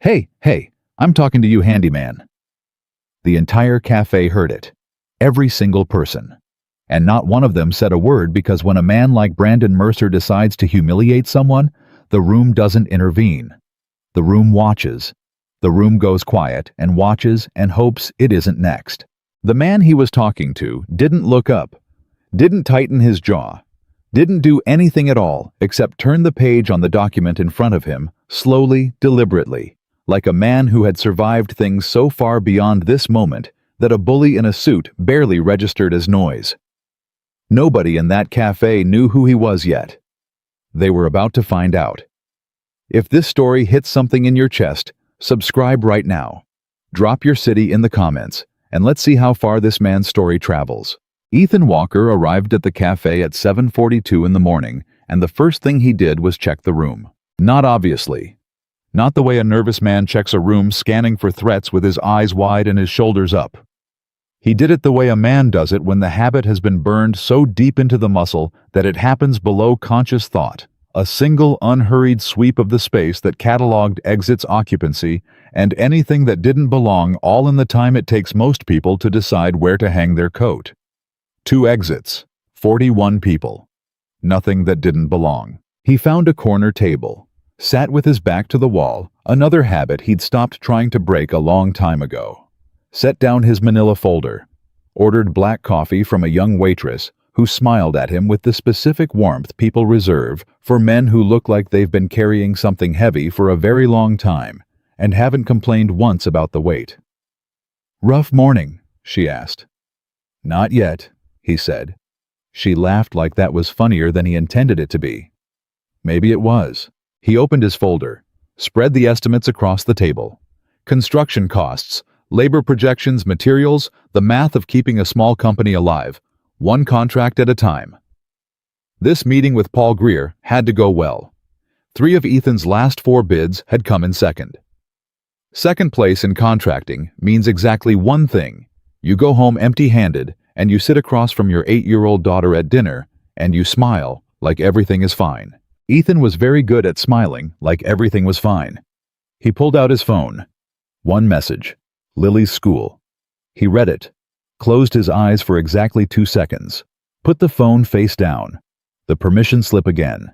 Hey, I'm talking to you, handyman." The entire cafe heard it. Every single person. And not one of them said a word, because when a man like Brandon Mercer decides to humiliate someone, the room doesn't intervene. The room watches. The room goes quiet and watches and hopes it isn't next. The man he was talking to didn't look up, didn't tighten his jaw, didn't do anything at all except turn the page on the document in front of him, slowly, deliberately, like a man who had survived things so far beyond this moment that a bully in a suit barely registered as noise. Nobody in that cafe knew who he was yet. They were about to find out. If this story hits something in your chest, subscribe right now. Drop your city in the comments, and let's see how far this man's story travels. Ethan Walker arrived at the cafe at 7:42 in the morning, and the first thing he did was check the room. Not obviously. Not the way a nervous man checks a room, scanning for threats with his eyes wide and his shoulders up. He did it the way a man does it when the habit has been burned so deep into the muscle that it happens below conscious thought. A single unhurried sweep of the space that cataloged exits, occupancy, and anything that didn't belong, all in the time it takes most people to decide where to hang their coat. 2 exits, 41 people. Nothing that didn't belong. He found a corner table, sat with his back to the wall, another habit he'd stopped trying to break a long time ago. Set down his manila folder, ordered black coffee from a young waitress who smiled at him with the specific warmth people reserve for men who look like they've been carrying something heavy for a very long time and haven't complained once about the weight. "Rough morning?" she asked. "Not yet," he said. She laughed like that was funnier than he intended it to be. Maybe it was. He opened his folder, spread the estimates across the table. Construction costs, labor projections, materials, the math of keeping a small company alive, one contract at a time. This meeting with Paul Greer had to go well. 3 of Ethan's last 4 bids had come in second. Second place in contracting means exactly one thing. You go home empty-handed, and you sit across from your 8-year-old daughter at dinner, and you smile like everything is fine. Ethan was very good at smiling like everything was fine. He pulled out his phone. One message. Lily's school. He read it, closed his eyes for exactly 2 seconds, put the phone face down, the permission slip again.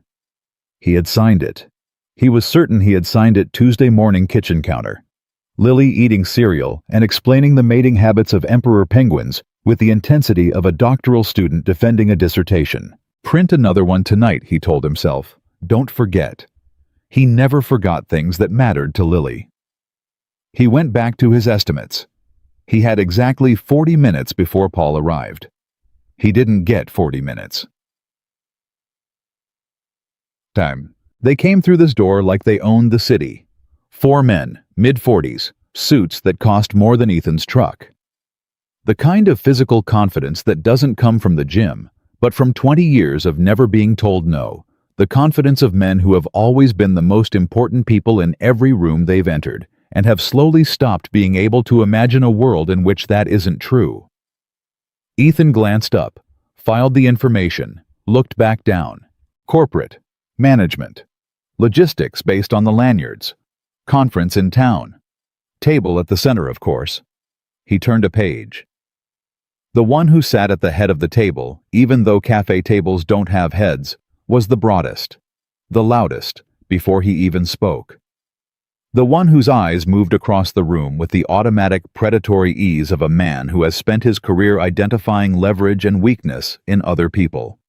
He had signed it. He was certain he had signed it Tuesday morning kitchen counter. Lily eating cereal and explaining the mating habits of emperor penguins with the intensity of a doctoral student defending a dissertation. Print another one tonight, he told himself. Don't forget. He never forgot things that mattered to Lily. He went back to his estimates. He had exactly 40 minutes before Paul arrived. He didn't get 40 minutes. They came through this door like they owned the city. 4 men, mid-40s, suits that cost more than Ethan's truck. The kind of physical confidence that doesn't come from the gym, but from 20 years of never being told no. The confidence of men who have always been the most important people in every room they've entered, and have slowly stopped being able to imagine a world in which that isn't true. Ethan glanced up, filed the information, looked back down. Corporate, management, logistics based on the lanyards, conference in town, table at the center, of course. He turned a page. The one who sat at the head of the table, even though cafe tables don't have heads, was the broadest, the loudest, before he even spoke. The one whose eyes moved across the room with the automatic predatory ease of a man who has spent his career identifying leverage and weakness in other people.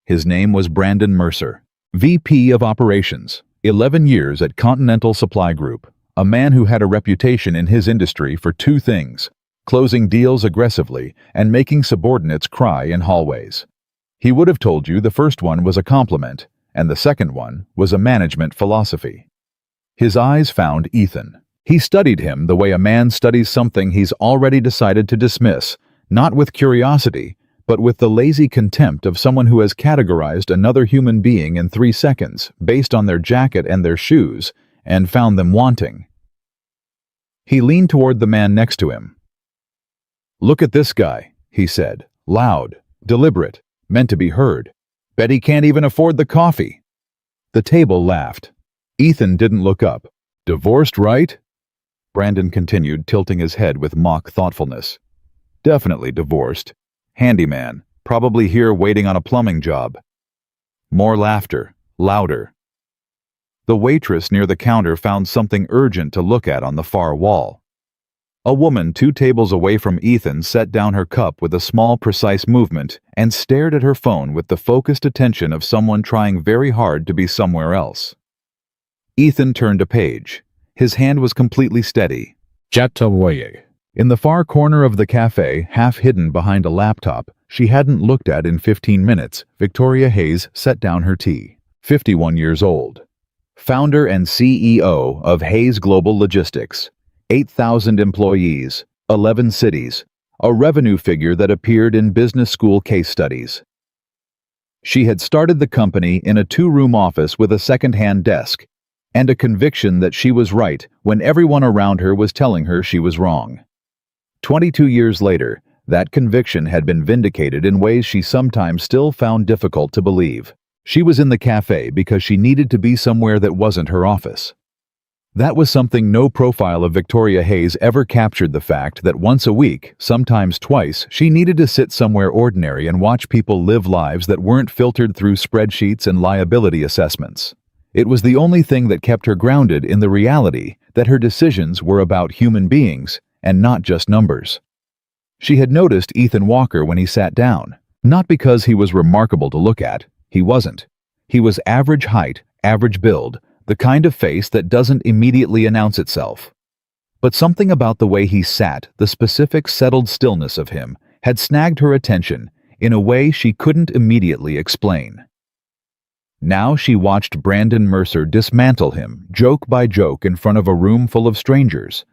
His name was Brandon Mercer, VP of Operations, 11 years at Continental Supply Group, a man who had a reputation in his industry for 2 things: closing deals aggressively and making subordinates cry in hallways. He would have told you the first one was a compliment, and the second one was a management philosophy. His eyes found Ethan. He studied him the way a man studies something he's already decided to dismiss, not with curiosity, but with the lazy contempt of someone who has categorized another human being in 3 seconds based on their jacket and their shoes, and found them wanting. He leaned toward the man next to him. "Look at this guy," he said, loud, deliberate, meant to be heard. "Bet he can't even afford the coffee." The table laughed. Ethan didn't look up. Divorced, right? Brandon continued, tilting his head with mock thoughtfulness. Definitely divorced. Handyman, probably here waiting on a plumbing job. More laughter, louder. The waitress near the counter found something urgent to look at on the far wall. A woman 2 tables away from Ethan set down her cup with a small, precise movement and stared at her phone with the focused attention of someone trying very hard to be somewhere else. Ethan turned a page. His hand was completely steady. In the far corner of the cafe, half hidden behind a laptop she hadn't looked at in 15 minutes, Victoria Hayes set down her tea. 51 years old. Founder and CEO of Hayes Global Logistics. 8,000 employees, 11 cities, a revenue figure that appeared in business school case studies. She had started the company in a 2-room office with a second-hand desk, and a conviction that she was right when everyone around her was telling her she was wrong. 22 years later, that conviction had been vindicated in ways she sometimes still found difficult to believe. She was in the cafe because she needed to be somewhere that wasn't her office. That was something no profile of Victoria Hayes ever captured, the fact that once a week, sometimes twice, she needed to sit somewhere ordinary and watch people live lives that weren't filtered through spreadsheets and liability assessments. It was the only thing that kept her grounded in the reality that her decisions were about human beings and not just numbers. She had noticed Ethan Walker when he sat down, not because he was remarkable to look at. He wasn't. He was average height, average build, the kind of face that doesn't immediately announce itself. But something about the way he sat, the specific settled stillness of him, had snagged her attention in a way she couldn't immediately explain. Now she watched Brandon Mercer dismantle him, joke by joke, in front of a room full of strangers.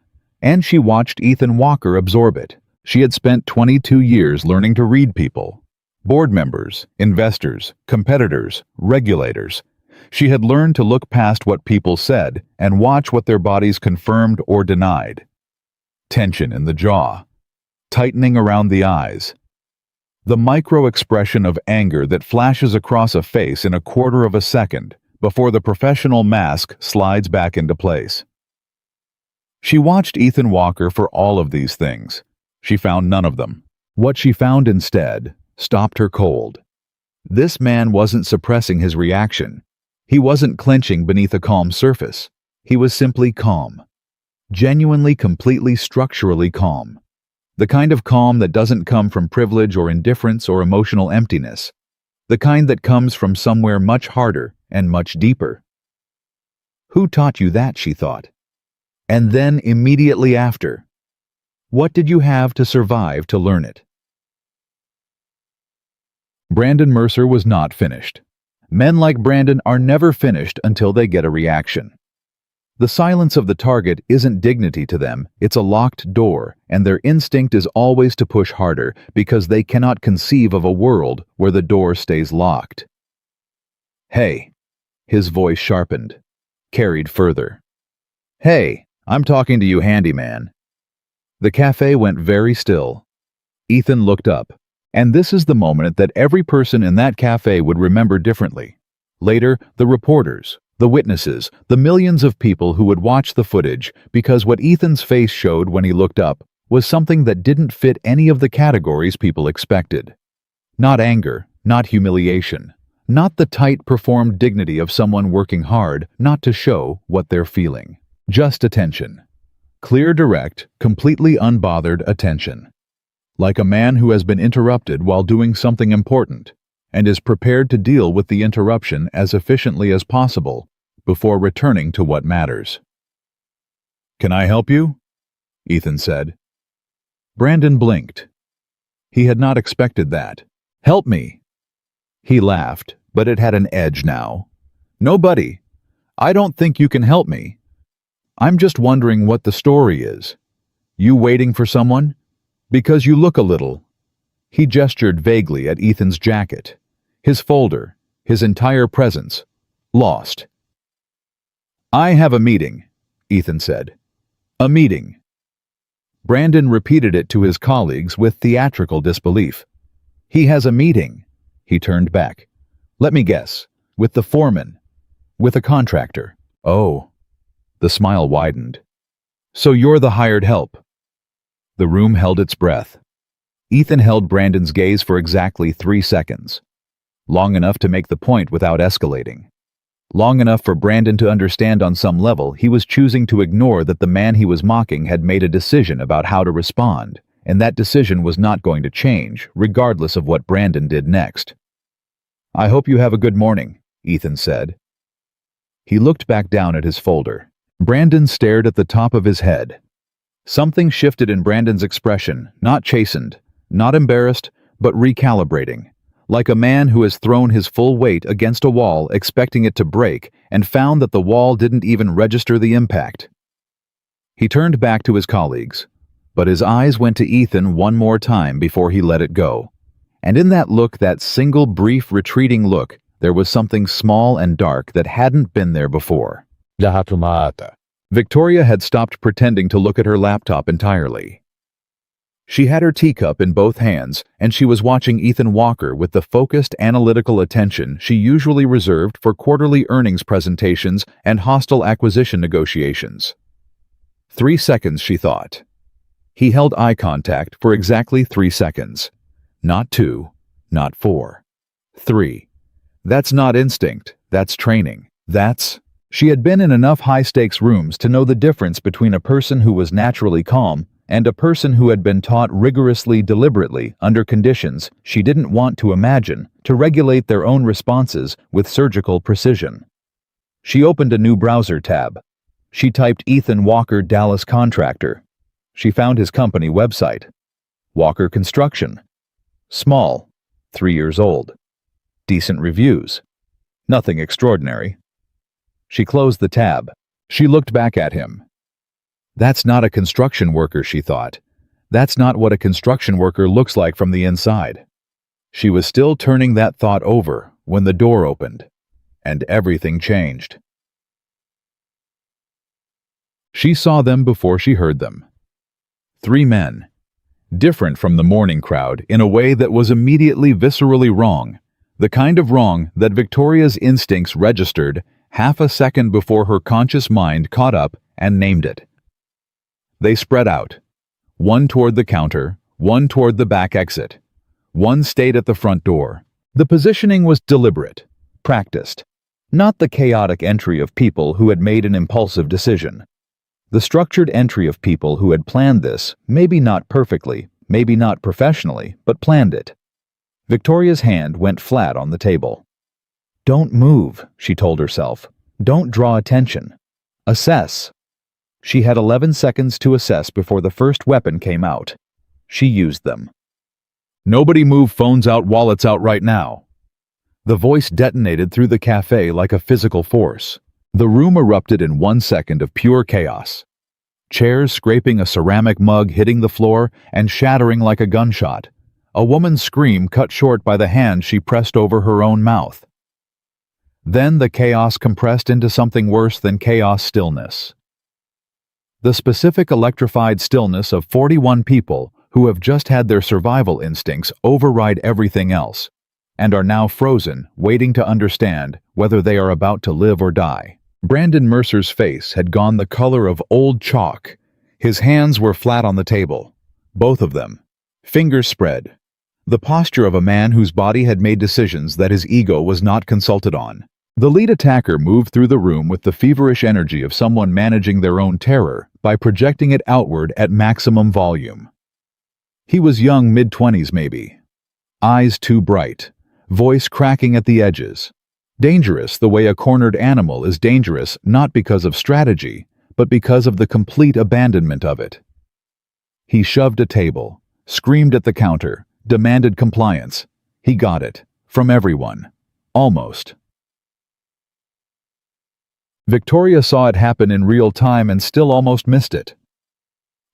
And she watched Ethan Walker absorb it. She had spent 22 years learning to read people. Board members, investors, competitors, regulators. She had learned to look past what people said and watch what their bodies confirmed or denied. Tension in the jaw. Tightening around the eyes. The micro-expression of anger that flashes across a face in a quarter of a second before the professional mask slides back into place. She watched Ethan Walker for all of these things. She found none of them. What she found instead stopped her cold. This man wasn't suppressing his reaction. He wasn't clenching beneath a calm surface. He was simply calm. Genuinely, completely, structurally calm. The kind of calm that doesn't come from privilege or indifference or emotional emptiness. The kind that comes from somewhere much harder and much deeper. Who taught you that, she thought. And then immediately after, what did you have to survive to learn it? Brandon Mercer was not finished. Men like Brandon are never finished until they get a reaction. The silence of the target isn't dignity to them, it's a locked door, and their instinct is always to push harder because they cannot conceive of a world where the door stays locked. Hey, his voice sharpened, carried further. Hey, I'm talking to you, handyman. The cafe went very still. Ethan looked up. And this is the moment that every person in that cafe would remember differently. Later, the reporters, the witnesses, the millions of people who would watch the footage, because what Ethan's face showed when he looked up was something that didn't fit any of the categories people expected. Not anger, not humiliation, not the tight, performed dignity of someone working hard not to show what they're feeling. Just attention. Clear, direct, completely unbothered attention. Like a man who has been interrupted while doing something important and is prepared to deal with the interruption as efficiently as possible before returning to what matters. "Can I help you?" Ethan said. Brandon blinked. He had not expected that. "Help me." He laughed, but it had an edge now. "Nobody. I don't think you can help me. I'm just wondering what the story is. You waiting for someone? Because you look a little." He gestured vaguely at Ethan's jacket, his folder, his entire presence, lost. "I have a meeting," Ethan said. "A meeting." Brandon repeated it to his colleagues with theatrical disbelief. "He has a meeting." He turned back. "Let me guess. With the foreman. With a contractor." "Oh." The smile widened. So you're the hired help. The room held its breath. Ethan held Brandon's gaze for exactly 3 seconds. Long enough to make the point without escalating. Long enough for Brandon to understand on some level he was choosing to ignore that the man he was mocking had made a decision about how to respond, and that decision was not going to change, regardless of what Brandon did next. I hope you have a good morning, Ethan said. He looked back down at his folder. Brandon stared at the top of his head. Something shifted in Brandon's expression, not chastened, not embarrassed, but recalibrating. Like a man who has thrown his full weight against a wall expecting it to break and found that the wall didn't even register the impact. He turned back to his colleagues, but his eyes went to Ethan one more time before he let it go. And in that look, that single brief retreating look, there was something small and dark that hadn't been there before. Victoria had stopped pretending to look at her laptop entirely. She had her teacup in both hands, and she was watching Ethan Walker with the focused, analytical attention she usually reserved for quarterly earnings presentations and hostile acquisition negotiations. 3 seconds, she thought. He held eye contact for exactly 3 seconds. Not 2, not 4. 3. That's not instinct, that's training. She had been in enough high-stakes rooms to know the difference between a person who was naturally calm and a person who had been taught rigorously, deliberately, under conditions she didn't want to imagine, to regulate their own responses with surgical precision. She opened a new browser tab. She typed Ethan Walker, Dallas contractor. She found his company website. Walker Construction. Small. 3 years old. Decent reviews. Nothing extraordinary. She closed the tab. She looked back at him. That's not a construction worker, she thought. That's not what a construction worker looks like from the inside. She was still turning that thought over when the door opened, and everything changed. She saw them before she heard them. 3 men, different from the morning crowd in a way that was immediately viscerally wrong, the kind of wrong that Victoria's instincts registered half a second before her conscious mind caught up and named it. They spread out. One toward the counter, one toward the back exit. One stayed at the front door. The positioning was deliberate, practiced, not the chaotic entry of people who had made an impulsive decision. The structured entry of people who had planned this, maybe not perfectly, maybe not professionally, but planned it. Victoria's hand went flat on the table. Don't move, she told herself. Don't draw attention. Assess. She had 11 seconds to assess before the first weapon came out. She used them. Nobody move phones out, wallets out right now. The voice detonated through the cafe like a physical force. The room erupted in 1 second of pure chaos. Chairs scraping a ceramic mug hitting the floor and shattering like a gunshot. A woman's scream cut short by the hand she pressed over her own mouth. Then the chaos compressed into something worse than chaos: stillness. The specific electrified stillness of 41 people who have just had their survival instincts override everything else, and are now frozen, waiting to understand whether they are about to live or die. Brandon Mercer's face had gone the color of old chalk. His hands were flat on the table, both of them, fingers spread. The posture of a man whose body had made decisions that his ego was not consulted on. The lead attacker moved through the room with the feverish energy of someone managing their own terror by projecting it outward at maximum volume. He was young, mid-20s maybe. Eyes too bright, voice cracking at the edges. Dangerous the way a cornered animal is dangerous not because of strategy, but because of the complete abandonment of it. He shoved a table, screamed at the counter, demanded compliance. He got it. From everyone. Almost. Victoria saw it happen in real time and still almost missed it.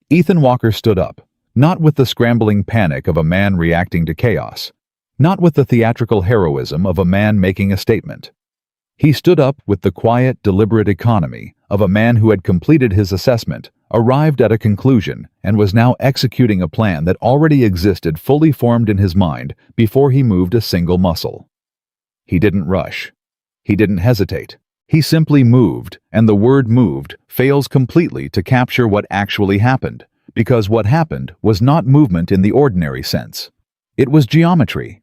Ethan Walker stood up, not with the scrambling panic of a man reacting to chaos, not with the theatrical heroism of a man making a statement. He stood up with the quiet, deliberate economy of a man who had completed his assessment, arrived at a conclusion, and was now executing a plan that already existed fully formed in his mind before he moved a single muscle. He didn't rush. He didn't hesitate. He simply moved, and the word moved fails completely to capture what actually happened, because what happened was not movement in the ordinary sense. It was geometry.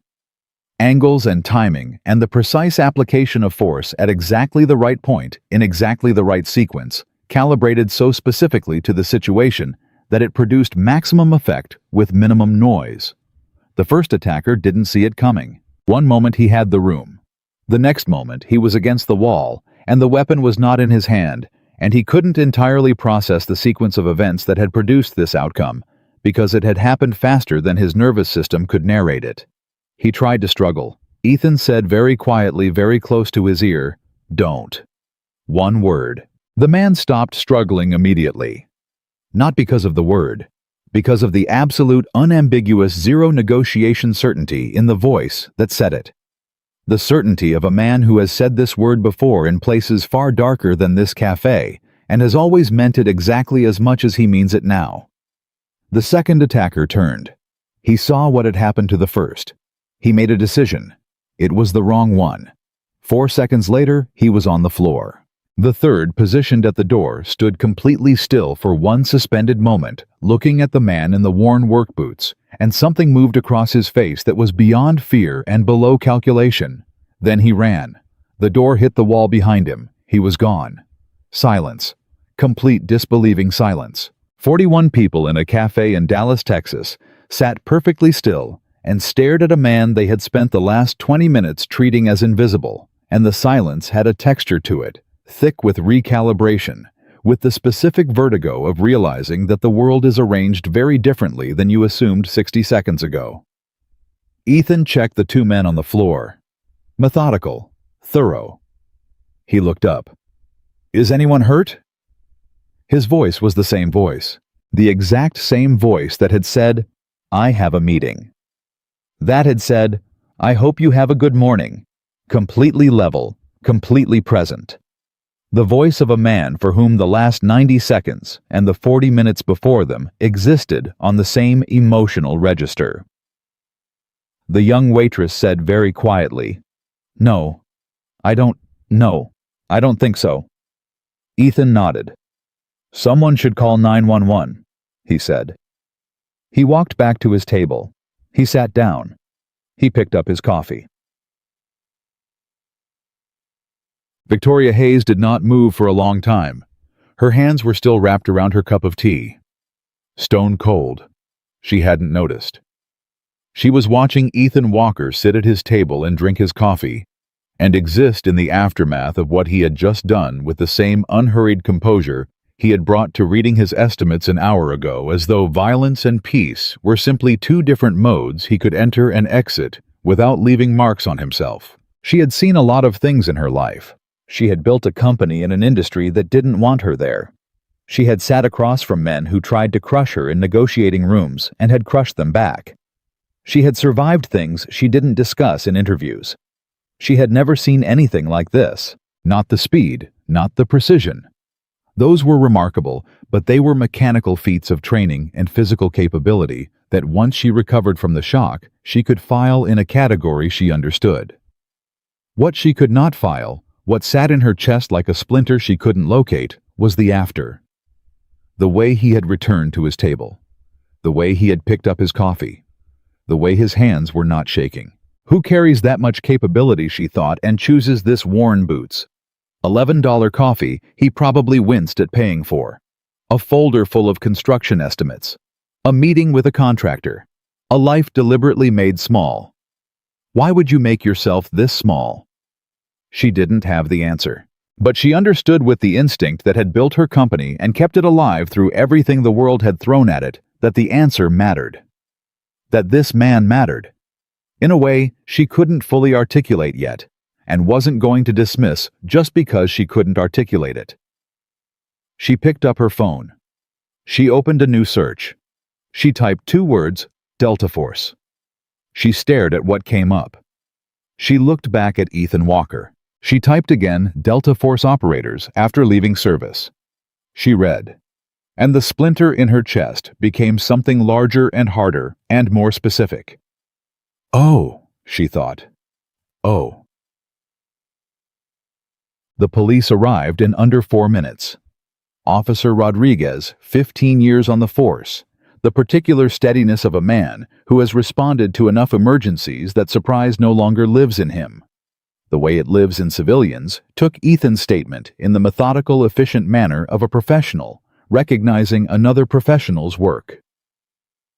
Angles and timing, and the precise application of force at exactly the right point, in exactly the right sequence, calibrated so specifically to the situation that it produced maximum effect with minimum noise. The first attacker didn't see it coming. One moment he had the room. The next moment he was against the wall, and the weapon was not in his hand, and he couldn't entirely process the sequence of events that had produced this outcome, because it had happened faster than his nervous system could narrate it. He tried to struggle. Ethan said very quietly, very close to his ear, "Don't." One word. The man stopped struggling immediately. Not because of the word, because of the absolute, unambiguous, zero-negotiation certainty in the voice that said it. The certainty of a man who has said this word before in places far darker than this cafe, and has always meant it exactly as much as he means it now. The second attacker turned. He saw what had happened to the first. He made a decision. It was the wrong one. 4 seconds later, he was on the floor. The third, positioned at the door, stood completely still for one suspended moment, looking at the man in the worn work boots, and something moved across his face that was beyond fear and below calculation. Then he ran. The door hit the wall behind him. He was gone. Silence. Complete disbelieving silence. 41 people in a cafe in Dallas, Texas, sat perfectly still and stared at a man they had spent the last 20 minutes treating as invisible, and the silence had a texture to it, thick with recalibration, with the specific vertigo of realizing that the world is arranged very differently than you assumed 60 seconds ago. Ethan checked the two men on the floor. Methodical, thorough. He looked up. "Is anyone hurt?" His voice was the same voice, the exact same voice that had said, "I have a meeting." That had said, "I hope you have a good morning." Completely level, completely present. The voice of a man for whom the last 90 seconds and the 40 minutes before them existed on the same emotional register. The young waitress said very quietly, "No, I don't think so." Ethan nodded. "Someone should call 911, he said. He walked back to his table. He sat down. He picked up his coffee. Victoria Hayes did not move for a long time. Her hands were still wrapped around her cup of tea. Stone cold. She hadn't noticed. She was watching Ethan Walker sit at his table and drink his coffee, and exist in the aftermath of what he had just done with the same unhurried composure he had brought to reading his estimates an hour ago, as though violence and peace were simply two different modes he could enter and exit without leaving marks on himself. She had seen a lot of things in her life. She had built a company in an industry that didn't want her there. She had sat across from men who tried to crush her in negotiating rooms and had crushed them back. She had survived things she didn't discuss in interviews. She had never seen anything like this. Not the speed, not the precision. Those were remarkable, but they were mechanical feats of training and physical capability that once she recovered from the shock, she could file in a category she understood. What she could not file, what sat in her chest like a splinter she couldn't locate, was the after. The way he had returned to his table. The way he had picked up his coffee. The way his hands were not shaking. Who carries that much capability, she thought, and chooses this worn boots? $11 coffee he probably winced at paying for. A folder full of construction estimates. A meeting with a contractor. A life deliberately made small. Why would you make yourself this small? She didn't have the answer. But she understood with the instinct that had built her company and kept it alive through everything the world had thrown at it, that the answer mattered. That this man mattered. In a way she couldn't fully articulate yet, and wasn't going to dismiss just because she couldn't articulate it. She picked up her phone. She opened a new search. She typed 2 words, Delta Force. She stared at what came up. She looked back at Ethan Walker. She typed again, Delta Force operators, after leaving service. She read, and the splinter in her chest became something larger and harder and more specific. Oh, she thought. Oh. The police arrived in under 4 minutes. Officer Rodriguez, 15 years on the force, the particular steadiness of a man who has responded to enough emergencies that surprise no longer lives in him. The way it lives in civilians took Ethan's statement in the methodical, efficient manner of a professional, recognizing another professional's work.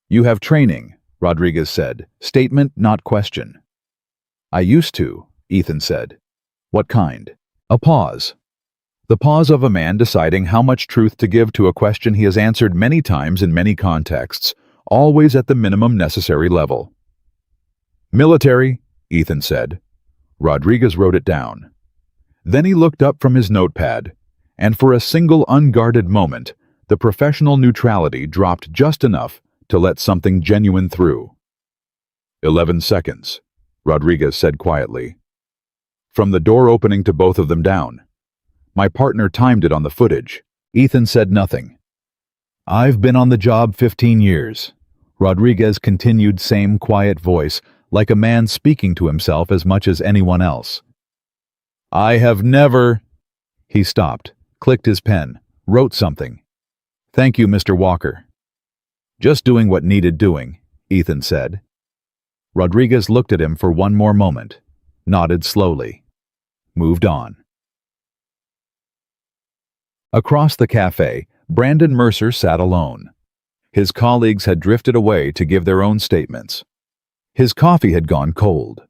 "You have training," Rodriguez said, statement, not question. "I used to," Ethan said. "What kind?" A pause. The pause of a man deciding how much truth to give to a question he has answered many times in many contexts, always at the minimum necessary level. "Military," Ethan said. Rodriguez wrote it down. Then he looked up from his notepad, and for a single unguarded moment, the professional neutrality dropped just enough to let something genuine through. 11 seconds, Rodriguez said quietly. From the door opening to both of them down. My partner timed it on the footage. Ethan said nothing. "I've been on the job 15 years. Rodriguez continued, same quiet voice, like a man speaking to himself as much as anyone else. "I have never—" He stopped, clicked his pen, wrote something. "Thank you, Mr. Walker." "Just doing what needed doing," Ethan said. Rodriguez looked at him for one more moment, nodded slowly, moved on. Across the cafe, Brandon Mercer sat alone. His colleagues had drifted away to give their own statements. His coffee had gone cold.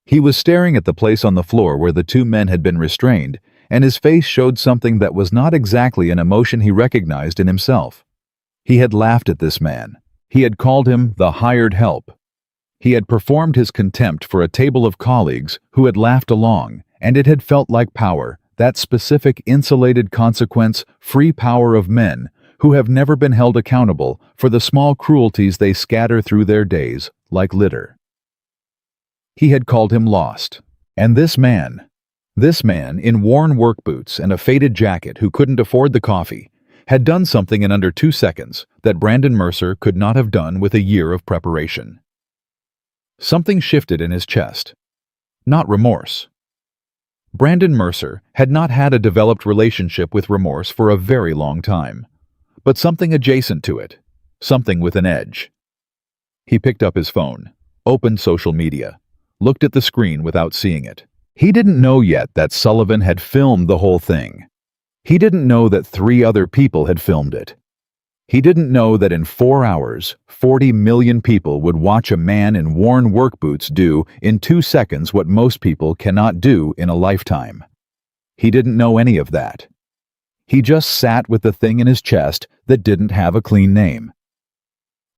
He was staring at the place on the floor where the two men had been restrained, and his face showed something that was not exactly an emotion he recognized in himself. He had laughed at this man. He had called him the hired help. He had performed his contempt for a table of colleagues who had laughed along, and it had felt like power, that specific insulated consequence-free power of men who have never been held accountable for the small cruelties they scatter through their days, like litter. He had called him lost. And this man in worn work boots and a faded jacket who couldn't afford the coffee, had done something in under 2 seconds that Brandon Mercer could not have done with a year of preparation. Something shifted in his chest. Not remorse. Brandon Mercer had not had a developed relationship with remorse for a very long time, but something adjacent to it, something with an edge. He picked up his phone, opened social media, looked at the screen without seeing it. He didn't know yet that Sullivan had filmed the whole thing. He didn't know that 3 other people had filmed it. He didn't know that in 4 hours, 40 million people would watch a man in worn work boots do in 2 seconds what most people cannot do in a lifetime. He didn't know any of that. He just sat with the thing in his chest that didn't have a clean name.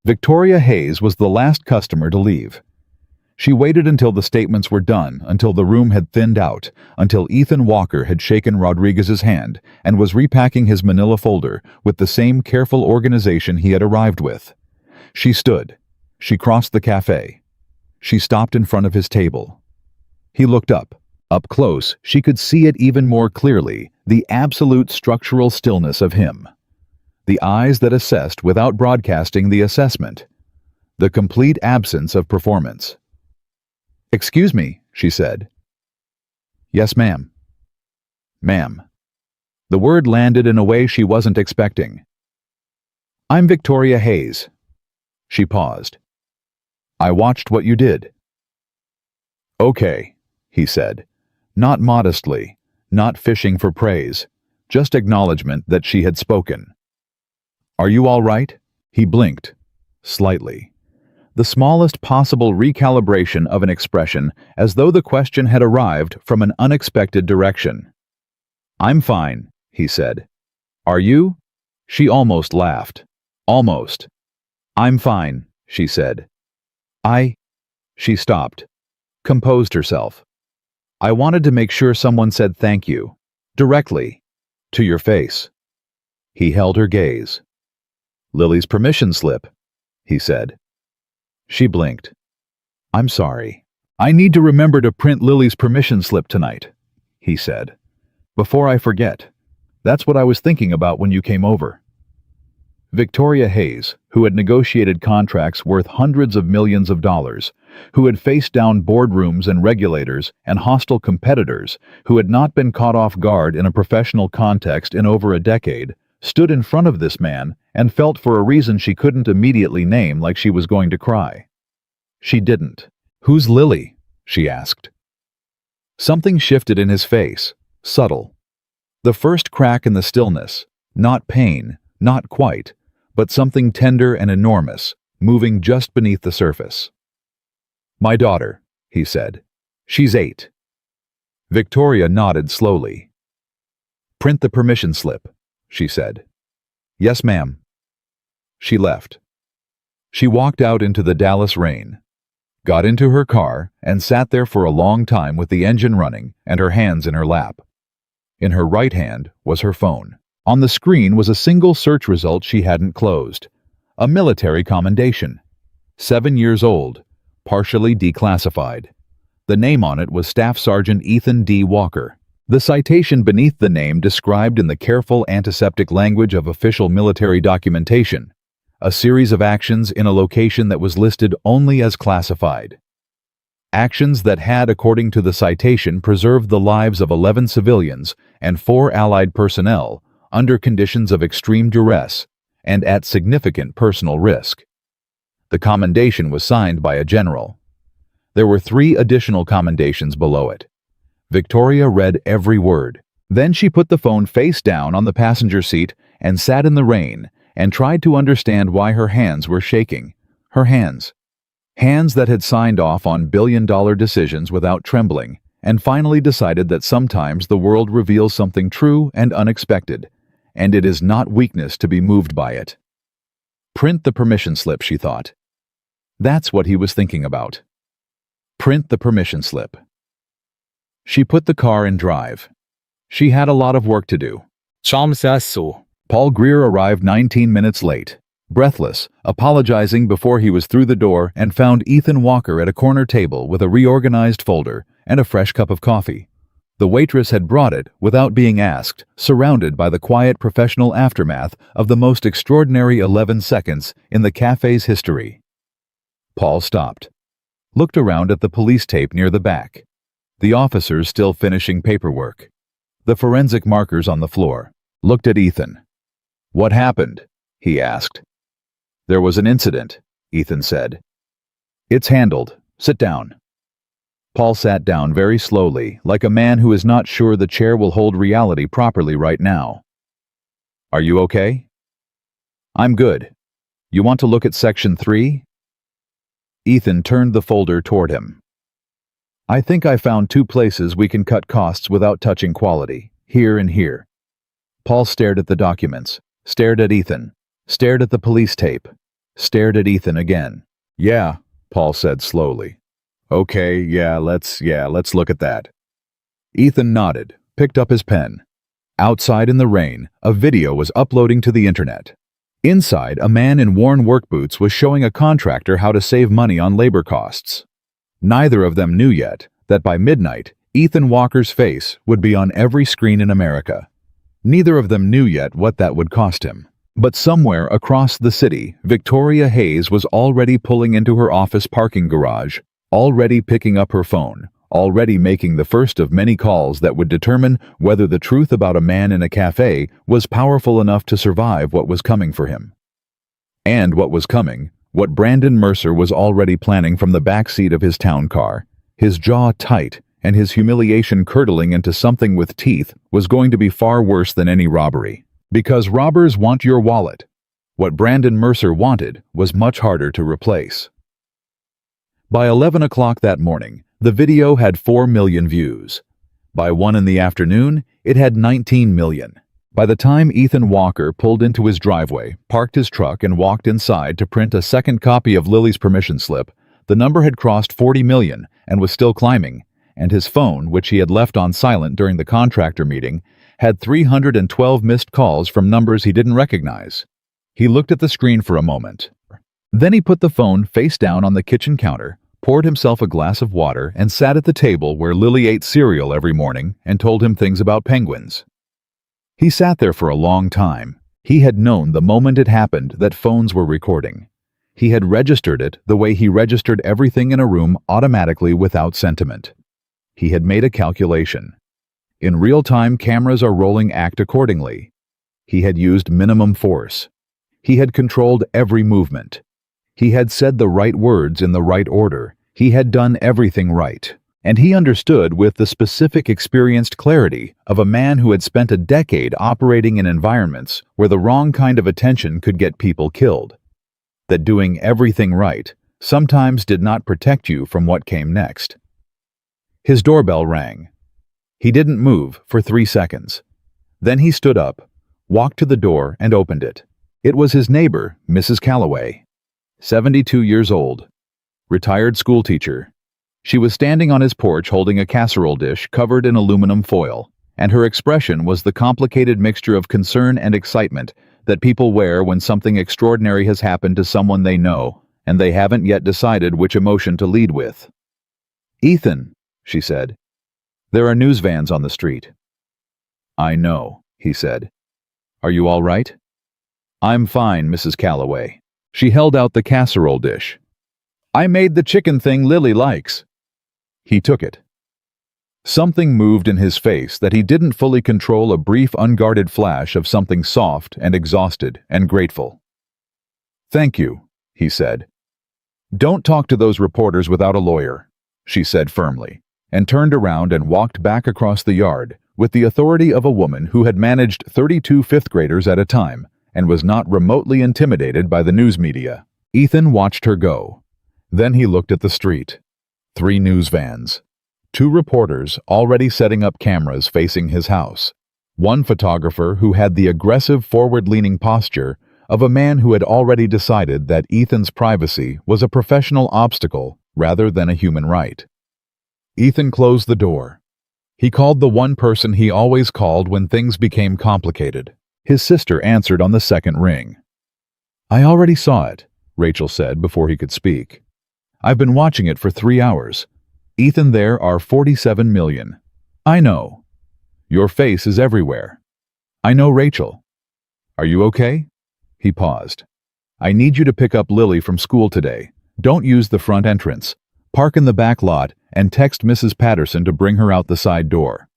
Victoria Hayes was the last customer to leave. She waited until the statements were done, until the room had thinned out, until Ethan Walker had shaken Rodriguez's hand and was repacking his manila folder with the same careful organization he had arrived with. She stood. She crossed the cafe. She stopped in front of his table. He looked up. Up close, she could see it even more clearly, the absolute structural stillness of him. The eyes that assessed without broadcasting the assessment. The complete absence of performance. "Excuse me," she said. "Yes, ma'am." "Ma'am." The word landed in a way she wasn't expecting. "I'm Victoria Hayes." She paused. "I watched what you did." "Okay," he said, not modestly, not fishing for praise, just acknowledgement that she had spoken. "Are you all right?" He blinked, slightly. The smallest possible recalibration of an expression, as though the question had arrived from an unexpected direction. "I'm fine," he said. "Are you?" She almost laughed. Almost. "I'm fine," she said. She stopped, composed herself. "I wanted to make sure someone said thank you. Directly. To your face." He held her gaze. "Lily's permission slip," he said. She blinked. "I'm sorry. I need to remember to print Lily's permission slip tonight," he said. "Before I forget. That's what I was thinking about when you came over." Victoria Hayes, who had negotiated contracts worth hundreds of millions of dollars, who had faced down boardrooms and regulators and hostile competitors, who had not been caught off guard in a professional context in over a decade, stood in front of this man and felt for a reason she couldn't immediately name like she was going to cry. She didn't. "Who's Lily?" she asked. Something shifted in his face, subtle. The first crack in the stillness, not pain, not quite, but something tender and enormous, moving just beneath the surface. "My daughter," he said. "She's 8. Victoria nodded slowly. "Print the permission slip," she said. "Yes, ma'am." She left. She walked out into the Dallas rain, got into her car, and sat there for a long time with the engine running and her hands in her lap. In her right hand was her phone. On the screen was a single search result she hadn't closed. A military commendation. 7 years old, partially declassified. The name on it was Staff Sergeant Ethan D. Walker. The citation beneath the name described in the careful antiseptic language of official military documentation a series of actions in a location that was listed only as classified. Actions that had, according to the citation, preserved the lives of 11 civilians and 4 Allied personnel under conditions of extreme duress and at significant personal risk. The commendation was signed by a general. There were 3 additional commendations below it. Victoria read every word. Then she put the phone face down on the passenger seat and sat in the rain and tried to understand why her hands were shaking. Her hands. Hands that had signed off on billion-dollar decisions without trembling, and finally decided that sometimes the world reveals something true and unexpected, and it is not weakness to be moved by it. Print the permission slip, she thought. That's what he was thinking about. Print the permission slip. She put the car in drive. She had a lot of work to do. Paul Greer arrived 19 minutes late, breathless, apologizing before he was through the door, and found Ethan Walker at a corner table with a reorganized folder and a fresh cup of coffee. The waitress had brought it without being asked, surrounded by the quiet professional aftermath of the most extraordinary 11 seconds in the cafe's history. Paul stopped, looked around at the police tape near the back, the officers still finishing paperwork, the forensic markers on the floor, looked at Ethan. "What happened?" he asked. "There was an incident," Ethan said. "It's handled. Sit down." Paul sat down very slowly, like a man who is not sure the chair will hold reality properly right now. "Are you okay?" "I'm good. You want to look at Section 3? Ethan turned the folder toward him. "I think I found 2 places we can cut costs without touching quality, here and here." Paul stared at the documents, stared at Ethan, stared at the police tape, stared at Ethan again. "Yeah," Paul said slowly. "Okay, let's look at that." Ethan nodded, picked up his pen. Outside in the rain, a video was uploading to the internet. Inside, a man in worn work boots was showing a contractor how to save money on labor costs. Neither of them knew yet that by midnight, Ethan Walker's face would be on every screen in America. Neither of them knew yet what that would cost him. But somewhere across the city, Victoria Hayes was already pulling into her office parking garage, already picking up her phone, already making the first of many calls that would determine whether the truth about a man in a cafe was powerful enough to survive what was coming for him. And what was coming, what Brandon Mercer was already planning from the back seat of his town car, his jaw tight and his humiliation curdling into something with teeth, was going to be far worse than any robbery. Because robbers want your wallet. What Brandon Mercer wanted was much harder to replace. By 11 o'clock that morning, the video had 4 million views. By 1 in the afternoon, it had 19 million. By the time Ethan Walker pulled into his driveway, parked his truck, and walked inside to print a second copy of Lily's permission slip, the number had crossed 40 million and was still climbing, and his phone, which he had left on silent during the contractor meeting, had 312 missed calls from numbers he didn't recognize. He looked at the screen for a moment. Then he put the phone face down on the kitchen counter, poured himself a glass of water, and sat at the table where Lily ate cereal every morning and told him things about penguins. He sat there for a long time. He had known the moment it happened that phones were recording. He had registered it the way he registered everything in a room automatically without sentiment. He had made a calculation. In real time, cameras are rolling act accordingly. He had used minimum force. He had controlled every movement. He had said the right words in the right order. He had done everything right. And he understood with the specific experienced clarity of a man who had spent a decade operating in environments where the wrong kind of attention could get people killed, that doing everything right sometimes did not protect you from what came next. His doorbell rang. He didn't move for 3 seconds. Then he stood up, walked to the door, and opened it. It was his neighbor, Mrs. Calloway, 72 years old, retired schoolteacher. She was standing on his porch holding a casserole dish covered in aluminum foil, and her expression was the complicated mixture of concern and excitement that people wear when something extraordinary has happened to someone they know, and they haven't yet decided which emotion to lead with. "Ethan," she said, "there are news vans on the street." "I know," he said. "Are you all right?" "I'm fine, Mrs. Calloway." She held out the casserole dish. "I made the chicken thing Lily likes." He took it. Something moved in his face that he didn't fully control, a brief, unguarded flash of something soft and exhausted and grateful. "Thank you," he said. "Don't talk to those reporters without a lawyer," she said firmly, and turned around and walked back across the yard with the authority of a woman who had managed 32 fifth graders at a time and was not remotely intimidated by the news media. Ethan watched her go. Then he looked at the street. 3 news vans. 2 reporters already setting up cameras facing his house. 1 photographer who had the aggressive forward-leaning posture of a man who had already decided that Ethan's privacy was a professional obstacle rather than a human right. Ethan closed the door. He called the one person he always called when things became complicated. His sister answered on the second ring. "I already saw it," Rachel said before he could speak. "I've been watching it for 3 hours. Ethan, there are 47 million. I know. Your face is everywhere. I know, Rachel. Are you okay?" He paused. "I need you to pick up Lily from school today. Don't use the front entrance. Park in the back lot and text Mrs. Patterson to bring her out the side door."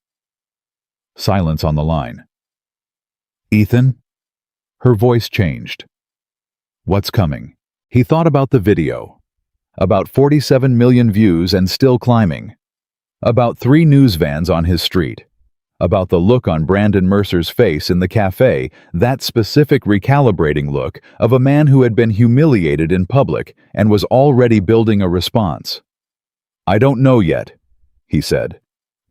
Silence on the line. "Ethan?" Her voice changed. "What's coming?" He thought about the video. About 47 million views and still climbing. About 3 news vans on his street. About the look on Brandon Mercer's face in the cafe, that specific recalibrating look of a man who had been humiliated in public and was already building a response. "I don't know yet," he said.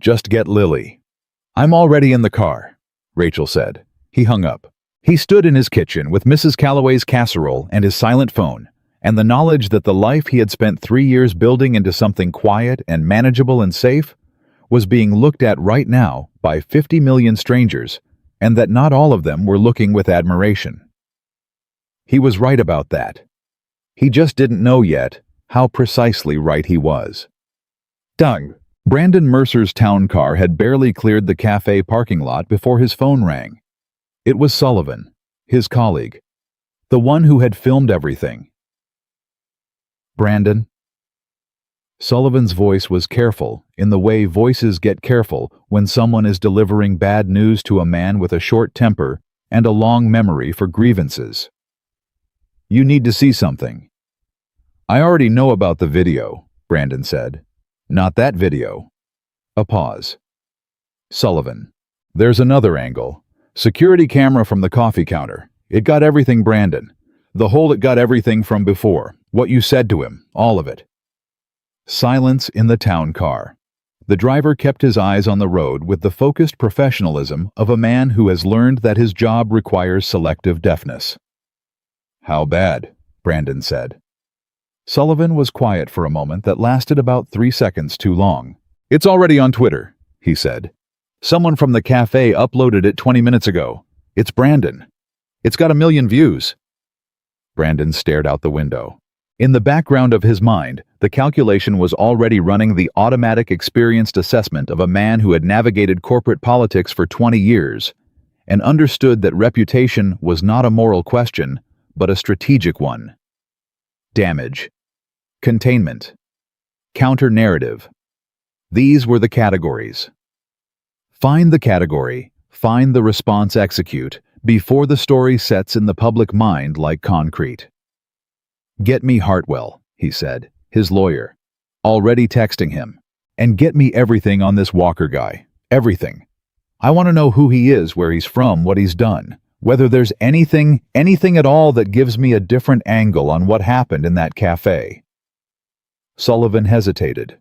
"Just get Lily." "I'm already in the car," Rachel said. He hung up. He stood in his kitchen with Mrs. Calloway's casserole and his silent phone, and the knowledge that the life he had spent 3 years building into something quiet and manageable and safe was being looked at right now by 50 million strangers, and that not all of them were looking with admiration. He was right about that. He just didn't know yet how precisely right he was. Doug. Brandon Mercer's town car had barely cleared the cafe parking lot before his phone rang. It was Sullivan, his colleague, the one who had filmed everything. "Brandon?" Sullivan's voice was careful, in the way voices get careful when someone is delivering bad news to a man with a short temper and a long memory for grievances. "You need to see something." "I already know about the video," Brandon said. "Not that video." A pause. Sullivan. "There's another angle. Security camera from the coffee counter. It got everything, Brandon. It got everything from before. What you said to him, all of it." Silence in the town car. The driver kept his eyes on the road with the focused professionalism of a man who has learned that his job requires selective deafness. "How bad?" Brandon said. Sullivan was quiet for a moment that lasted about 3 seconds too long. "It's already on Twitter," he said. "Someone from the cafe uploaded it 20 minutes ago. It's Brandon. It's got 1 million views." Brandon stared out the window. In the background of his mind, the calculation was already running the automatic experienced assessment of a man who had navigated corporate politics for 20 years and understood that reputation was not a moral question, but a strategic one. damage, containment, counter-narrative. These were the categories. Find the category, find the response, execute, before the story sets in the public mind like concrete. "Get me Hartwell," he said, his lawyer, already texting him. "And get me everything on this Walker guy. Everything. I want to know who he is, where he's from, what he's done. Whether there's anything at all that gives me a different angle on what happened in that cafe." Sullivan hesitated.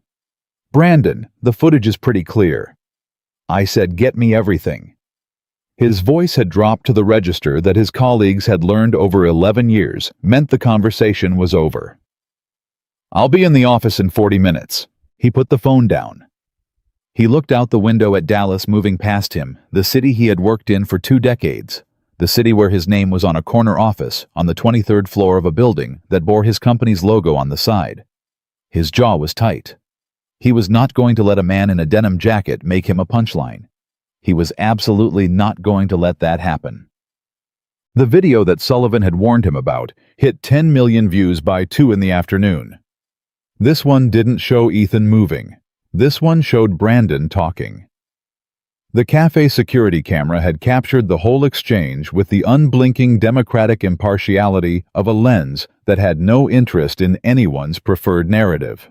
"Brandon, the footage is pretty clear." "I said get me everything." His voice had dropped to the register that his colleagues had learned over 11 years meant the conversation was over. "I'll be in the office in 40 minutes. He put the phone down. He looked out the window at Dallas moving past him, the city he had worked in for 2 decades, the city where his name was on a corner office on the 23rd floor of a building that bore his company's logo on the side. His jaw was tight. He was not going to let a man in a denim jacket make him a punchline. He was absolutely not going to let that happen. The video that Sullivan had warned him about hit 10 million views by 2 in the afternoon. This one didn't show Ethan moving. This one showed Brandon talking. The cafe security camera had captured the whole exchange with the unblinking democratic impartiality of a lens that had no interest in anyone's preferred narrative.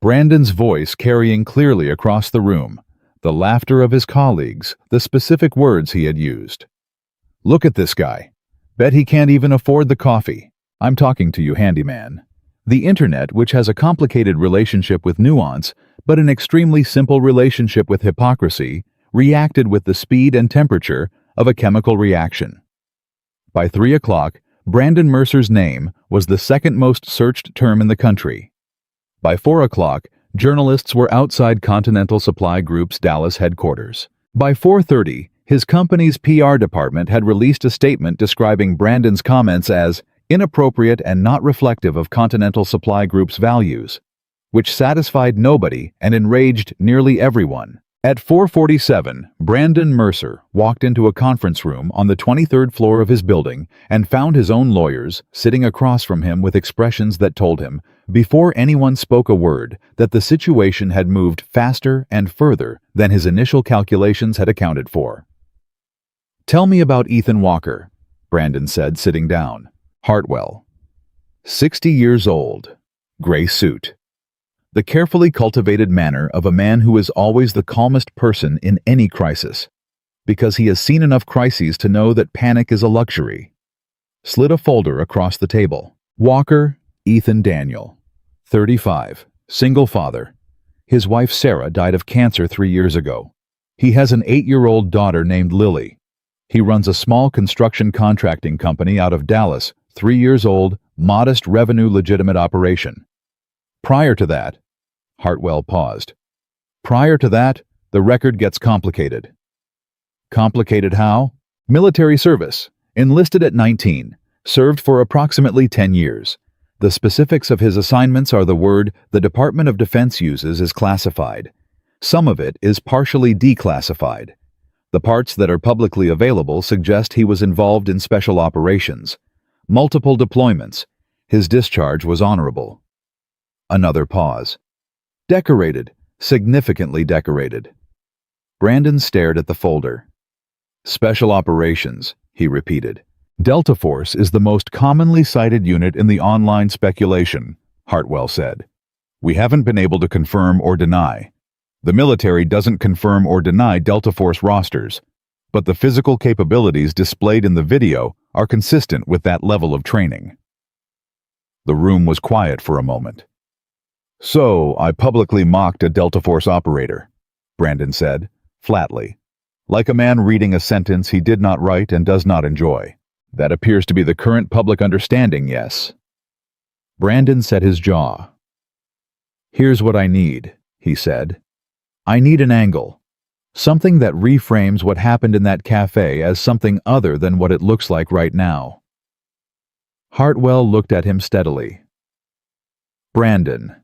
Brandon's voice carrying clearly across the room, the laughter of his colleagues, the specific words he had used. "Look at this guy. Bet he can't even afford the coffee. I'm talking to you, handyman." The internet, which has a complicated relationship with nuance, but an extremely simple relationship with hypocrisy, reacted with the speed and temperature of a chemical reaction. By 3 o'clock, Brandon Mercer's name was the second most searched term in the country. By 4 o'clock, journalists were outside Continental Supply Group's Dallas headquarters. By 4:30, his company's PR department had released a statement describing Brandon's comments as inappropriate and not reflective of Continental Supply Group's values, which satisfied nobody and enraged nearly everyone. At 4:47, Brandon Mercer walked into a conference room on the 23rd floor of his building and found his own lawyers sitting across from him with expressions that told him, before anyone spoke a word, that the situation had moved faster and further than his initial calculations had accounted for. "Tell me about Ethan Walker," Brandon said, sitting down. "Hartwell. 60 years old. Gray suit. The carefully cultivated manner of a man who is always the calmest person in any crisis, because he has seen enough crises to know that panic is a luxury." Slid a folder across the table. "Walker, Ethan Daniel. 35. Single father. His wife Sarah died of cancer 3 years ago. He has an 8-year-old daughter named Lily. He runs a small construction contracting company out of Dallas, 3 years old, modest revenue, legitimate operation. Prior to that," Hartwell paused. "Prior to that, the record gets complicated." "Complicated how?" "Military service. Enlisted at 19. Served for approximately 10 years. The specifics of his assignments are the word the Department of Defense uses is classified. Some of it is partially declassified. The parts that are publicly available suggest he was involved in special operations. Multiple deployments. His discharge was honorable." Another pause. "Decorated. Significantly decorated." Brandon stared at the folder. "Special operations," he repeated. "Delta Force is the most commonly cited unit in the online speculation," Hartwell said. "We haven't been able to confirm or deny. The military doesn't confirm or deny Delta Force rosters, but the physical capabilities displayed in the video are consistent with that level of training." The room was quiet for a moment. "So, I publicly mocked a Delta Force operator," Brandon said, flatly, like a man reading a sentence he did not write and does not enjoy. "That appears to be the current public understanding, yes?" Brandon set his jaw. "Here's what I need," he said. "I need an angle. Something that reframes what happened in that cafe as something other than what it looks like right now." Hartwell looked at him steadily. "Brandon,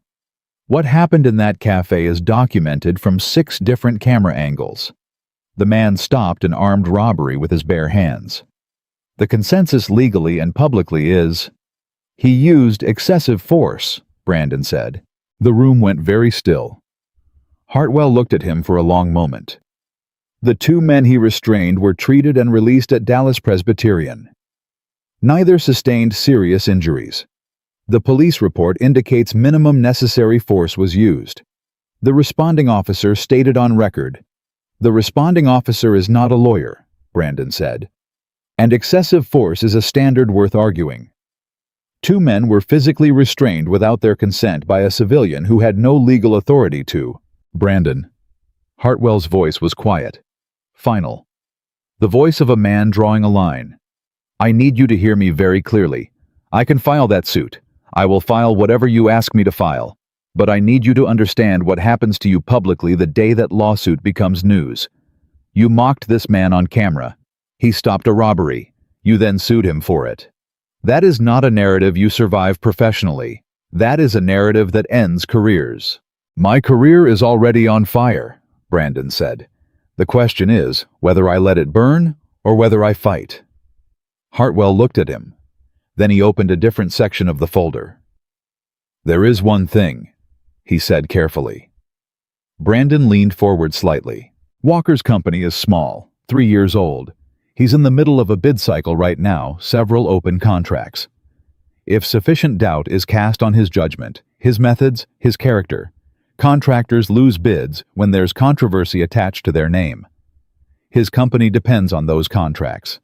what happened in that cafe is documented from 6 different camera angles." The man stopped an armed robbery with his bare hands. "The consensus legally and publicly is He used excessive force, Brandon said. The room went very still. Hartwell looked at him for a long moment. The two men he restrained were treated and released at Dallas Presbyterian. Neither sustained serious injuries. The police report indicates minimum necessary force was used. The responding officer stated on record, "The responding officer is not a lawyer," Brandon said. "And excessive force is a standard worth arguing." Two men were physically restrained without their consent by a civilian who had no legal authority to. Brandon. Hartwell's voice was quiet. Final. The voice of a man drawing a line. "I need you to hear me very clearly. I can file that suit. I will file whatever you ask me to file. But I need you to understand what happens to you publicly the day that lawsuit becomes news. You mocked this man on camera. He stopped a robbery. You then sued him for it. That is not a narrative you survive professionally. That is a narrative that ends careers." "My career is already on fire," Brandon said. "The question is whether I let it burn or whether I fight." Hartwell looked at him. Then he opened a different section of the folder. "There is one thing," he said carefully. Brandon leaned forward slightly. "Walker's company is small, 3 years old. He's in the middle of a bid cycle right now, several open contracts. If sufficient doubt is cast on his judgment, his methods, his character, contractors lose bids when there's controversy attached to their name. His company depends on those contracts.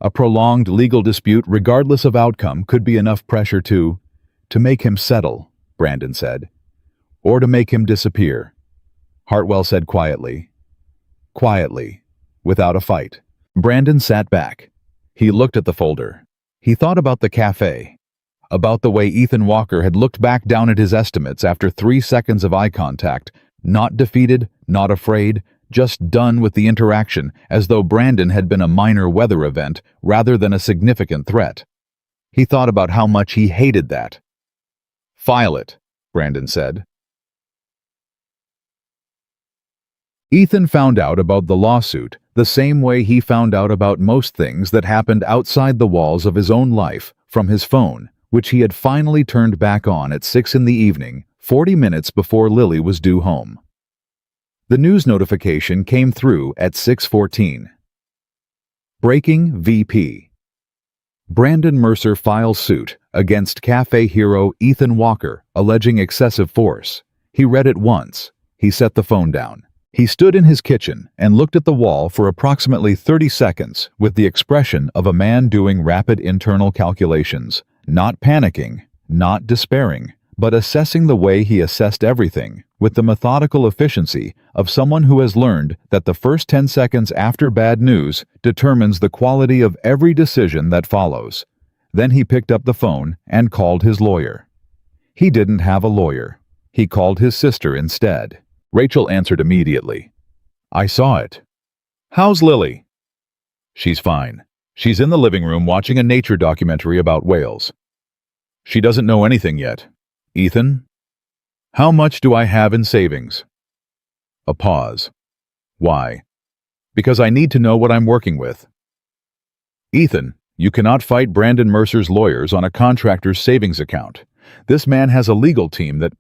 A prolonged legal dispute, regardless of outcome, could be enough pressure to make him settle," Brandon said, "or to make him disappear." Hartwell said quietly, without a fight. Brandon sat back. He looked at the folder. He thought about the cafe, about the way Ethan Walker had looked back down at his estimates after 3 seconds of eye contact, not defeated, not afraid, just done with the interaction, as though Brandon had been a minor weather event rather than a significant threat. He thought about how much he hated that. "File it," Brandon said. Ethan found out about the lawsuit the same way he found out about most things that happened outside the walls of his own life, from his phone, which he had finally turned back on at 6 in the evening, 40 minutes before Lily was due home. The news notification came through at 6:14. Breaking VP. Brandon Mercer files suit against Café hero Ethan Walker, alleging excessive force. He read it once. He set the phone down. He stood in his kitchen and looked at the wall for approximately 30 seconds with the expression of a man doing rapid internal calculations, not panicking, not despairing, but assessing the way he assessed everything, with the methodical efficiency of someone who has learned that the first 10 seconds after bad news determines the quality of every decision that follows. Then he picked up the phone and called his lawyer. He didn't have a lawyer. He called his sister instead. Rachel answered immediately. "I saw it." "How's Lily?" "She's fine. She's in the living room watching a nature documentary about whales. She doesn't know anything yet. Ethan? How much do I have in savings?" A pause. "Why?" "Because I need to know what I'm working with." "Ethan, you cannot fight Brandon Mercer's lawyers on a contractor's savings account. This man has a legal team that—"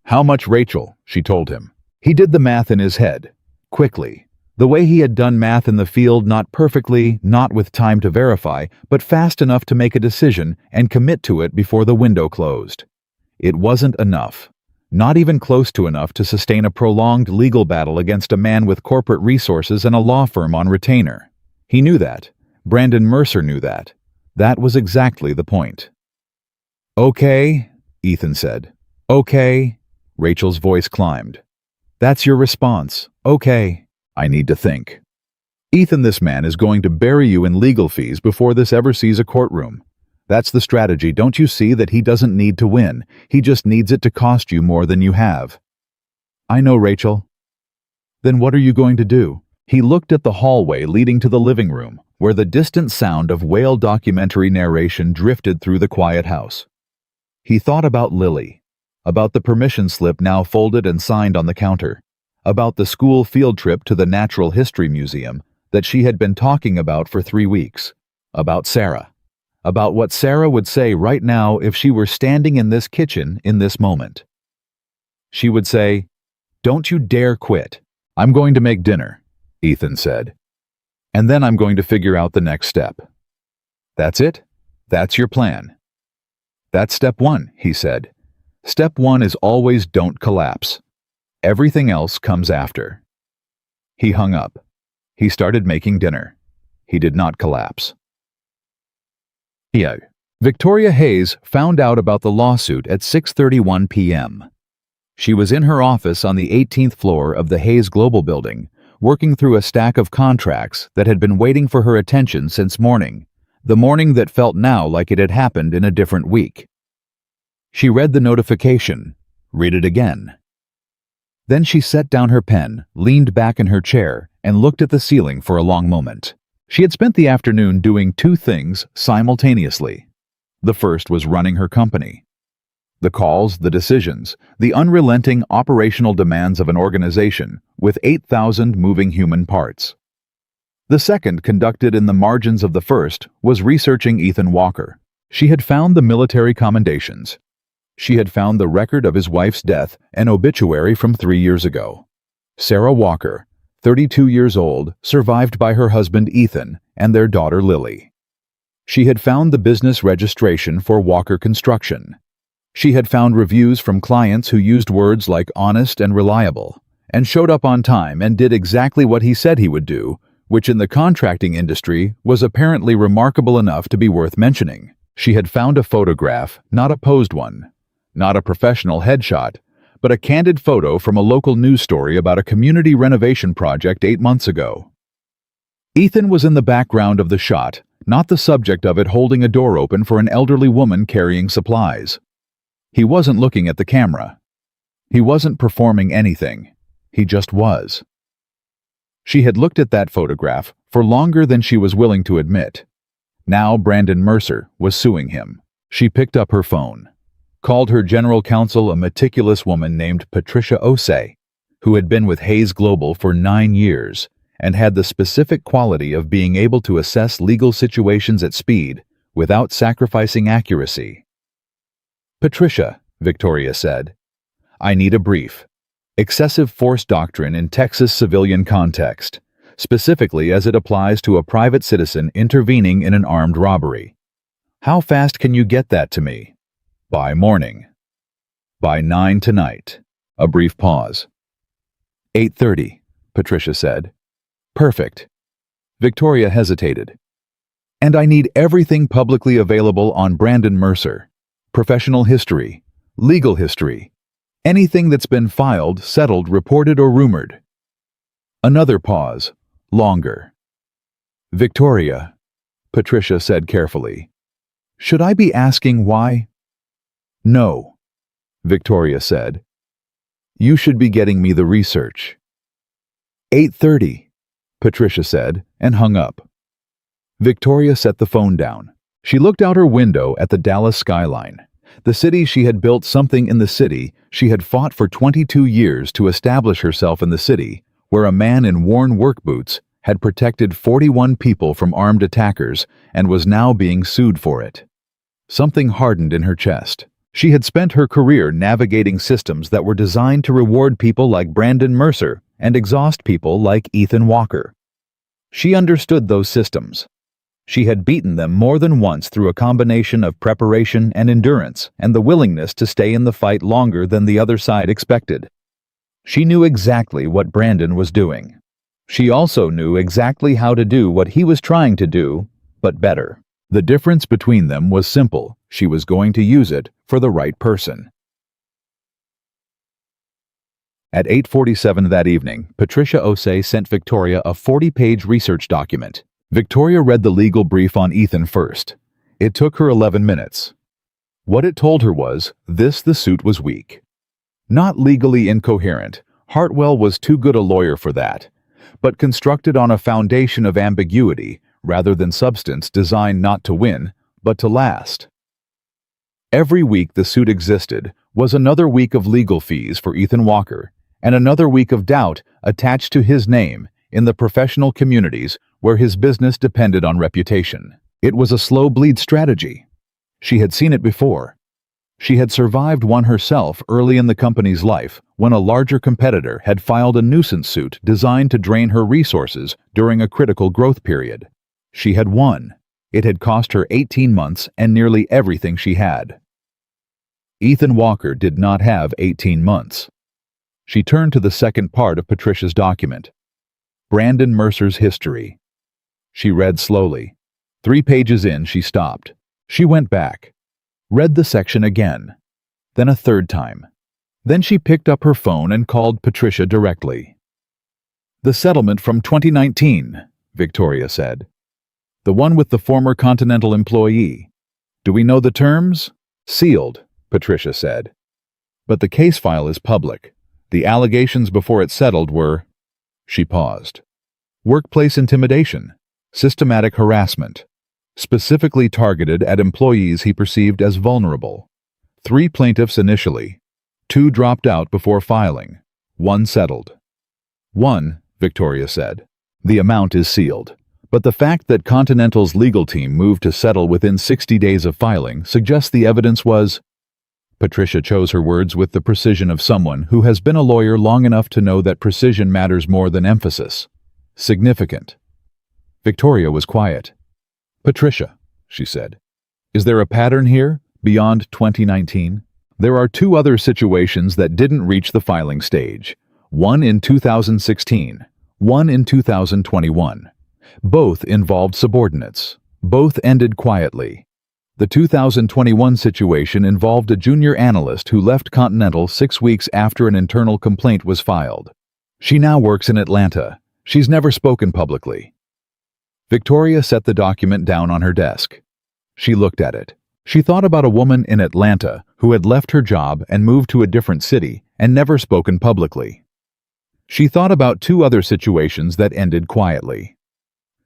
"How much, Rachel?" she told him. He did the math in his head, quickly, the way he had done math in the field, not perfectly, not with time to verify, but fast enough to make a decision and commit to it before the window closed. It wasn't enough, not even close to enough to sustain a prolonged legal battle against a man with corporate resources and a law firm on retainer. He knew that. Brandon Mercer knew that. That was exactly the point. "Okay," Ethan said. "Okay." Rachel's voice climbed. "That's your response. Okay. I need to think." "Ethan, this man is going to bury you in legal fees before this ever sees a courtroom. That's the strategy. Don't you see that he doesn't need to win? He just needs it to cost you more than you have." "I know, Rachel." "Then what are you going to do?" He looked at the hallway leading to the living room, where the distant sound of whale documentary narration drifted through the quiet house. He thought about Lily, about the permission slip now folded and signed on the counter, about the school field trip to the Natural History Museum that she had been talking about for 3 weeks, about Sarah, about what Sarah would say right now if she were standing in this kitchen in this moment. She would say, "Don't you dare quit. I'm going to make dinner," Ethan said. "And then I'm going to figure out the next step." "That's it? That's your plan?" "That's step one," he said. "Step one is always don't collapse. Everything else comes after." He hung up. He started making dinner. He did not collapse. Victoria Hayes found out about the lawsuit at 6:31 p.m. She was in her office on the 18th floor of the Hayes Global building, working through a stack of contracts that had been waiting for her attention since morning, the morning that felt now like it had happened in a different week. She read the notification, read it again. Then she set down her pen, leaned back in her chair, and looked at the ceiling for a long moment. She had spent the afternoon doing two things simultaneously. The first was running her company. The calls, the decisions, the unrelenting operational demands of an organization with 8,000 moving human parts. The second, conducted in the margins of the first, was researching Ethan Walker. She had found the military commendations. She had found the record of his wife's death, an obituary from 3 years ago. Sarah Walker, 32 years old, survived by her husband Ethan and their daughter Lily. She had found the business registration for Walker Construction. She had found reviews from clients who used words like honest and reliable, and showed up on time and did exactly what he said he would do, which in the contracting industry was apparently remarkable enough to be worth mentioning. She had found a photograph, not a posed one, not a professional headshot, but a candid photo from a local news story about a community renovation project 8 months ago. Ethan was in the background of the shot, not the subject of it, holding a door open for an elderly woman carrying supplies. He wasn't looking at the camera. He wasn't performing anything. He just was. She had looked at that photograph for longer than she was willing to admit. Now Brandon Mercer was suing him. She picked up her phone, called her general counsel, a meticulous woman named Patricia Osei, who had been with Hayes Global for 9 years and had the specific quality of being able to assess legal situations at speed without sacrificing accuracy. "Patricia," Victoria said, "I need a brief. Excessive force doctrine in Texas civilian context, specifically as it applies to a private citizen intervening in an armed robbery. How fast can you get that to me?" "By morning." "By 9 tonight." A brief pause. 8:30, Patricia said. "Perfect." Victoria hesitated. "And I need everything publicly available on Brandon Mercer. Professional history, legal history, anything that's been filed, settled, reported, or rumored." Another pause, longer. "Victoria," Patricia said carefully, "should I be asking why?" "No," Victoria said. "You should be getting me the research." 8:30, Patricia said, and hung up. Victoria set the phone down. She looked out her window at the Dallas skyline, the city she had built, something in the city she had fought for 22 years to establish herself in, the city where a man in worn work boots had protected 41 people from armed attackers and was now being sued for it. Something hardened in her chest. She had spent her career navigating systems that were designed to reward people like Brandon Mercer and exhaust people like Ethan Walker. She understood those systems. She had beaten them more than once through a combination of preparation and endurance and the willingness to stay in the fight longer than the other side expected. She knew exactly what Brandon was doing. She also knew exactly how to do what he was trying to do, but better. The difference between them was simple. She was going to use it for the right person. At 8:47 that evening, Patricia Osei sent Victoria a 40-page research document. Victoria read the legal brief on Ethan first. It took her 11 minutes. What it told her was, the suit was weak. Not legally incoherent. Hartwell was too good a lawyer for that. But constructed on a foundation of ambiguity, rather than substance, designed not to win, but to last. Every week the suit existed was another week of legal fees for Ethan Walker, and another week of doubt attached to his name in the professional communities where his business depended on reputation. It was a slow bleed strategy. She had seen it before. She had survived one herself early in the company's life when a larger competitor had filed a nuisance suit designed to drain her resources during a critical growth period. She had won. It had cost her 18 months and nearly everything she had. Ethan Walker did not have 18 months. She turned to the second part of Patricia's document. Brandon Mercer's history. She read slowly. 3 pages in, she stopped. She went back. Read the section again. Then a third time. Then she picked up her phone and called Patricia directly. "The settlement from 2019, Victoria said. "The one with the former Continental employee. Do we know the terms?" "Sealed," Patricia said. "But the case file is public. The allegations before it settled were..." She paused. "Workplace intimidation, systematic harassment, specifically targeted at employees he perceived as vulnerable. 3 plaintiffs initially. 2 dropped out before filing. 1 settled." "1," Victoria said. "The amount is sealed. But the fact that Continental's legal team moved to settle within 60 days of filing suggests the evidence was..." Patricia chose her words with the precision of someone who has been a lawyer long enough to know that precision matters more than emphasis. "Significant." Victoria was quiet. "Patricia," she said, "is there a pattern here, beyond 2019? There are 2 other situations that didn't reach the filing stage. One in 2016, one in 2021. Both involved subordinates. Both ended quietly. The 2021 situation involved a junior analyst who left Continental 6 weeks after an internal complaint was filed. She now works in Atlanta. She's never spoken publicly." Victoria set the document down on her desk. She looked at it. She thought about a woman in Atlanta who had left her job and moved to a different city and never spoken publicly. She thought about 2 other situations that ended quietly.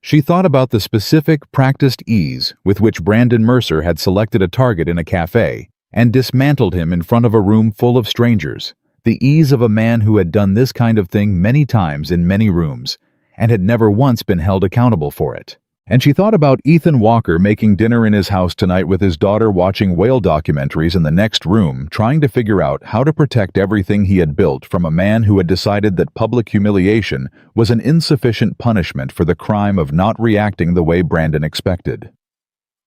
She thought about the specific, practiced ease with which Brandon Mercer had selected a target in a cafe and dismantled him in front of a room full of strangers, the ease of a man who had done this kind of thing many times in many rooms and had never once been held accountable for it. And she thought about Ethan Walker making dinner in his house tonight with his daughter, watching whale documentaries in the next room, trying to figure out how to protect everything he had built from a man who had decided that public humiliation was an insufficient punishment for the crime of not reacting the way Brandon expected.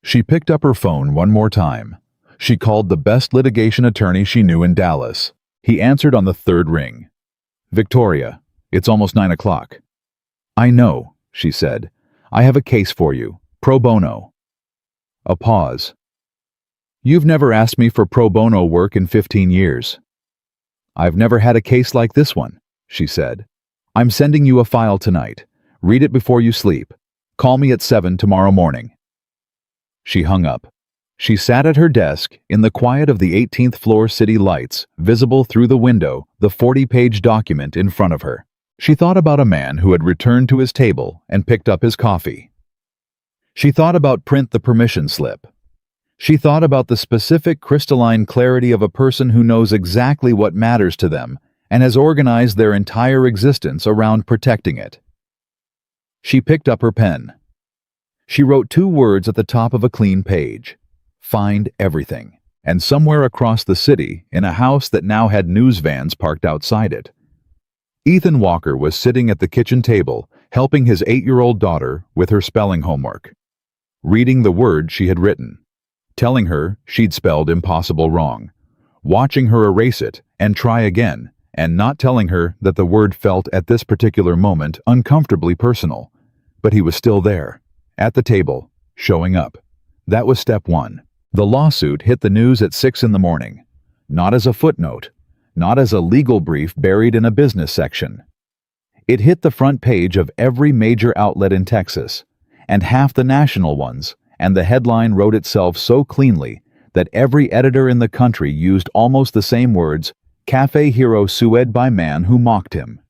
She picked up her phone one more time. She called the best litigation attorney she knew in Dallas. He answered on the 3rd ring. "Victoria, it's almost 9 o'clock. "I know," she said. "I have a case for you, pro bono." A pause. "You've never asked me for pro bono work in 15 years. "I've never had a case like this one," she said. "I'm sending you a file tonight. Read it before you sleep. Call me at 7 tomorrow morning." She hung up. She sat at her desk in the quiet of the 18th floor city lights, visible through the window, the 40-page document in front of her. She thought about a man who had returned to his table and picked up his coffee. She thought about print the permission slip. She thought about the specific crystalline clarity of a person who knows exactly what matters to them and has organized their entire existence around protecting it. She picked up her pen. She wrote 2 words at the top of a clean page. "Find everything." And somewhere across the city, in a house that now had news vans parked outside it, Ethan Walker was sitting at the kitchen table, helping his 8-year-old daughter with her spelling homework, reading the words she had written, telling her she'd spelled impossible wrong, watching her erase it and try again, and not telling her that the word felt at this particular moment uncomfortably personal. But he was still there, at the table, showing up. That was step 1. The lawsuit hit the news at 6 in the morning, not as a footnote, not as a legal brief buried in a business section. It hit the front page of every major outlet in Texas, and half the national ones, and the headline wrote itself so cleanly that every editor in the country used almost the same words, "Café hero sued by man who mocked him."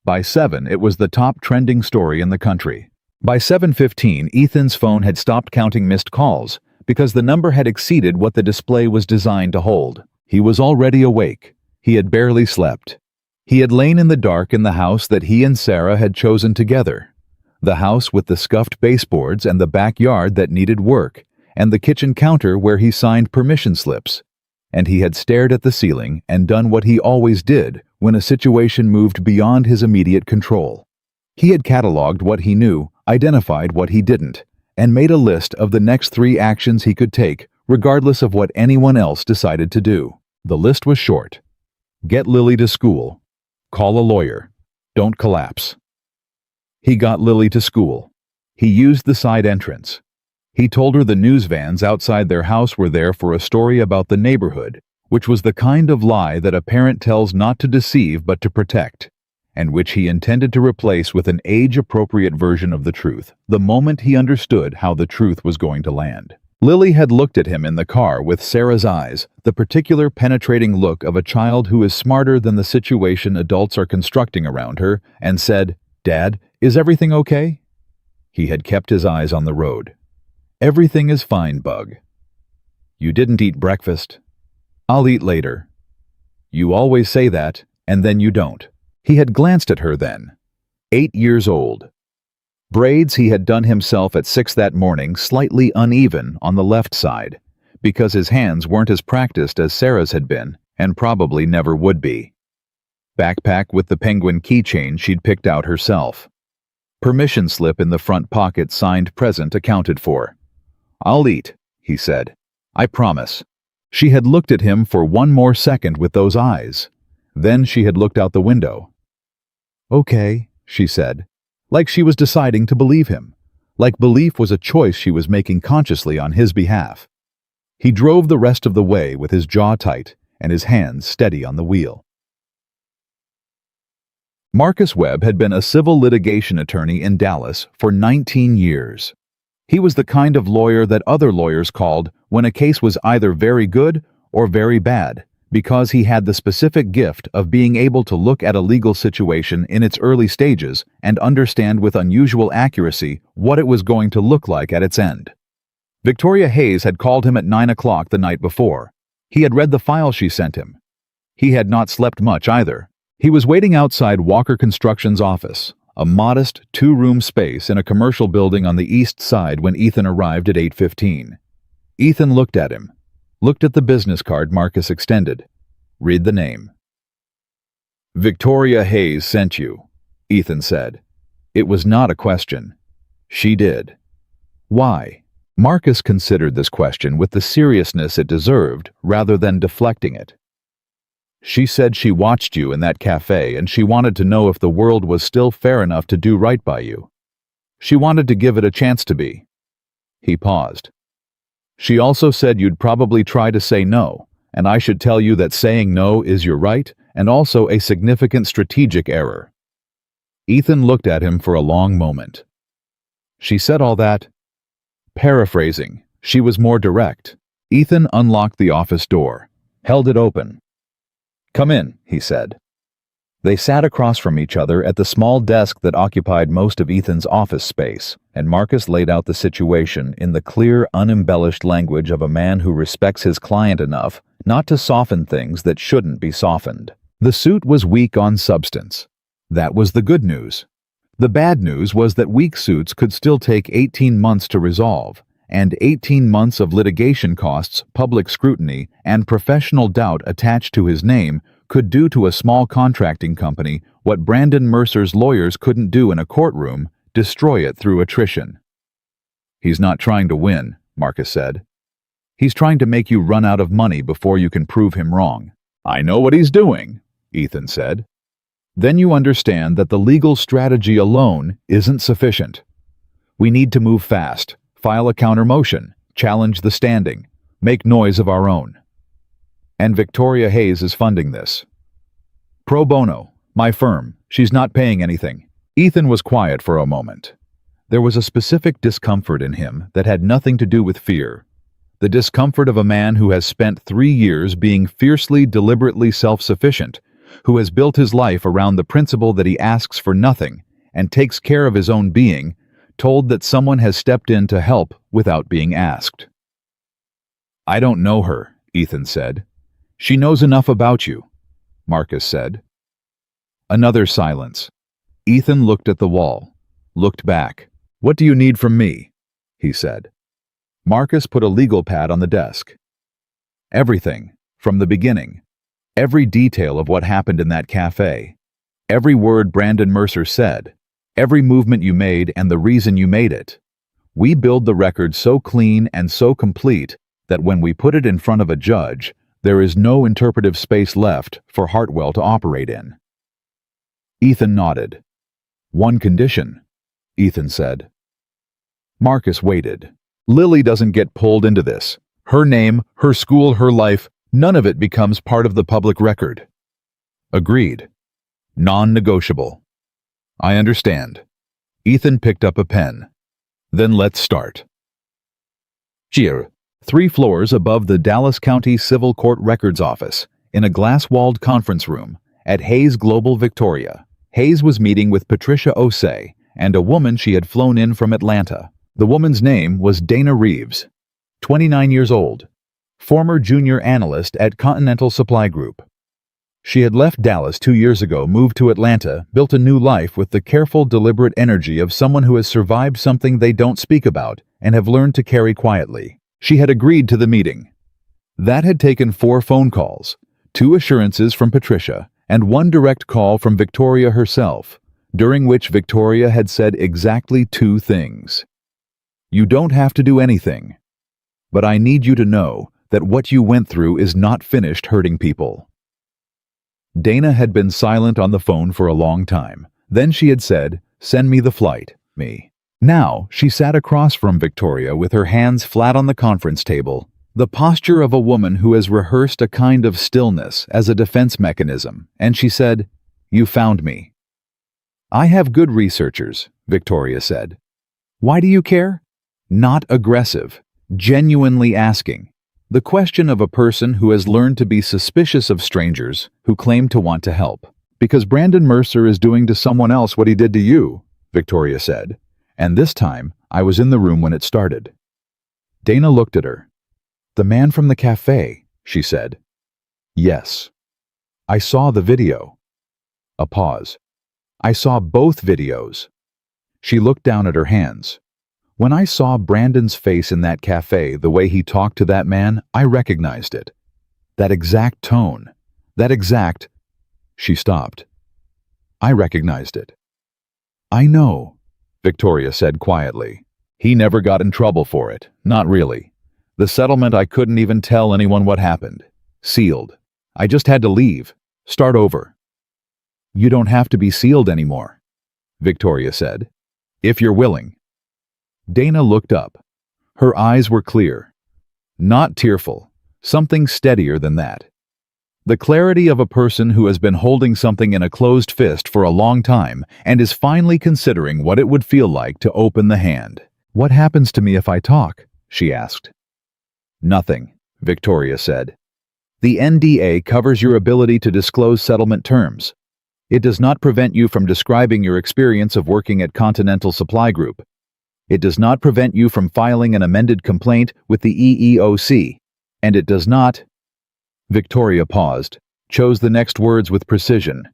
By 7, it was the top trending story in the country. By 7:15, Ethan's phone had stopped counting missed calls because the number had exceeded what the display was designed to hold. He was already awake. He had barely slept. He had lain in the dark in the house that he and Sarah had chosen together. The house with the scuffed baseboards and the backyard that needed work, and the kitchen counter where he signed permission slips. And he had stared at the ceiling and done what he always did when a situation moved beyond his immediate control. He had cataloged what he knew, identified what he didn't, and made a list of the next 3 actions he could take, regardless of what anyone else decided to do. The list was short. Get Lily to school. Call a lawyer. Don't collapse. He got Lily to school. He used the side entrance. He told her the news vans outside their house were there for a story about the neighborhood, which was the kind of lie that a parent tells not to deceive but to protect, and which he intended to replace with an age-appropriate version of the truth, the moment he understood how the truth was going to land. Lily had looked at him in the car with Sarah's eyes, the particular penetrating look of a child who is smarter than the situation adults are constructing around her, and said, "Dad, is everything okay?" He had kept his eyes on the road. "Everything is fine, Bug." "You didn't eat breakfast." "I'll eat later." "You always say that, and then you don't." He had glanced at her then. 8 years old. Braids he had done himself at 6 that morning, slightly uneven on the left side, because his hands weren't as practiced as Sarah's had been, and probably never would be. Backpack with the penguin keychain she'd picked out herself. Permission slip in the front pocket signed present accounted for. "I'll eat," he said. "I promise." She had looked at him for one more second with those eyes. Then she had looked out the window. "Okay," she said, like she was deciding to believe him, like belief was a choice she was making consciously on his behalf. He drove the rest of the way with his jaw tight and his hands steady on the wheel. Marcus Webb had been a civil litigation attorney in Dallas for 19 years. He was the kind of lawyer that other lawyers called when a case was either very good or very bad, because he had the specific gift of being able to look at a legal situation in its early stages and understand with unusual accuracy what it was going to look like at its end. Victoria Hayes had called him at 9 o'clock the night before. He had read the file she sent him. He had not slept much either. He was waiting outside Walker Construction's office, a modest 2-room space in a commercial building on the east side, when Ethan arrived at 8:15. Ethan looked at him, looked at the business card Marcus extended. Read the name. "Victoria Hayes sent you," Ethan said. It was not a question. She did. Why? Marcus considered this question with the seriousness it deserved rather than deflecting it. "She said she watched you in that cafe and she wanted to know if the world was still fair enough to do right by you. She wanted to give it a chance to be." He paused. "She also said you'd probably try to say no, and I should tell you that saying no is your right and also a significant strategic error." Ethan looked at him for a long moment. "She said all that?" Paraphrasing, she was more direct. Ethan unlocked the office door, held it open. "Come in," he said. They sat across from each other at the small desk that occupied most of Ethan's office space, and Marcus laid out the situation in the clear, unembellished language of a man who respects his client enough not to soften things that shouldn't be softened. The suit was weak on substance. That was the good news. The bad news was that weak suits could still take 18 months to resolve, and 18 months of litigation costs, public scrutiny, and professional doubt attached to his name could do to a small contracting company what Brandon Mercer's lawyers couldn't do in a courtroom: destroy it through attrition. "He's not trying to win," Marcus said. "He's trying to make you run out of money before you can prove him wrong." "I know what he's doing," Ethan said. "Then you understand that the legal strategy alone isn't sufficient. We need to move fast, file a counter motion, challenge the standing, make noise of our own. And Victoria Hayes is funding this. Pro bono, my firm. She's not paying anything." Ethan was quiet for a moment. There was a specific discomfort in him that had nothing to do with fear. The discomfort of a man who has spent 3 years being fiercely, deliberately self-sufficient, who has built his life around the principle that he asks for nothing and takes care of his own being, told that someone has stepped in to help without being asked. "I don't know her," Ethan said. "She knows enough about you," Marcus said. Another silence. Ethan looked at the wall. looked back. "What do you need from me?" he said. Marcus put a legal pad on the desk. "Everything, from the beginning. Every detail of what happened in that cafe. Every word Brandon Mercer said. Every movement you made and the reason you made it. We build the record so clean and so complete that when we put it in front of a judge, there is no interpretive space left for Hartwell to operate in." Ethan nodded. "One condition," Ethan said. Marcus waited. "Lily doesn't get pulled into this. Her name, her school, her life, none of it becomes part of the public record." "Agreed. Non-negotiable." "I understand." Ethan picked up a pen. "Then let's start." Here, 3 floors above the Dallas County Civil Court Records Office, in a glass-walled conference room, at Hayes Global Victoria, Hayes was meeting with Patricia Osei and a woman she had flown in from Atlanta. The woman's name was Dana Reeves, 29 years old, former junior analyst at Continental Supply Group. She had left Dallas 2 years ago, moved to Atlanta, built a new life with the careful, deliberate energy of someone who has survived something they don't speak about and have learned to carry quietly. She had agreed to the meeting. That had taken 4 phone calls, 2 assurances from Patricia, and 1 direct call from Victoria herself, during which Victoria had said exactly 2 things. "You don't have to do anything, but I need you to know that what you went through is not finished hurting people." Dana had been silent on the phone for a long time. Then she had said, "Send me the flight, me." Now, she sat across from Victoria with her hands flat on the conference table, the posture of a woman who has rehearsed a kind of stillness as a defense mechanism, and she said, "You found me." "I have good researchers," Victoria said. "Why do you care?" Not aggressive, genuinely asking. The question of a person who has learned to be suspicious of strangers who claim to want to help. "Because Brandon Mercer is doing to someone else what he did to you," Victoria said. "And this time, I was in the room when it started." Dana looked at her. "The man from the cafe," she said. "Yes. I saw the video." A pause. "I saw both videos." She looked down at her hands. "When I saw Brandon's face in that cafe, the way he talked to that man, I recognized it. That exact tone. That exact—" She stopped. "I recognized it." "I know," Victoria said quietly. "He never got in trouble for it. Not really. The settlement, I couldn't even tell anyone what happened. Sealed. I just had to leave. Start over." "You don't have to be sealed anymore," Victoria said. "If you're willing." Dana looked up. Her eyes were clear. Not tearful. Something steadier than that. The clarity of a person who has been holding something in a closed fist for a long time and is finally considering what it would feel like to open the hand. "What happens to me if I talk?" she asked. "Nothing," Victoria said. "The NDA covers your ability to disclose settlement terms. It does not prevent you from describing your experience of working at Continental Supply Group. It does not prevent you from filing an amended complaint with the EEOC. And it does not—" Victoria paused, chose the next words with precision.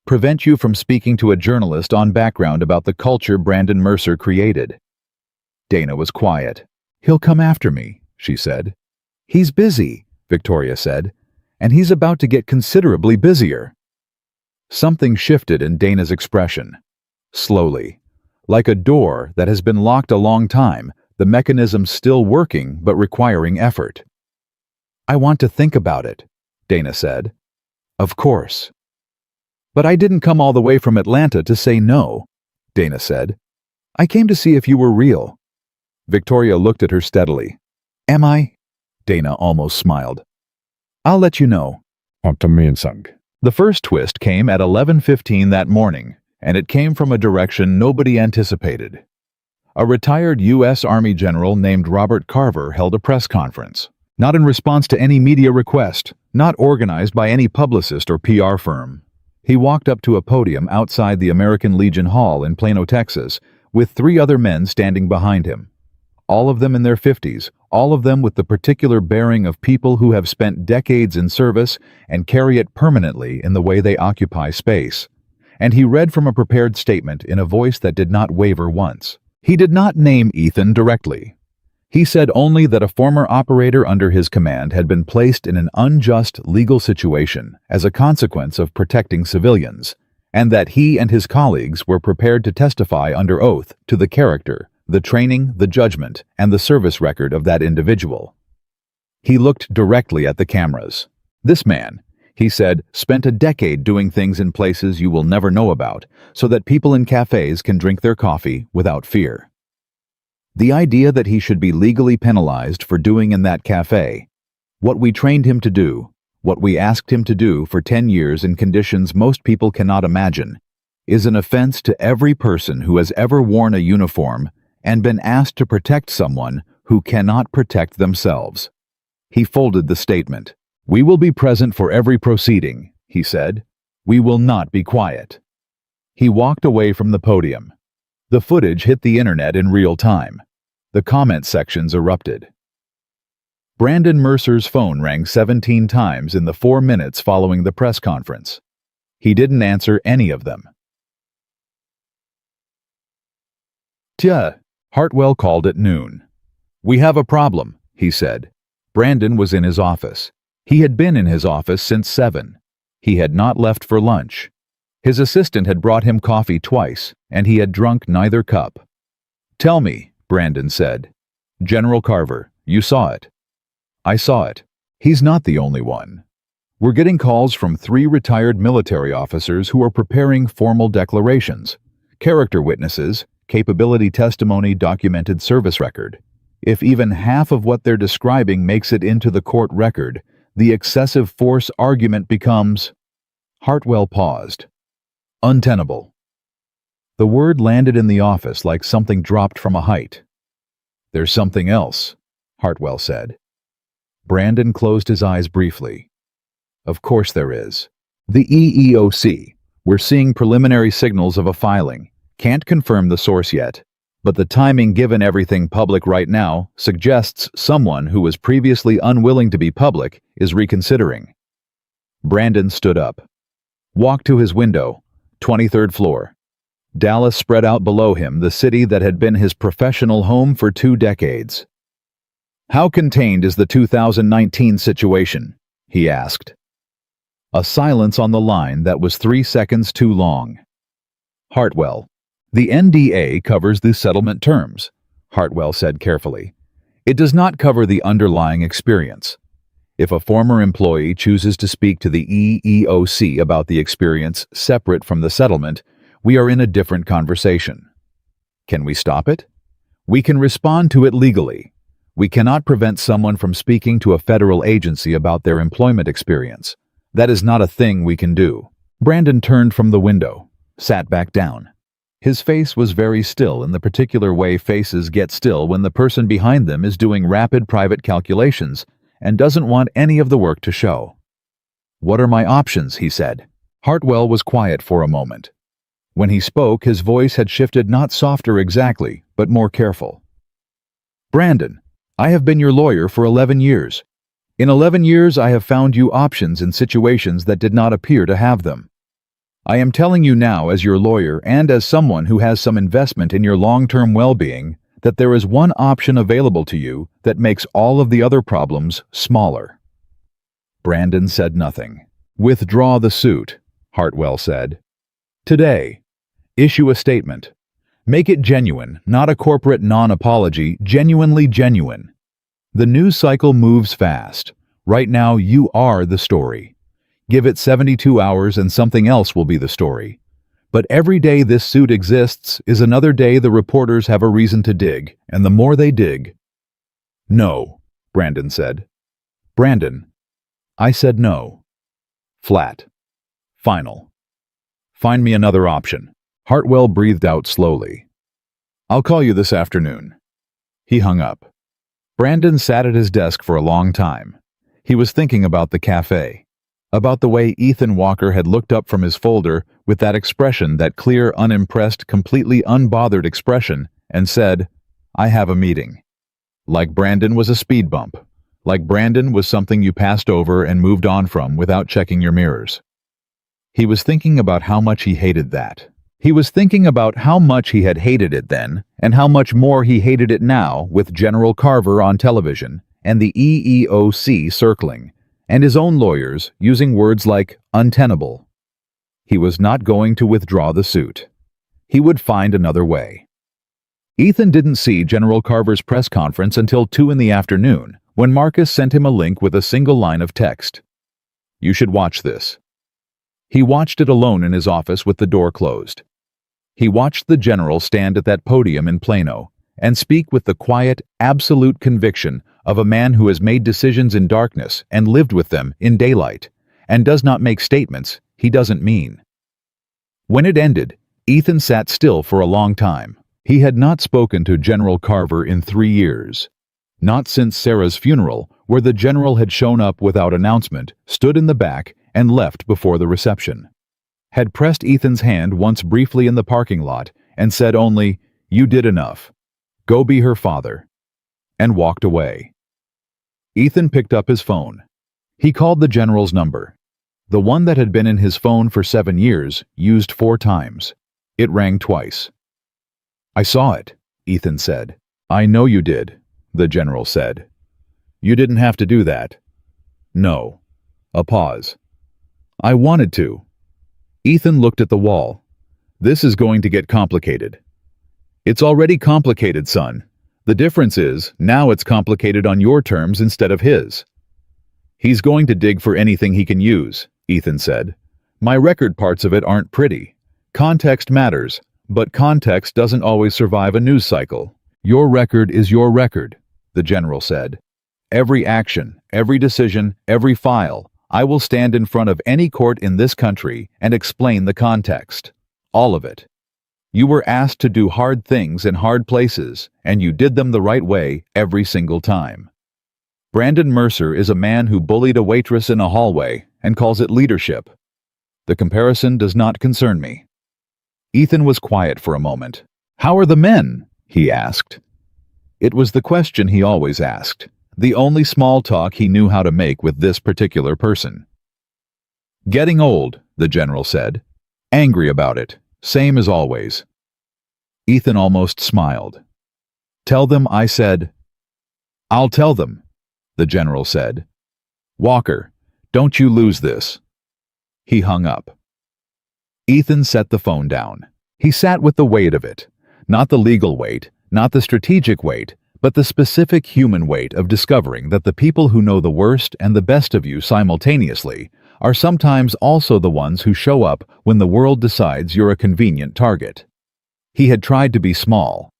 "Prevent you from speaking to a journalist on background about the culture Brandon Mercer created." Dana was quiet. "He'll come after me," she said. "He's busy," Victoria said, "and he's about to get considerably busier." Something shifted in Dana's expression. Slowly. Like a door that has been locked a long time, the mechanism still working but requiring effort. "I want to think about it," Dana said. "Of course." "But I didn't come all the way from Atlanta to say no," Dana said. "I came to see if you were real." Victoria looked at her steadily. "Am I?" Dana almost smiled. "I'll let you know." The first twist came at 11:15 that morning, and it came from a direction nobody anticipated. A retired U.S. Army general named Robert Carver held a press conference, not in response to any media request, not organized by any publicist or PR firm. He walked up to a podium outside the American Legion Hall in Plano, Texas, with 3 other men standing behind him. All of them in their 50s, all of them with the particular bearing of people who have spent decades in service and carry it permanently in the way they occupy space. and he read from a prepared statement in a voice that did not waver once. He did not name Ethan directly. He said only that a former operator under his command had been placed in an unjust legal situation as a consequence of protecting civilians, and that he and his colleagues were prepared to testify under oath to the character, the training, the judgment, and the service record of that individual. He looked directly at the cameras. This man, he said, spent a decade doing things in places you will never know about, so that people in cafes can drink their coffee without fear. The idea that he should be legally penalized for doing in that cafe what we trained him to do, what we asked him to do for 10 years in conditions most people cannot imagine, is an offense to every person who has ever worn a uniform and been asked to protect someone who cannot protect themselves. He folded the statement. "We will be present for every proceeding," he said. "We will not be quiet." He walked away from the podium. The footage hit the internet in real time. The comment sections erupted. Brandon Mercer's phone rang 17 times in the 4 minutes following the press conference. He didn't answer any of them. Hartwell called at noon. "We have a problem," he said. Brandon was in his office. He had been in his office since 7. He had not left for lunch. His assistant had brought him coffee twice, and he had drunk neither cup. "Tell me," Brandon said. "General Carver, you saw it." "I saw it. He's not the only one. We're getting calls from 3 retired military officers who are preparing formal declarations, character witnesses, capability testimony, documented service record. If even half of what they're describing makes it into the court record, the excessive force argument becomes—" Hartwell paused. "Untenable." The word landed in the office like something dropped from a height. "There's something else," Hartwell said. Brandon closed his eyes briefly. "Of course there is. The EEOC. We're seeing preliminary signals of a filing. Can't confirm the source yet, but the timing given everything public right now suggests someone who was previously unwilling to be public is reconsidering." Brandon stood up. Walked to his window, 23rd floor. Dallas spread out below him, the city that had been his professional home for 2 decades. "How contained is the 2019 situation?" he asked. A silence on the line that was 3 seconds too long. "Hartwell, the NDA covers the settlement terms," Hartwell said carefully. "It does not cover the underlying experience. If a former employee chooses to speak to the EEOC about the experience separate from the settlement, we are in a different conversation. Can we stop it? We can respond to it legally. We cannot prevent someone from speaking to a federal agency about their employment experience. That is not a thing we can do." Brandon turned from the window, sat back down. His face was very still in the particular way faces get still when the person behind them is doing rapid private calculations and doesn't want any of the work to show. "What are my options?" he said. Hartwell was quiet for a moment. When he spoke, his voice had shifted, not softer exactly, but more careful. "Brandon, I have been your lawyer for 11 years. In 11 years, I have found you options in situations that did not appear to have them. I am telling you now as your lawyer and as someone who has some investment in your long-term well-being that there is one option available to you that makes all of the other problems smaller." Brandon said nothing. "Withdraw the suit," Hartwell said. "Today. Issue a statement. Make it genuine, not a corporate non-apology, genuinely genuine. The news cycle moves fast. Right now, you are the story. Give it 72 hours and something else will be the story. But every day this suit exists is another day the reporters have a reason to dig, and the more they dig—" "No," Brandon said. "Brandon, I said no. Flat. Final. Find me another option." Hartwell breathed out slowly. "I'll call you this afternoon." He hung up. Brandon sat at his desk for a long time. He was thinking about the cafe, about the way Ethan Walker had looked up from his folder with that expression, that clear, unimpressed, completely unbothered expression, and said, "I have a meeting." Like Brandon was a speed bump. Like Brandon was something you passed over and moved on from without checking your mirrors. He was thinking about how much he hated that. He was thinking about how much he had hated it then, and how much more he hated it now with General Carver on television, and the EEOC circling, and his own lawyers using words like untenable. He was not going to withdraw the suit. He would find another way. Ethan didn't see General Carver's press conference until 2 in the afternoon, when Marcus sent him a link with a single line of text. "You should watch this." He watched it alone in his office with the door closed. He watched the general stand at that podium in Plano and speak with the quiet, absolute conviction of a man who has made decisions in darkness and lived with them in daylight, and does not make statements he doesn't mean. When it ended, Ethan sat still for a long time. He had not spoken to General Carver in 3 years. Not since Sarah's funeral, where the general had shown up without announcement, stood in the back, and left before the reception. Had pressed Ethan's hand once briefly in the parking lot and said only, "You did enough. Go be her father," and walked away. Ethan picked up his phone. He called the general's number. The one that had been in his phone for 7 years, used 4 times. It rang twice. "I saw it," Ethan said. "I know you did," the general said. "You didn't have to do that." "No." A pause. "I wanted to." Ethan looked at the wall. "This is going to get complicated." "It's already complicated, son. The difference is, now it's complicated on your terms instead of his." "He's going to dig for anything he can use," Ethan said. "My record parts of it aren't pretty. Context matters, but context doesn't always survive a news cycle. Your record is your record," the general said. "Every action, every decision, every file, I will stand in front of any court in this country and explain the context. All of it. You were asked to do hard things in hard places, and you did them the right way every single time. Brandon Mercer is a man who bullied a waitress in a hallway and calls it leadership. The comparison does not concern me." Ethan was quiet for a moment. "How are the men?" he asked. It was the question he always asked, the only small talk he knew how to make with this particular person. "Getting old," the general said. "Angry about it, same as always." Ethan almost smiled. "Tell them I said—" "I'll tell them," the general said. "Walker, don't you lose this." He hung up. Ethan set the phone down. He sat with the weight of it. Not the legal weight, not the strategic weight, but the specific human weight of discovering that the people who know the worst and the best of you simultaneously are sometimes also the ones who show up when the world decides you're a convenient target. He had tried to be small.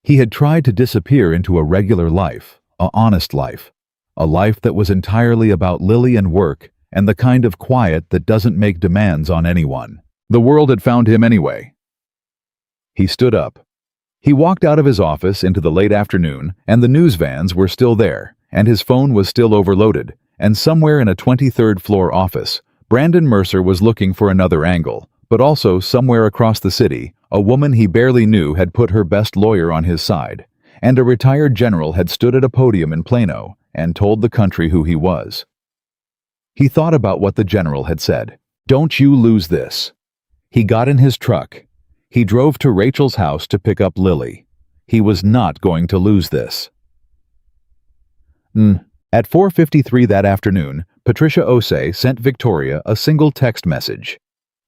He had tried to disappear into a regular life, a honest life, a life that was entirely about Lily and work and the kind of quiet that doesn't make demands on anyone. The world had found him anyway. He stood up. He walked out of his office into the late afternoon, and the news vans were still there, and his phone was still overloaded, and somewhere in a 23rd floor office, Brandon Mercer was looking for another angle, but also somewhere across the city, a woman he barely knew had put her best lawyer on his side, and a retired general had stood at a podium in Plano and told the country who he was. He thought about what the general had said. "Don't you lose this." He got in his truck. He drove to Rachel's house to pick up Lily. He was not going to lose this. At 4:53 that afternoon, Patricia Osei sent Victoria a single text message.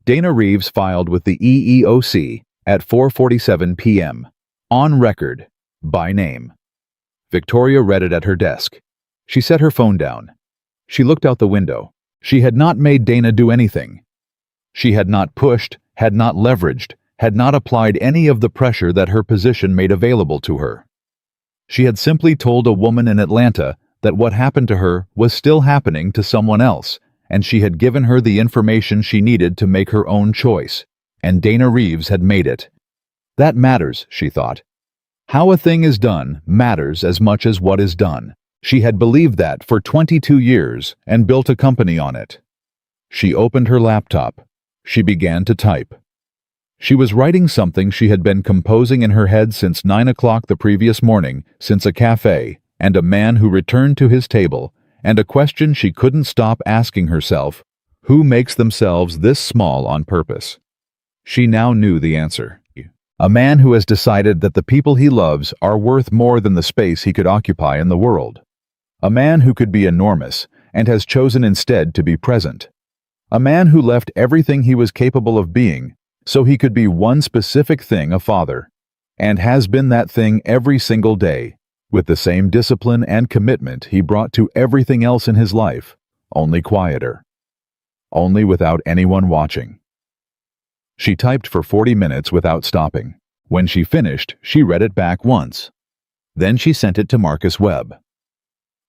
Dana Reeves filed with the EEOC at 4:47 p.m. On record, by name. Victoria read it at her desk. She set her phone down. She looked out the window. She had not made Dana do anything. She had not pushed, had not leveraged, had not applied any of the pressure that her position made available to her. She had simply told a woman in Atlanta that what happened to her was still happening to someone else, and she had given her the information she needed to make her own choice, and Dana Reeves had made it. That matters, she thought. How a thing is done matters as much as what is done. She had believed that for 22 years and built a company on it. She opened her laptop. She began to type. She was writing something she had been composing in her head since 9 o'clock the previous morning, since a cafe, and a man who returned to his table, and a question she couldn't stop asking herself: Who makes themselves this small on purpose? She now knew the answer. A man who has decided that the people he loves are worth more than the space he could occupy in the world. A man who could be enormous and has chosen instead to be present. A man who left everything he was capable of being so he could be one specific thing, a father, and has been that thing every single day, with the same discipline and commitment he brought to everything else in his life, only quieter. Only without anyone watching. She typed for 40 minutes without stopping. When she finished, she read it back once. Then she sent it to Marcus Webb.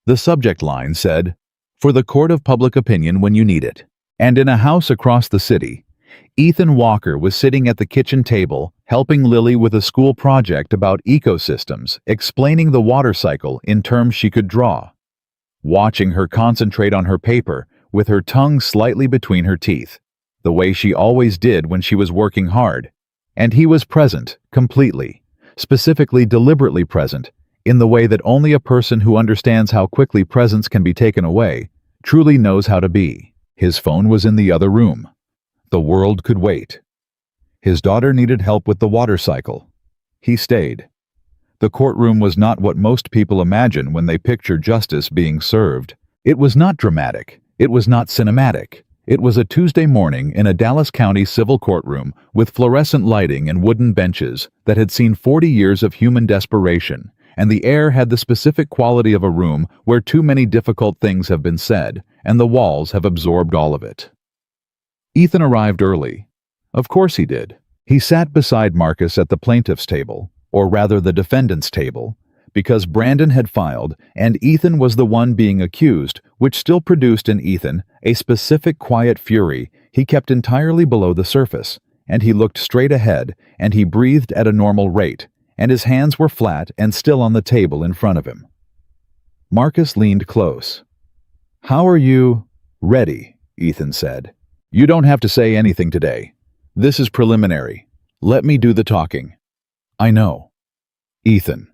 The subject line said, "For the court of public opinion when you need it." And in a house across the city, Ethan Walker was sitting at the kitchen table, helping Lily with a school project about ecosystems, explaining the water cycle in terms she could draw. Watching her concentrate on her paper, with her tongue slightly between her teeth, the way she always did when she was working hard. And he was present, completely, specifically deliberately present, in the way that only a person who understands how quickly presence can be taken away truly knows how to be. His phone was in the other room. The world could wait. His daughter needed help with the water cycle. He stayed. The courtroom was not what most people imagine when they picture justice being served. It was not dramatic. It was not cinematic. It was a Tuesday morning in a Dallas County civil courtroom with fluorescent lighting and wooden benches that had seen 40 years of human desperation, and the air had the specific quality of a room where too many difficult things have been said, and the walls have absorbed all of it. Ethan arrived early. Of course he did. He sat beside Marcus at the plaintiff's table, or rather the defendant's table, because Brandon had filed and Ethan was the one being accused, which still produced in Ethan a specific quiet fury he kept entirely below the surface, and he looked straight ahead and he breathed at a normal rate, and his hands were flat and still on the table in front of him. Marcus leaned close. "How are you?" "Ready," Ethan said. "You don't have to say anything today. This is preliminary. Let me do the talking." "I know." "Ethan."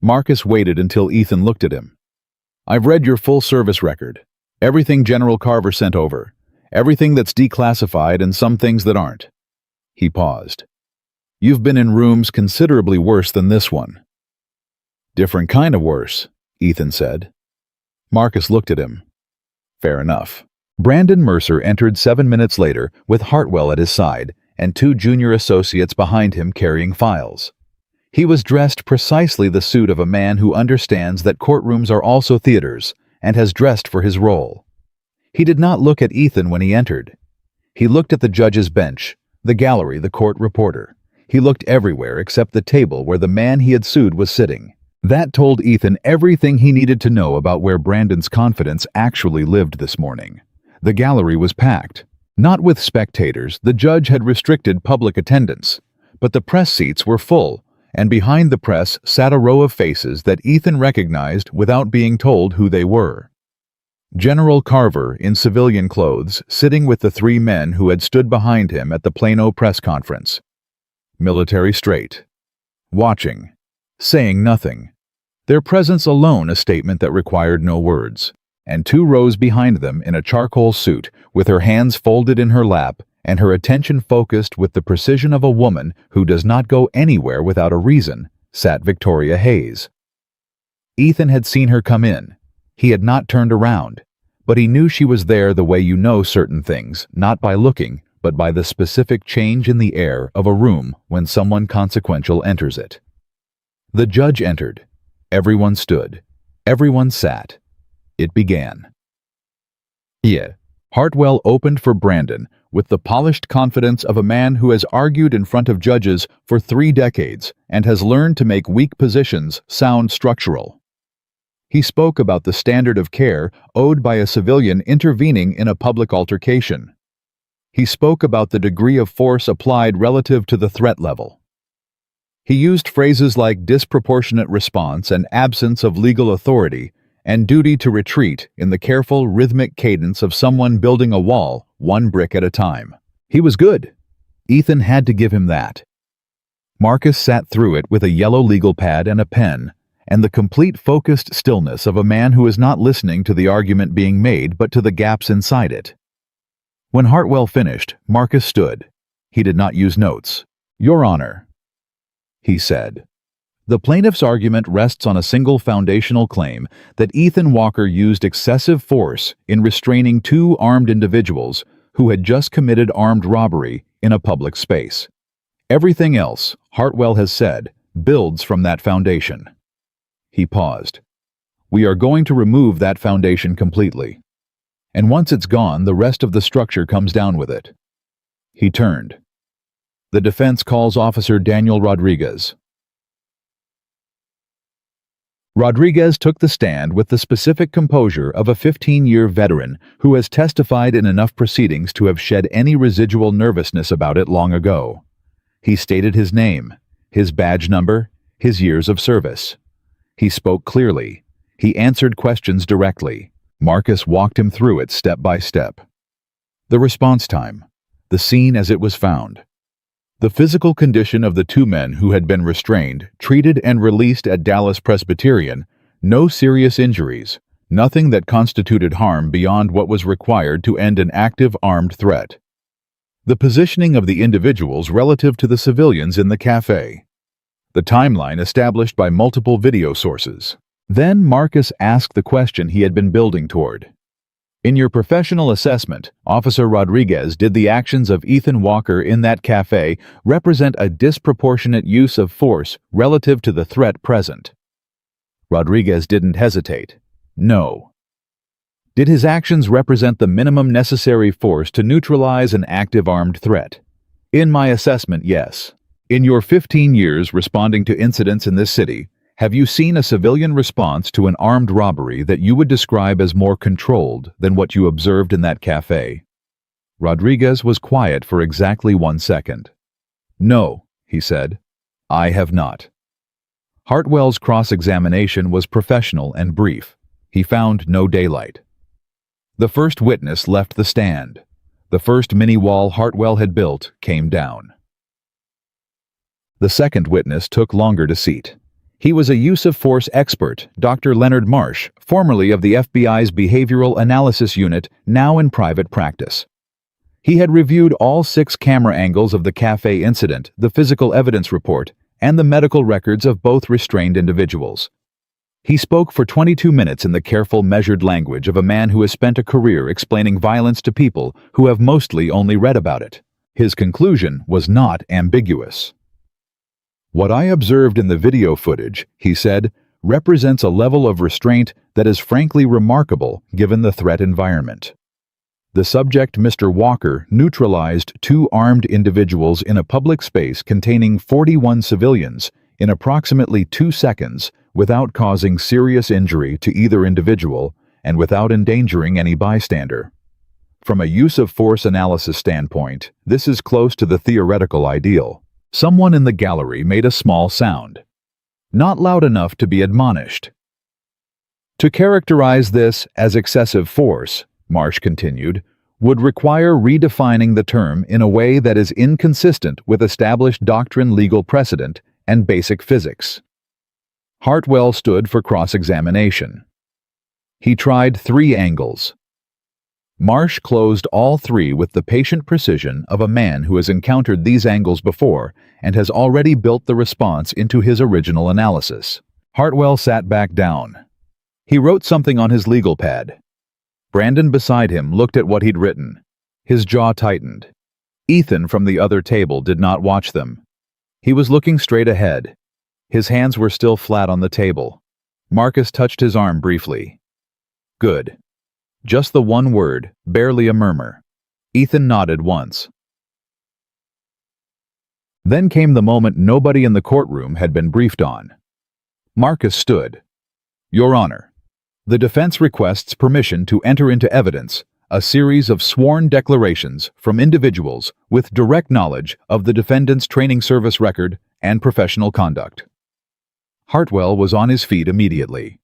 Marcus waited until Ethan looked at him. "I've read your full service record. Everything General Carver sent over. Everything that's declassified and some things that aren't." He paused. "You've been in rooms considerably worse than this one." "Different kind of worse," Ethan said. Marcus looked at him. Fair enough. Brandon Mercer entered 7 minutes later with Hartwell at his side and 2 junior associates behind him carrying files. He was dressed precisely the suit of a man who understands that courtrooms are also theaters and has dressed for his role. He did not look at Ethan when he entered. He looked at the judge's bench, the gallery, the court reporter. He looked everywhere except the table where the man he had sued was sitting. That told Ethan everything he needed to know about where Brandon's confidence actually lived this morning. The gallery was packed. Not with spectators, the judge had restricted public attendance, but the press seats were full, and behind the press sat a row of faces that Ethan recognized without being told who they were. General Carver, in civilian clothes, sitting with the 3 men who had stood behind him at the Plano press conference. Military straight. Watching. Saying nothing. Their presence alone a statement that required no words. And 2 rows behind them in a charcoal suit, with her hands folded in her lap, and her attention focused with the precision of a woman who does not go anywhere without a reason, sat Victoria Hayes. Ethan had seen her come in. He had not turned around, but he knew she was there the way you know certain things, not by looking, but by the specific change in the air of a room when someone consequential enters it. The judge entered. Everyone stood. Everyone sat. It began. Hartwell opened for Brandon with the polished confidence of a man who has argued in front of judges for 3 decades and has learned to make weak positions sound structural. He spoke about the standard of care owed by a civilian intervening in a public altercation. He spoke about the degree of force applied relative to the threat level. He used phrases like disproportionate response and absence of legal authority and duty to retreat in the careful, rhythmic cadence of someone building a wall, 1 brick at a time. He was good. Ethan had to give him that. Marcus sat through it with a yellow legal pad and a pen, and the complete focused stillness of a man who is not listening to the argument being made but to the gaps inside it. When Hartwell finished, Marcus stood. He did not use notes. "Your Honor," he said, "the plaintiff's argument rests on a single foundational claim that Ethan Walker used excessive force in restraining two armed individuals who had just committed armed robbery in a public space. Everything else, Hartwell has said, builds from that foundation." He paused. "We are going to remove that foundation completely. And once it's gone, the rest of the structure comes down with it." He turned. "The defense calls Officer Daniel Rodriguez." Rodriguez took the stand with the specific composure of a 15-year veteran who has testified in enough proceedings to have shed any residual nervousness about it long ago. He stated his name, his badge number, his years of service. He spoke clearly. He answered questions directly. Marcus walked him through it step by step. The response time, the scene as it was found, the physical condition of the two men who had been restrained, treated, and released at Dallas Presbyterian, no serious injuries, nothing that constituted harm beyond what was required to end an active armed threat. The positioning of the individuals relative to the civilians in the cafe. The timeline established by multiple video sources. Then Marcus asked the question he had been building toward. "In your professional assessment, Officer Rodriguez, did the actions of Ethan Walker in that cafe represent a disproportionate use of force relative to the threat present?" Rodriguez didn't hesitate. "No." "Did his actions represent the minimum necessary force to neutralize an active armed threat?" "In my assessment, yes." "In your 15 years responding to incidents in this city, have you seen a civilian response to an armed robbery that you would describe as more controlled than what you observed in that cafe?" Rodriguez was quiet for exactly 1 second. "No," he said, "I have not." Hartwell's cross-examination was professional and brief. He found no daylight. The first witness left the stand. The first mini-wall Hartwell had built came down. The second witness took longer to seat. He was a use-of-force expert, Dr. Leonard Marsh, formerly of the FBI's Behavioral Analysis Unit, now in private practice. He had reviewed all 6 camera angles of the cafe incident, the physical evidence report, and the medical records of both restrained individuals. He spoke for 22 minutes in the careful, measured language of a man who has spent a career explaining violence to people who have mostly only read about it. His conclusion was not ambiguous. "What I observed in the video footage," he said, "represents a level of restraint that is frankly remarkable given the threat environment. The subject, Mr. Walker, neutralized 2 armed individuals in a public space containing 41 civilians in approximately 2 seconds without causing serious injury to either individual and without endangering any bystander. From a use-of-force analysis standpoint, this is close to the theoretical ideal. Someone in the gallery made a small sound. Not loud enough to be admonished. To characterize this as excessive force," Marsh continued, "would require redefining the term in a way that is inconsistent with established doctrine, legal precedent, and basic physics." Hartwell stood for cross-examination. He tried 3 angles. Marsh closed all 3 with the patient precision of a man who has encountered these angles before and has already built the response into his original analysis. Hartwell sat back down. He wrote something on his legal pad. Brandon beside him looked at what he'd written. His jaw tightened. Ethan from the other table did not watch them. He was looking straight ahead. His hands were still flat on the table. Marcus touched his arm briefly. "Good." Just the one word, barely a murmur. Ethan nodded once. Then came the moment nobody in the courtroom had been briefed on. Marcus stood. "Your Honor, the defense requests permission to enter into evidence a series of sworn declarations from individuals with direct knowledge of the defendant's training service record and professional conduct." Hartwell was on his feet immediately.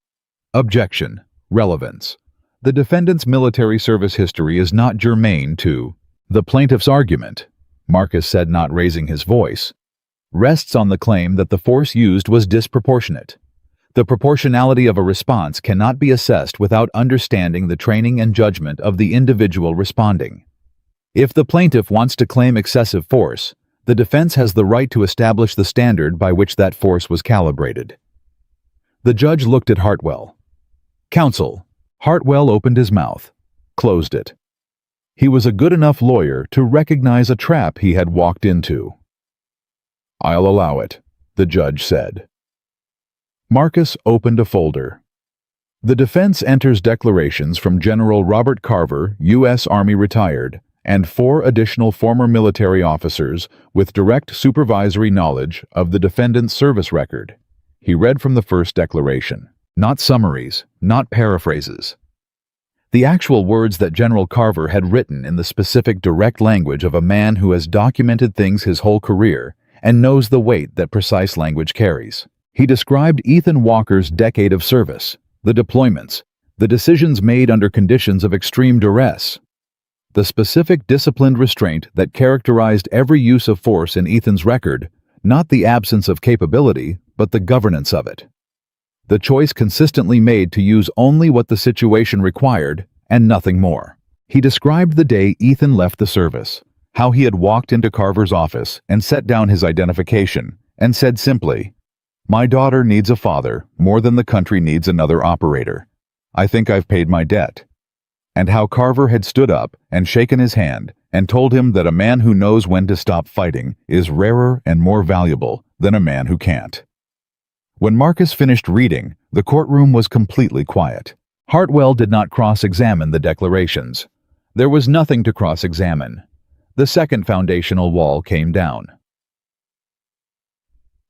"Objection. Relevance. The defendant's military service history is not germane to the plaintiff's argument," Marcus said, not raising his voice, "rests on the claim that the force used was disproportionate. The proportionality of a response cannot be assessed without understanding the training and judgment of the individual responding. If the plaintiff wants to claim excessive force, the defense has the right to establish the standard by which that force was calibrated. The judge looked at Hartwell. Counsel. Hartwell opened his mouth, closed it. He was a good enough lawyer to recognize a trap he had walked into. I'll allow it, the judge said. Marcus opened a folder. The defense enters declarations from General Robert Carver, U.S. Army retired, and 4 additional former military officers with direct supervisory knowledge of the defendant's service record. He read from the first declaration. Not summaries, not paraphrases. The actual words that General Carver had written in the specific direct language of a man who has documented things his whole career and knows the weight that precise language carries. He described Ethan Walker's decade of service, the deployments, the decisions made under conditions of extreme duress, the specific disciplined restraint that characterized every use of force in Ethan's record, not the absence of capability, but the governance of it. The choice consistently made to use only what the situation required and nothing more. He described the day Ethan left the service, how he had walked into Carver's office and set down his identification and said simply, "My daughter needs a father more than the country needs another operator. I think I've paid my debt." And how Carver had stood up and shaken his hand and told him that a man who knows when to stop fighting is rarer and more valuable than a man who can't. When Marcus finished reading, the courtroom was completely quiet. Hartwell did not cross-examine the declarations. There was nothing to cross-examine. The second foundational wall came down.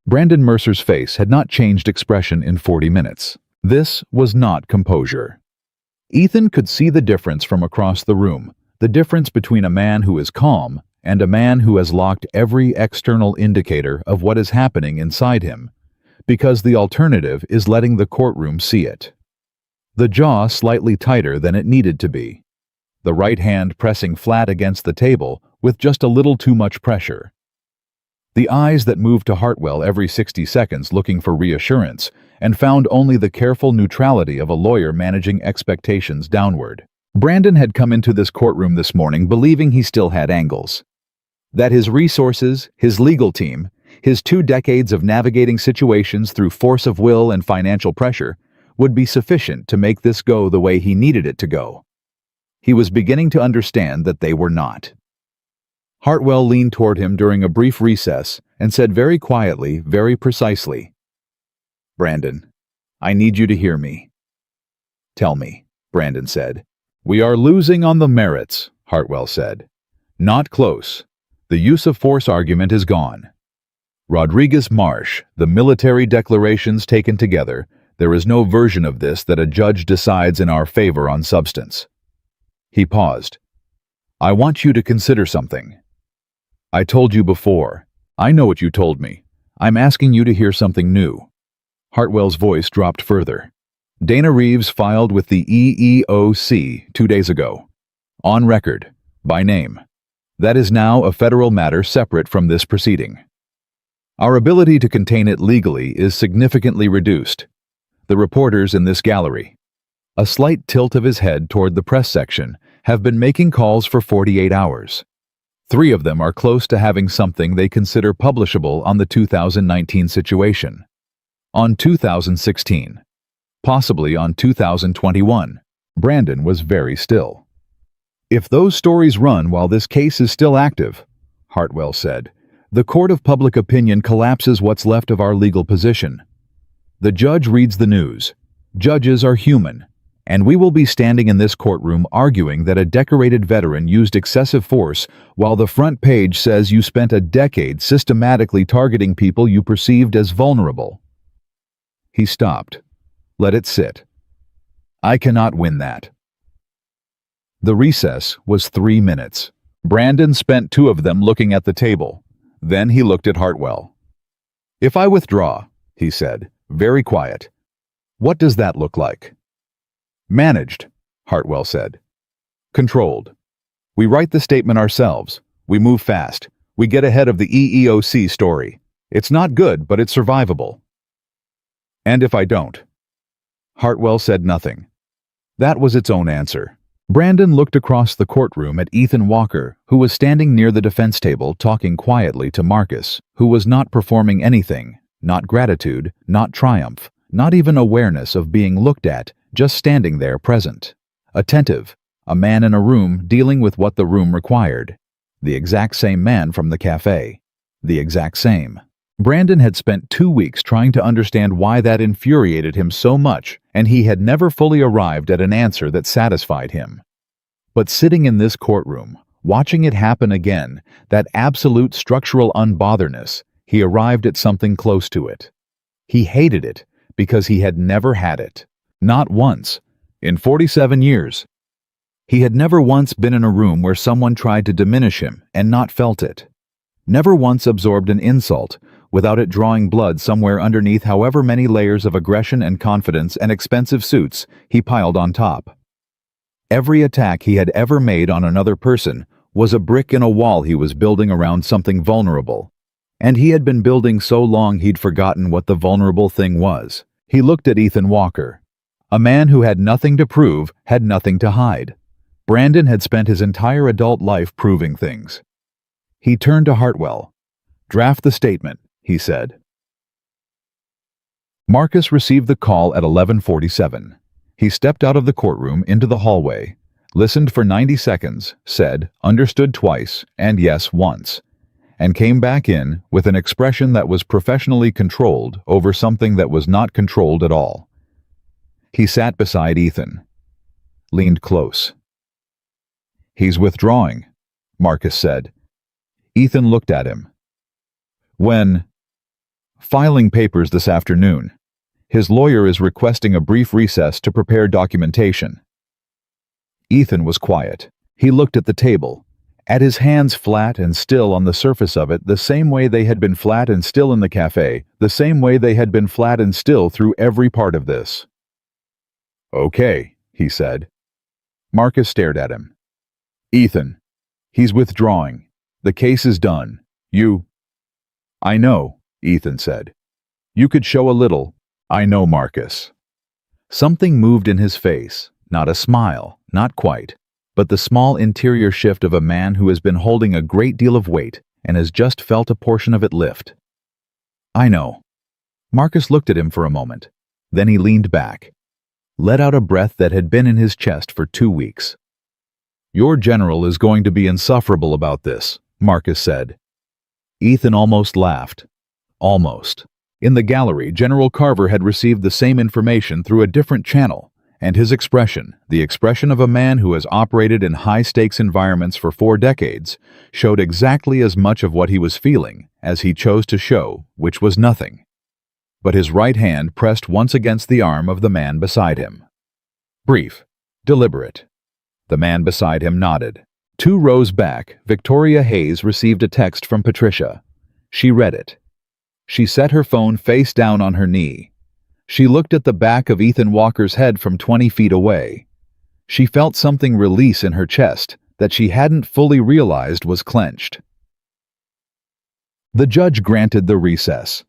Brandon Mercer's face had not changed expression in 40 minutes. This was not composure. Ethan could see the difference from across the room, the difference between a man who is calm and a man who has locked every external indicator of what is happening inside him, because the alternative is letting the courtroom see it. The jaw slightly tighter than it needed to be. The right hand pressing flat against the table with just a little too much pressure. The eyes that moved to Hartwell every 60 seconds looking for reassurance and found only the careful neutrality of a lawyer managing expectations downward. Brandon had come into this courtroom this morning believing he still had angles. That his resources, his legal team, his 2 decades of navigating situations through force of will and financial pressure would be sufficient to make this go the way he needed it to go. He was beginning to understand that they were not. Hartwell leaned toward him during a brief recess and said very quietly, very precisely, "Brandon, I need you to hear me." "Tell me," Brandon said. "We are losing on the merits," Hartwell said. "Not close. The use of force argument is gone. Rodriguez Marsh, the military declarations taken together, there is no version of this that a judge decides in our favor on substance." He paused. "I want you to consider something. I told you before. I know what you told me. I'm asking you to hear something new." Hartwell's voice dropped further. "Dana Reeves filed with the EEOC 2 days ago. On record. By name. That is now a federal matter separate from this proceeding. Our ability to contain it legally is significantly reduced. The reporters in this gallery," a slight tilt of his head toward the press section, "have been making calls for 48 hours. 3 of them are close to having something they consider publishable on the 2019 situation. On 2016. Possibly on 2021. Brandon was very still. "If those stories run while this case is still active," Hartwell said, "the court of public opinion collapses what's left of our legal position. The judge reads the news. Judges are human. And we will be standing in this courtroom arguing that a decorated veteran used excessive force while the front page says you spent a decade systematically targeting people you perceived as vulnerable." He stopped. "Let it sit. I cannot win that." The recess was 3 minutes. Brandon spent 2 of them looking at the table. Then he looked at Hartwell. "If I withdraw," he said, very quiet, "what does that look like?" "Managed," Hartwell said. "Controlled. We write the statement ourselves. We move fast. We get ahead of the EEOC story. It's not good, but it's survivable." "And if I don't?" Hartwell said nothing. That was its own answer. Brandon looked across the courtroom at Ethan Walker, who was standing near the defense table talking quietly to Marcus, who was not performing anything, not gratitude, not triumph, not even awareness of being looked at, just standing there present. Attentive, a man in a room dealing with what the room required. The exact same man from the cafe. The exact same. Brandon had spent 2 weeks trying to understand why that infuriated him so much, and he had never fully arrived at an answer that satisfied him. But sitting in this courtroom, watching it happen again, that absolute structural unbotherness, he arrived at something close to it. He hated it because he had never had it. Not once. In 47 years. He had never once been in a room where someone tried to diminish him and not felt it. Never once absorbed an insult without it drawing blood somewhere underneath however many layers of aggression and confidence and expensive suits he piled on top. Every attack he had ever made on another person was a brick in a wall he was building around something vulnerable. And he had been building so long he'd forgotten what the vulnerable thing was. He looked at Ethan Walker. A man who had nothing to prove, had nothing to hide. Brandon had spent his entire adult life proving things. He turned to Hartwell. "Draft the statement," he said. Marcus received the call at 11:47. He stepped out of the courtroom into the hallway, listened for 90 seconds, said, understood twice, and yes once, and came back in with an expression that was professionally controlled over something that was not controlled at all. He sat beside Ethan, leaned close. "He's withdrawing," Marcus said. Ethan looked at him. "When?" "Filing papers this afternoon. His lawyer is requesting a brief recess to prepare documentation." Ethan was quiet. He looked at the table, at his hands flat and still on the surface of it, the same way they had been flat and still in the cafe, the same way they had been flat and still through every part of this. "Okay," he said. Marcus stared at him. "Ethan, he's withdrawing. The case is done. You—" "I know," Ethan said. "You could show a little." "I know, Marcus." Something moved in his face, not a smile, not quite, but the small interior shift of a man who has been holding a great deal of weight and has just felt a portion of it lift. "I know." Marcus looked at him for a moment. Then he leaned back, let out a breath that had been in his chest for 2 weeks. "Your general is going to be insufferable about this," Marcus said. Ethan almost laughed. Almost. In the gallery, General Carver had received the same information through a different channel, and his expression, the expression of a man who has operated in high-stakes environments for 4 decades, showed exactly as much of what he was feeling as he chose to show, which was nothing. But his right hand pressed once against the arm of the man beside him. Brief, deliberate. The man beside him nodded. 2 rows back, Victoria Hayes received a text from Patricia. She read it. She set her phone face down on her knee. She looked at the back of Ethan Walker's head from 20 feet away. She felt something release in her chest that she hadn't fully realized was clenched. The judge granted the recess.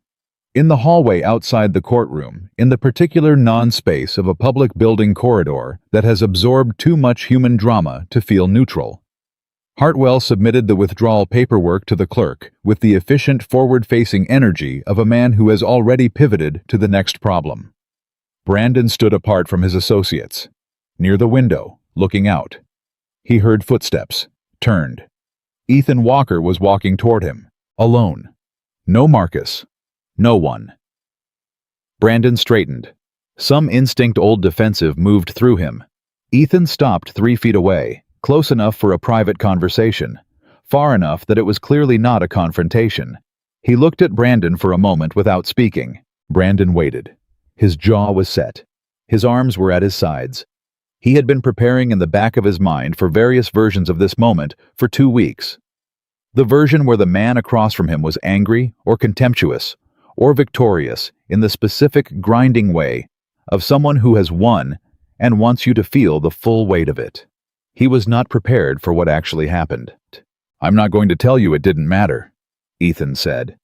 In the hallway outside the courtroom, in the particular non-space of a public building corridor that has absorbed too much human drama to feel neutral, Hartwell submitted the withdrawal paperwork to the clerk with the efficient forward-facing energy of a man who has already pivoted to the next problem. Brandon stood apart from his associates, near the window, looking out. He heard footsteps, turned. Ethan Walker was walking toward him, alone. No Marcus. No one. Brandon straightened. Some instinct old defensive moved through him. Ethan stopped 3 feet away, close enough for a private conversation, far enough that it was clearly not a confrontation. He looked at Brandon for a moment without speaking. Brandon waited. His jaw was set. His arms were at his sides. He had been preparing in the back of his mind for various versions of this moment for 2 weeks. The version where the man across from him was angry or contemptuous or victorious in the specific grinding way of someone who has won and wants you to feel the full weight of it. He was not prepared for what actually happened. "I'm not going to tell you it didn't matter," Ethan said.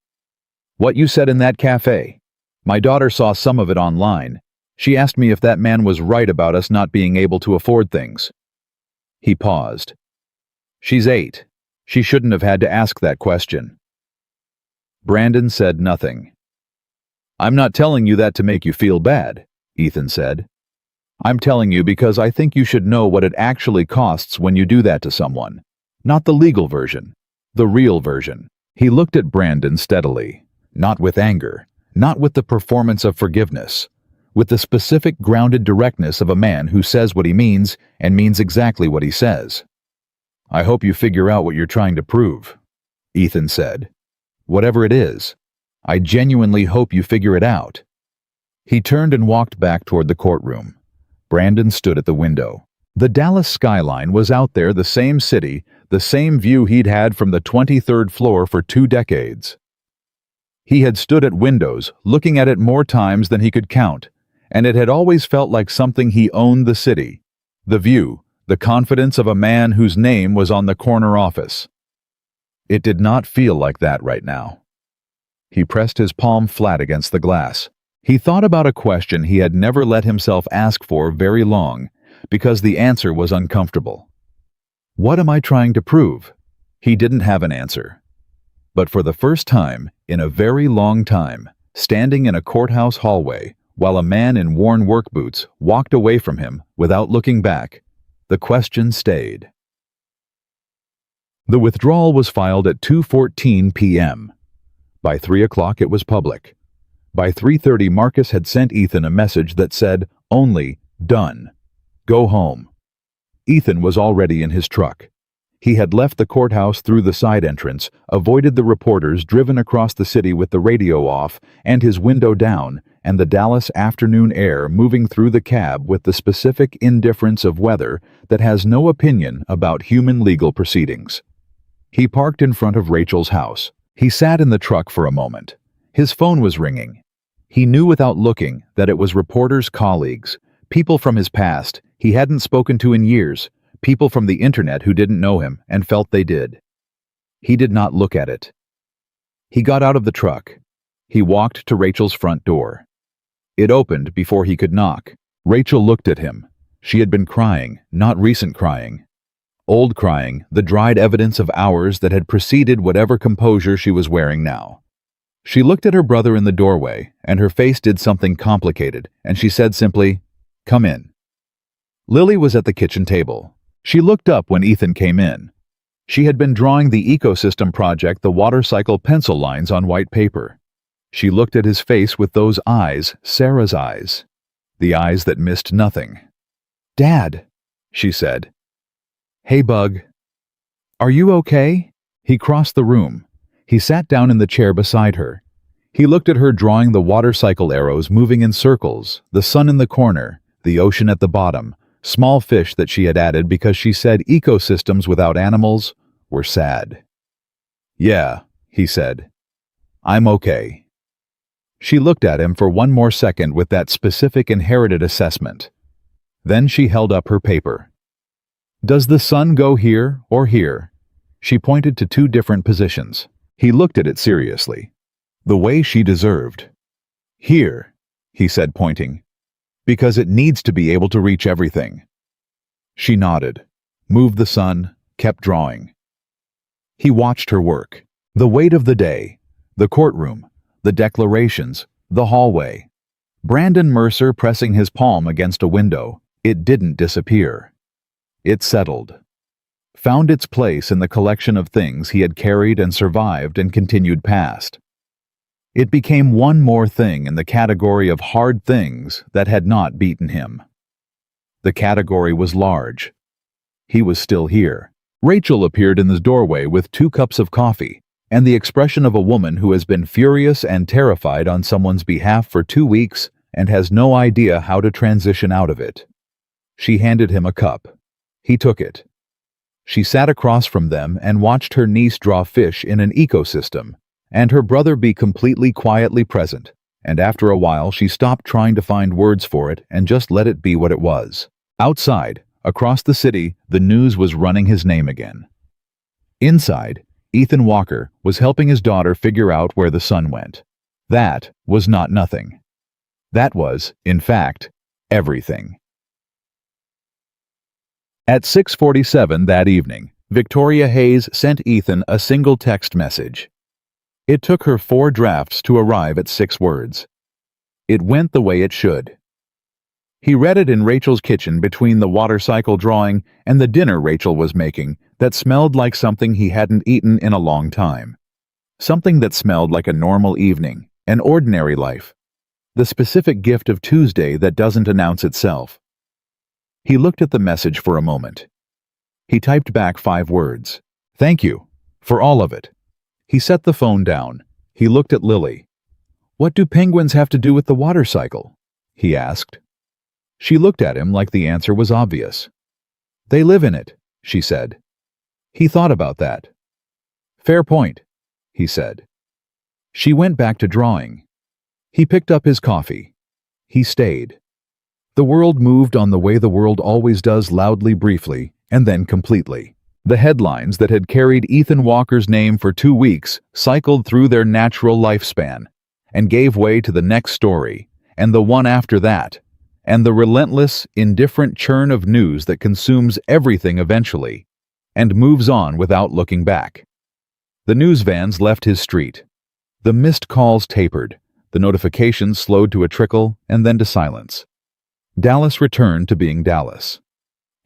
"What you said in that cafe. My daughter saw some of it online. She asked me if that man was right about us not being able to afford things. He paused. She's 8. She shouldn't have had to ask that question. Brandon said nothing. I'm not telling you that to make you feel bad, Ethan said. I'm telling you because I think you should know what it actually costs when you do that to someone. Not the legal version, the real version. He looked at Brandon steadily, not with anger, not with the performance of forgiveness, with the specific grounded directness of a man who says what he means and means exactly what he says. I hope you figure out what you're trying to prove, Ethan said. Whatever it is, I genuinely hope you figure it out. He turned and walked back toward the courtroom. Brandon stood at the window. The Dallas skyline was out there, the same city, the same view he'd had from the 23rd floor for 2 decades. He had stood at windows, looking at it more times than he could count, and it had always felt like something he owned the city. The view, the confidence of a man whose name was on the corner office. It did not feel like that right now. He pressed his palm flat against the glass. He thought about a question he had never let himself ask for very long, because the answer was uncomfortable. What am I trying to prove? He didn't have an answer. But for the first time, in a very long time, standing in a courthouse hallway, while a man in worn work boots walked away from him without looking back, the question stayed. The withdrawal was filed at 2:14 p.m. By 3 o'clock it was public. By 3:30 Marcus had sent Ethan a message that said, only, done. Go home. Ethan was already in his truck. He had left the courthouse through the side entrance, avoided the reporters, driven across the city with the radio off and his window down, and the Dallas afternoon air moving through the cab with the specific indifference of weather that has no opinion about human legal proceedings. He parked in front of Rachel's house. He sat in the truck for a moment. His phone was ringing. He knew without looking that it was reporters' colleagues, people from his past he hadn't spoken to in years, people from the internet who didn't know him and felt they did. He did not look at it. He got out of the truck. He walked to Rachel's front door. It opened before he could knock. Rachel looked at him. She had been crying, not recent crying. Old crying, the dried evidence of hours that had preceded whatever composure she was wearing now. She looked at her brother in the doorway, and her face did something complicated, and she said simply, "Come in." Lily was at the kitchen table. She looked up when Ethan came in. She had been drawing the ecosystem project, the water cycle pencil lines on white paper. She looked at his face with those eyes, Sarah's eyes, the eyes that missed nothing. "Dad," she said. "Hey, Bug. Are you okay?" He crossed the room. He sat down in the chair beside her. He looked at her drawing the water cycle arrows moving in circles, the sun in the corner, the ocean at the bottom, small fish that she had added because she said ecosystems without animals were sad. "Yeah," he said. "I'm okay." She looked at him for one more second with that specific inherited assessment. Then she held up her paper. "Does the sun go here or here?" She pointed to 2 different positions. He looked at it seriously. The way she deserved. "Here," he said, pointing. "Because it needs to be able to reach everything." She nodded, moved the sun, kept drawing. He watched her work. The weight of the day, the courtroom, the declarations, the hallway. Brandon Mercer pressing his palm against a window. It didn't disappear. It settled. Found its place in the collection of things he had carried and survived and continued past. It became one more thing in the category of hard things that had not beaten him. The category was large. He was still here. Rachel appeared in the doorway with 2 cups of coffee, and the expression of a woman who has been furious and terrified on someone's behalf for 2 weeks and has no idea how to transition out of it. She handed him a cup. He took it. She sat across from them and watched her niece draw fish in an ecosystem, and her brother be completely quietly present, and after a while she stopped trying to find words for it and just let it be what it was. Outside, across the city, the news was running his name again. Inside, Ethan Walker was helping his daughter figure out where the sun went. That was not nothing. That was, in fact, everything. At 6:47 that evening, Victoria Hayes sent Ethan a single text message. It took her 4 drafts to arrive at 6 words. It went the way it should. He read it in Rachel's kitchen between the water cycle drawing and the dinner Rachel was making that smelled like something he hadn't eaten in a long time. Something that smelled like a normal evening, an ordinary life. The specific gift of Tuesday that doesn't announce itself. He looked at the message for a moment. He typed back 5 words. Thank you. For all of it. He set the phone down. He looked at Lily. What do penguins have to do with the water cycle? He asked. She looked at him like the answer was obvious. They live in it, she said. He thought about that. Fair point, he said. She went back to drawing. He picked up his coffee. He stayed. The world moved on the way the world always does, loudly, briefly, and then completely. The headlines that had carried Ethan Walker's name for 2 weeks cycled through their natural lifespan and gave way to the next story, and the one after that, and the relentless, indifferent churn of news that consumes everything eventually and moves on without looking back. The news vans left his street. The missed calls tapered, the notifications slowed to a trickle and then to silence. Dallas returned to being Dallas.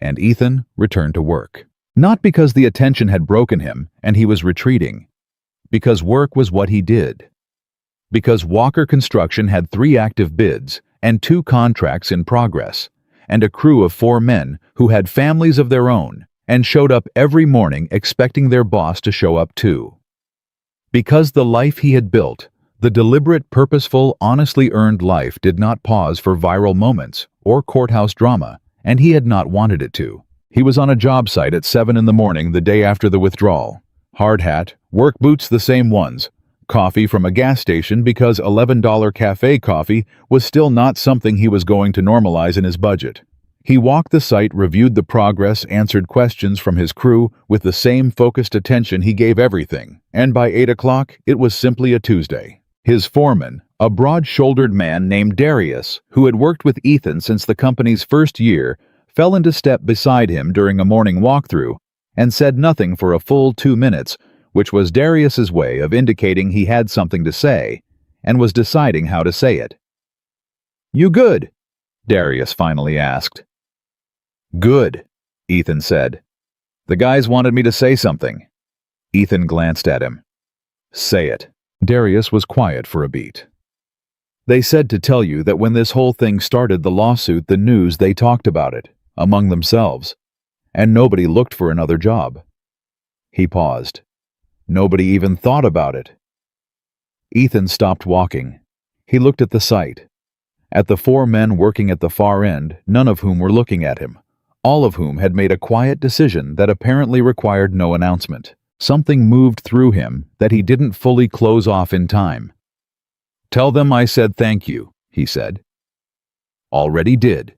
And Ethan returned to work. Not because the attention had broken him and he was retreating. Because work was what he did. Because Walker Construction had 3 active bids and 2 contracts in progress, and a crew of 4 men who had families of their own and showed up every morning expecting their boss to show up too. Because the life he had built, the deliberate, purposeful, honestly earned life, did not pause for viral moments or courthouse drama, and he had not wanted it to. He was on a job site at 7 in the morning the day after the withdrawal. Hard hat, work boots the same ones, coffee from a gas station because $11 Café coffee was still not something he was going to normalize in his budget. He walked the site, reviewed the progress, answered questions from his crew with the same focused attention he gave everything, and by 8 o'clock it was simply a Tuesday. His foreman, a broad-shouldered man named Darius, who had worked with Ethan since the company's first year, fell into step beside him during a morning walkthrough and said nothing for a full 2 minutes, which was Darius's way of indicating he had something to say and was deciding how to say it. "You good?" Darius finally asked. "Good," Ethan said. "The guys wanted me to say something." Ethan glanced at him. "Say it." Darius was quiet for a beat. "They said to tell you that when this whole thing started, the lawsuit, the news, they talked about it, among themselves, and nobody looked for another job." He paused. Nobody even thought about it. Ethan stopped walking. He looked at the site, at the 4 men working at the far end, none of whom were looking at him, all of whom had made a quiet decision that apparently required no announcement. Something moved through him that he didn't fully close off in time. "Tell them I said thank you," he said. "Already did,"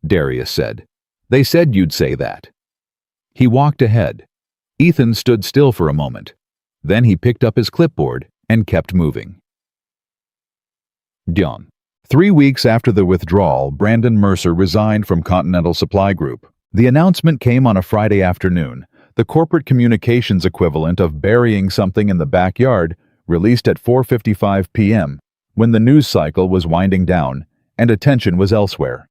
Darius said. "They said you'd say that." He walked ahead. Ethan stood still for a moment. Then he picked up his clipboard and kept moving. Dion. 3 weeks after the withdrawal, Brandon Mercer resigned from Continental Supply Group. The announcement came on a Friday afternoon, the corporate communications equivalent of burying something in the backyard, released at 4:55 p.m., when the news cycle was winding down and attention was elsewhere.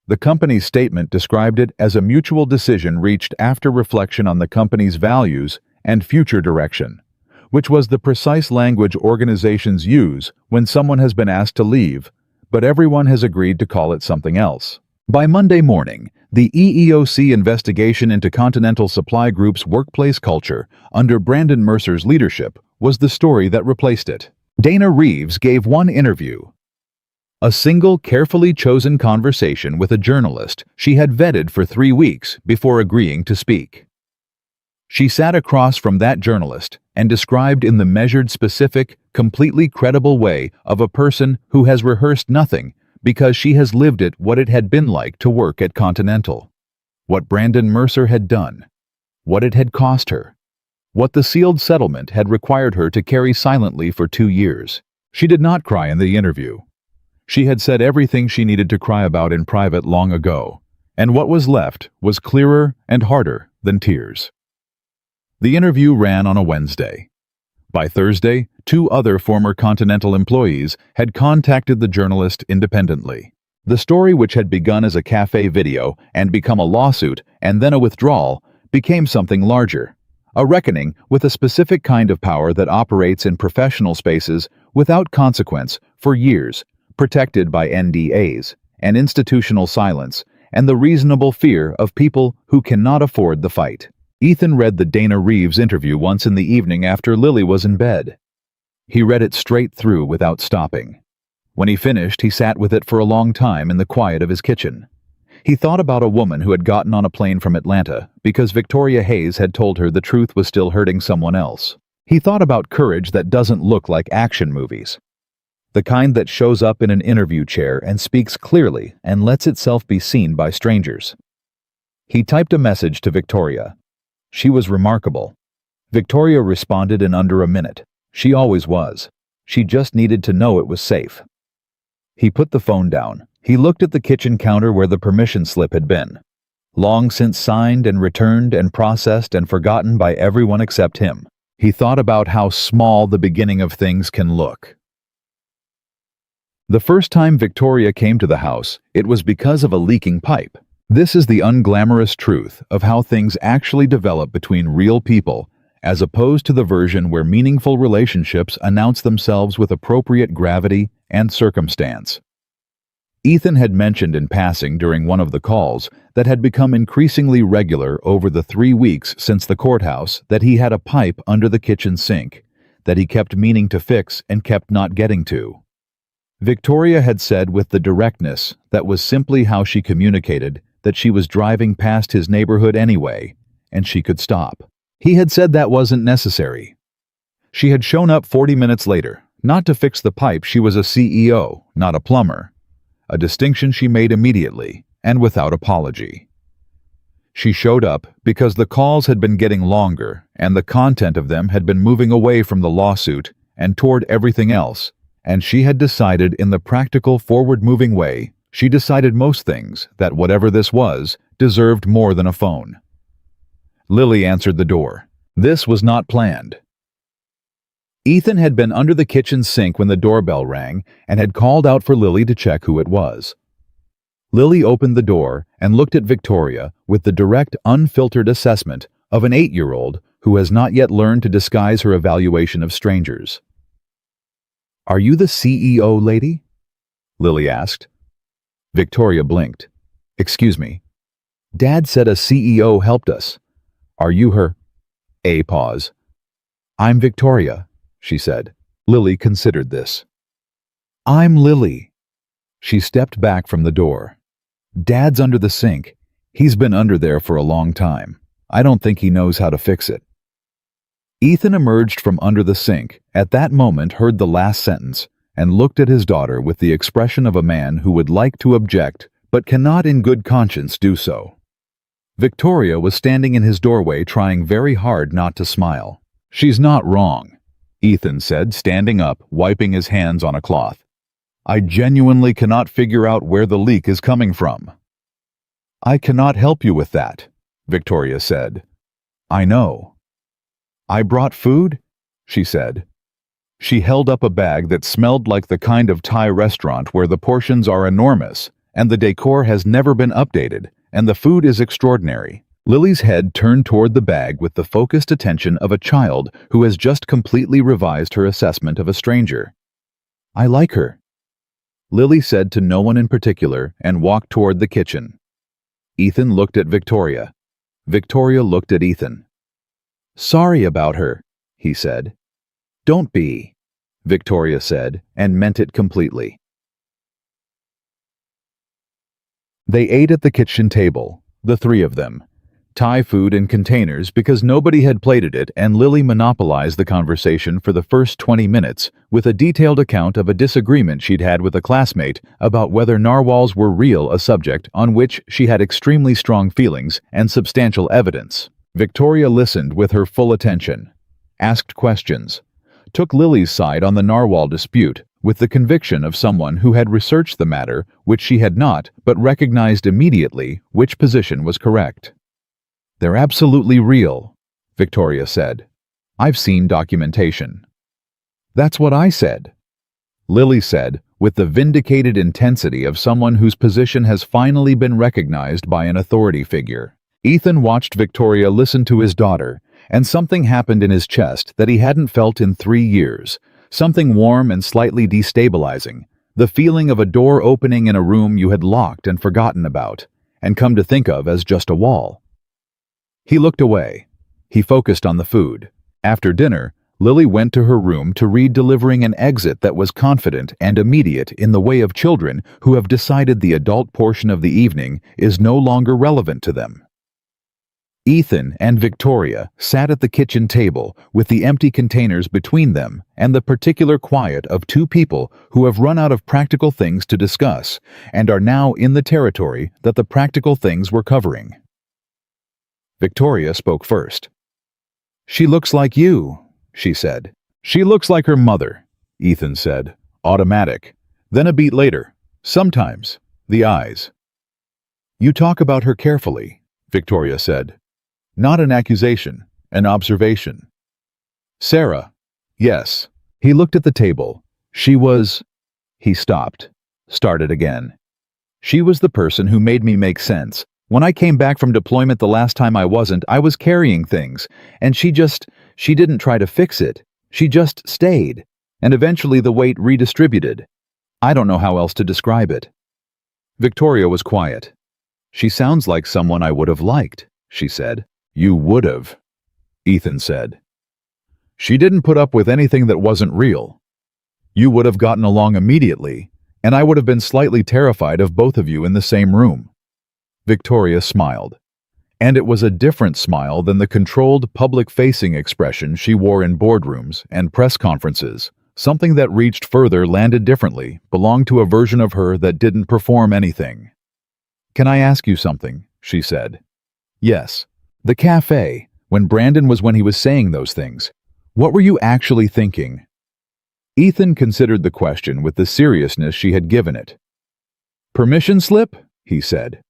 The company's statement described it as a mutual decision reached after reflection on the company's values and future direction, which was the precise language organizations use when someone has been asked to leave, but everyone has agreed to call it something else. By Monday morning, the EEOC investigation into Continental Supply Group's workplace culture under Brandon Mercer's leadership was the story that replaced it. Dana Reeves gave one interview. A single, carefully chosen conversation with a journalist she had vetted for 3 weeks before agreeing to speak. She sat across from that journalist and described in the measured, specific, completely credible way of a person who has rehearsed nothing because she has lived it what it had been like to work at Continental. What Brandon Mercer had done. What it had cost her. What the sealed settlement had required her to carry silently for 2 years. She did not cry in the interview. She had said everything she needed to cry about in private long ago, And what was left was clearer and harder than tears. The interview ran on a Wednesday. By Thursday, 2 other former Continental employees had contacted the journalist independently. The story, which had begun as a Café video and become a lawsuit and then a withdrawal, became something larger, a reckoning with a specific kind of power that operates in professional spaces without consequence for years, protected by NDAs and institutional silence and the reasonable fear of people who cannot afford the fight. Ethan read the Dana Reeves interview once in the evening after Lily was in bed. He read it straight through without stopping. When he finished, he sat with it for a long time in the quiet of his kitchen. He thought about a woman who had gotten on a plane from Atlanta because Victoria Hayes had told her the truth was still hurting someone else. He thought about courage that doesn't look like action movies. The kind that shows up in an interview chair and speaks clearly and lets itself be seen by strangers. He typed a message to Victoria. She was remarkable. Victoria responded in under a minute. She always was. She just needed to know it was safe. He put the phone down. He looked at the kitchen counter where the permission slip had been. Long since signed and returned and processed and forgotten by everyone except him. He thought about how small the beginning of things can look. The first time Victoria came to the house, it was because of a leaking pipe. This is the unglamorous truth of how things actually develop between real people, as opposed to the version where meaningful relationships announce themselves with appropriate gravity and circumstance. Ethan had mentioned in passing during one of the calls that had become increasingly regular over the 3 weeks since the courthouse that he had a pipe under the kitchen sink that he kept meaning to fix and kept not getting to. Victoria had said with the directness that was simply how she communicated that she was driving past his neighborhood anyway, and she could stop. He had said that wasn't necessary. She had shown up 40 minutes later, not to fix the pipe. She was a CEO, not a plumber, a distinction she made immediately and without apology. She showed up because the calls had been getting longer and the content of them had been moving away from the lawsuit and toward everything else, and she had decided in the practical, forward-moving way she decided most things that whatever this was deserved more than a phone. Lily answered the door. This was not planned. Ethan had been under the kitchen sink when the doorbell rang and had called out for Lily to check who it was. Lily opened the door and looked at Victoria with the direct, unfiltered assessment of an 8-year-old who has not yet learned to disguise her evaluation of strangers. "Are you the CEO lady?" Lily asked. Victoria blinked. "Excuse me. Dad said a CEO helped us. Are you her?" A pause. "I'm Victoria," she said. Lily considered this. "I'm Lily." She stepped back from the door. "Dad's under the sink. He's been under there for a long time. I don't think he knows how to fix it." Ethan emerged from under the sink, at that moment heard the last sentence, and looked at his daughter with the expression of a man who would like to object, but cannot in good conscience do so. Victoria was standing in his doorway trying very hard not to smile. "She's not wrong," Ethan said, standing up, wiping his hands on a cloth. "I genuinely cannot figure out where the leak is coming from." "I cannot help you with that," Victoria said. "I know." "I brought food," she said. She held up a bag that smelled like the kind of Thai restaurant where the portions are enormous, and the decor has never been updated, and the food is extraordinary. Lily's head turned toward the bag with the focused attention of a child who has just completely revised her assessment of a stranger. "I like her," Lily said to no one in particular and walked toward the kitchen. Ethan looked at Victoria. Victoria looked at Ethan. "Sorry about her," he said. "Don't be," Victoria said, and meant it completely. They ate at the kitchen table, the 3 of them. Thai food in containers because nobody had plated it, and Lily monopolized the conversation for the first 20 minutes with a detailed account of a disagreement she'd had with a classmate about whether narwhals were real, a subject on which she had extremely strong feelings and substantial evidence. Victoria listened with her full attention, asked questions, took Lily's side on the narwhal dispute, with the conviction of someone who had researched the matter, which she had not, but recognized immediately which position was correct. "They're absolutely real," Victoria said. "I've seen documentation." "That's what I said," Lily said, with the vindicated intensity of someone whose position has finally been recognized by an authority figure. Ethan watched Victoria listen to his daughter, and something happened in his chest that he hadn't felt in 3 years, something warm and slightly destabilizing, the feeling of a door opening in a room you had locked and forgotten about, and come to think of as just a wall. He looked away. He focused on the food. After dinner, Lily went to her room to read, delivering an exit that was confident and immediate in the way of children who have decided the adult portion of the evening is no longer relevant to them. Ethan and Victoria sat at the kitchen table with the empty containers between them and the particular quiet of two people who have run out of practical things to discuss and are now in the territory that the practical things were covering. Victoria spoke first. "She looks like you," she said. "She looks like her mother," Ethan said, automatic. Then a beat later, "Sometimes, the eyes." "You talk about her carefully," Victoria said. "Not an accusation, an observation." "Sarah." "Yes." He looked at the table. "She was—" He stopped, started again. "She was the person who made me make sense. When I came back from deployment the last time I was carrying things, and she didn't try to fix it. She just stayed, and eventually the weight redistributed. I don't know how else to describe it." Victoria was quiet. "She sounds like someone I would have liked," she said. "You would have," Ethan said. "She didn't put up with anything that wasn't real. You would have gotten along immediately, and I would have been slightly terrified of both of you in the same room." Victoria smiled. And it was a different smile than the controlled, public-facing expression she wore in boardrooms and press conferences. Something that reached further, landed differently, belonged to a version of her that didn't perform anything. "Can I ask you something?" she said. "Yes. The cafe, when he was saying those things, what were you actually thinking?" Ethan considered the question with the seriousness she had given it. "Permission slip?" he said.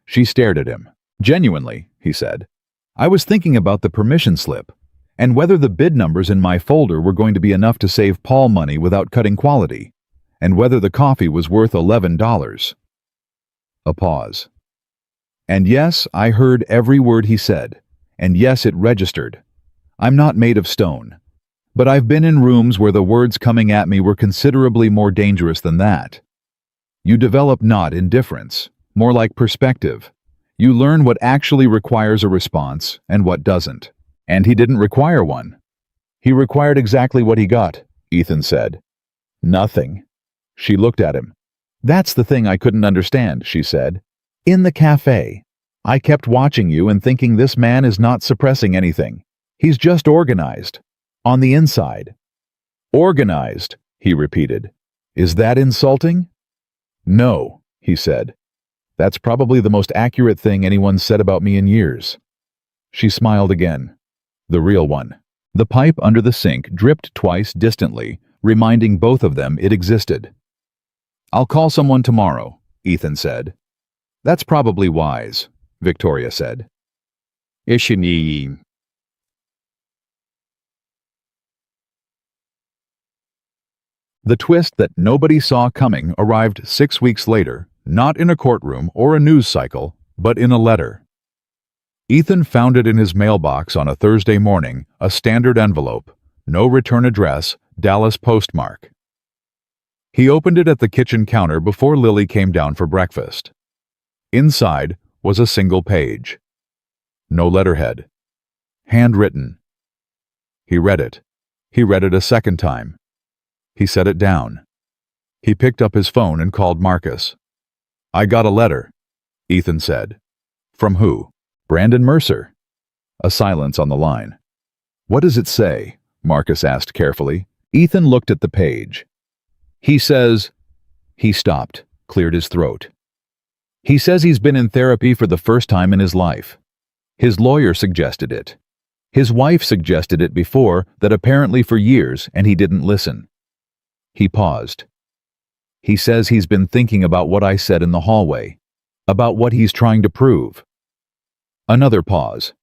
She stared at him. "Genuinely," he said. "I was thinking about the permission slip, and whether the bid numbers in my folder were going to be enough to save Paul money without cutting quality, and whether the coffee was worth $11. A pause. "And yes, I heard every word he said, and yes, it registered. I'm not made of stone. But I've been in rooms where the words coming at me were considerably more dangerous than that. You develop not indifference, more like perspective. You learn what actually requires a response and what doesn't. And he didn't require one. He required exactly what he got," Ethan said. "Nothing." She looked at him. "That's the thing I couldn't understand," she said. "In the cafe, I kept watching you and thinking this man is not suppressing anything. He's just organized. On the inside." "Organized," he repeated. "Is that insulting?" "No," he said. "That's probably the most accurate thing anyone's said about me in years." She smiled again. The real one. The pipe under the sink dripped twice distantly, reminding both of them it existed. "I'll call someone tomorrow," Ethan said. "That's probably wise," Victoria said. Ishini. The twist that nobody saw coming arrived 6 weeks later, not in a courtroom or a news cycle, but in a letter. Ethan found it in his mailbox on a Thursday morning, a standard envelope, no return address, Dallas postmark. He opened it at the kitchen counter before Lily came down for breakfast. Inside was a single page. No letterhead. Handwritten. He read it. He read it a second time. He set it down. He picked up his phone and called Marcus. "I got a letter," Ethan said. "From who?" "Brandon Mercer." A silence on the line. "What does it say?" Marcus asked carefully. Ethan looked at the page. "He says—" He stopped, cleared his throat. "He says he's been in therapy for the first time in his life. His lawyer suggested it. His wife suggested it before, that apparently for years, and he didn't listen. He paused. He says he's been thinking about what I said in the hallway, about what he's trying to prove. Another pause.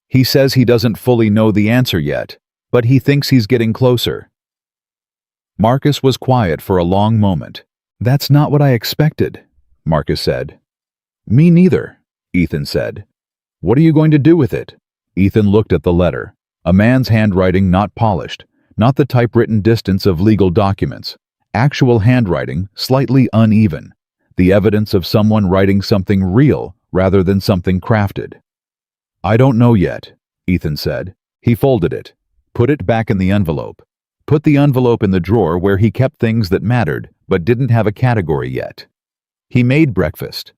He says he doesn't fully know the answer yet, but he thinks he's getting closer. Marcus was quiet for a long moment. That's not what I expected, Marcus said. Me neither, Ethan said. What are you going to do with it? Ethan looked at the letter. A man's handwriting, not polished, not the typewritten distance of legal documents. Actual handwriting, slightly uneven. The evidence of someone writing something real rather than something crafted. I don't know yet, Ethan said. He folded it, put it back in the envelope, put the envelope in the drawer where he kept things that mattered but didn't have a category yet. He made breakfast.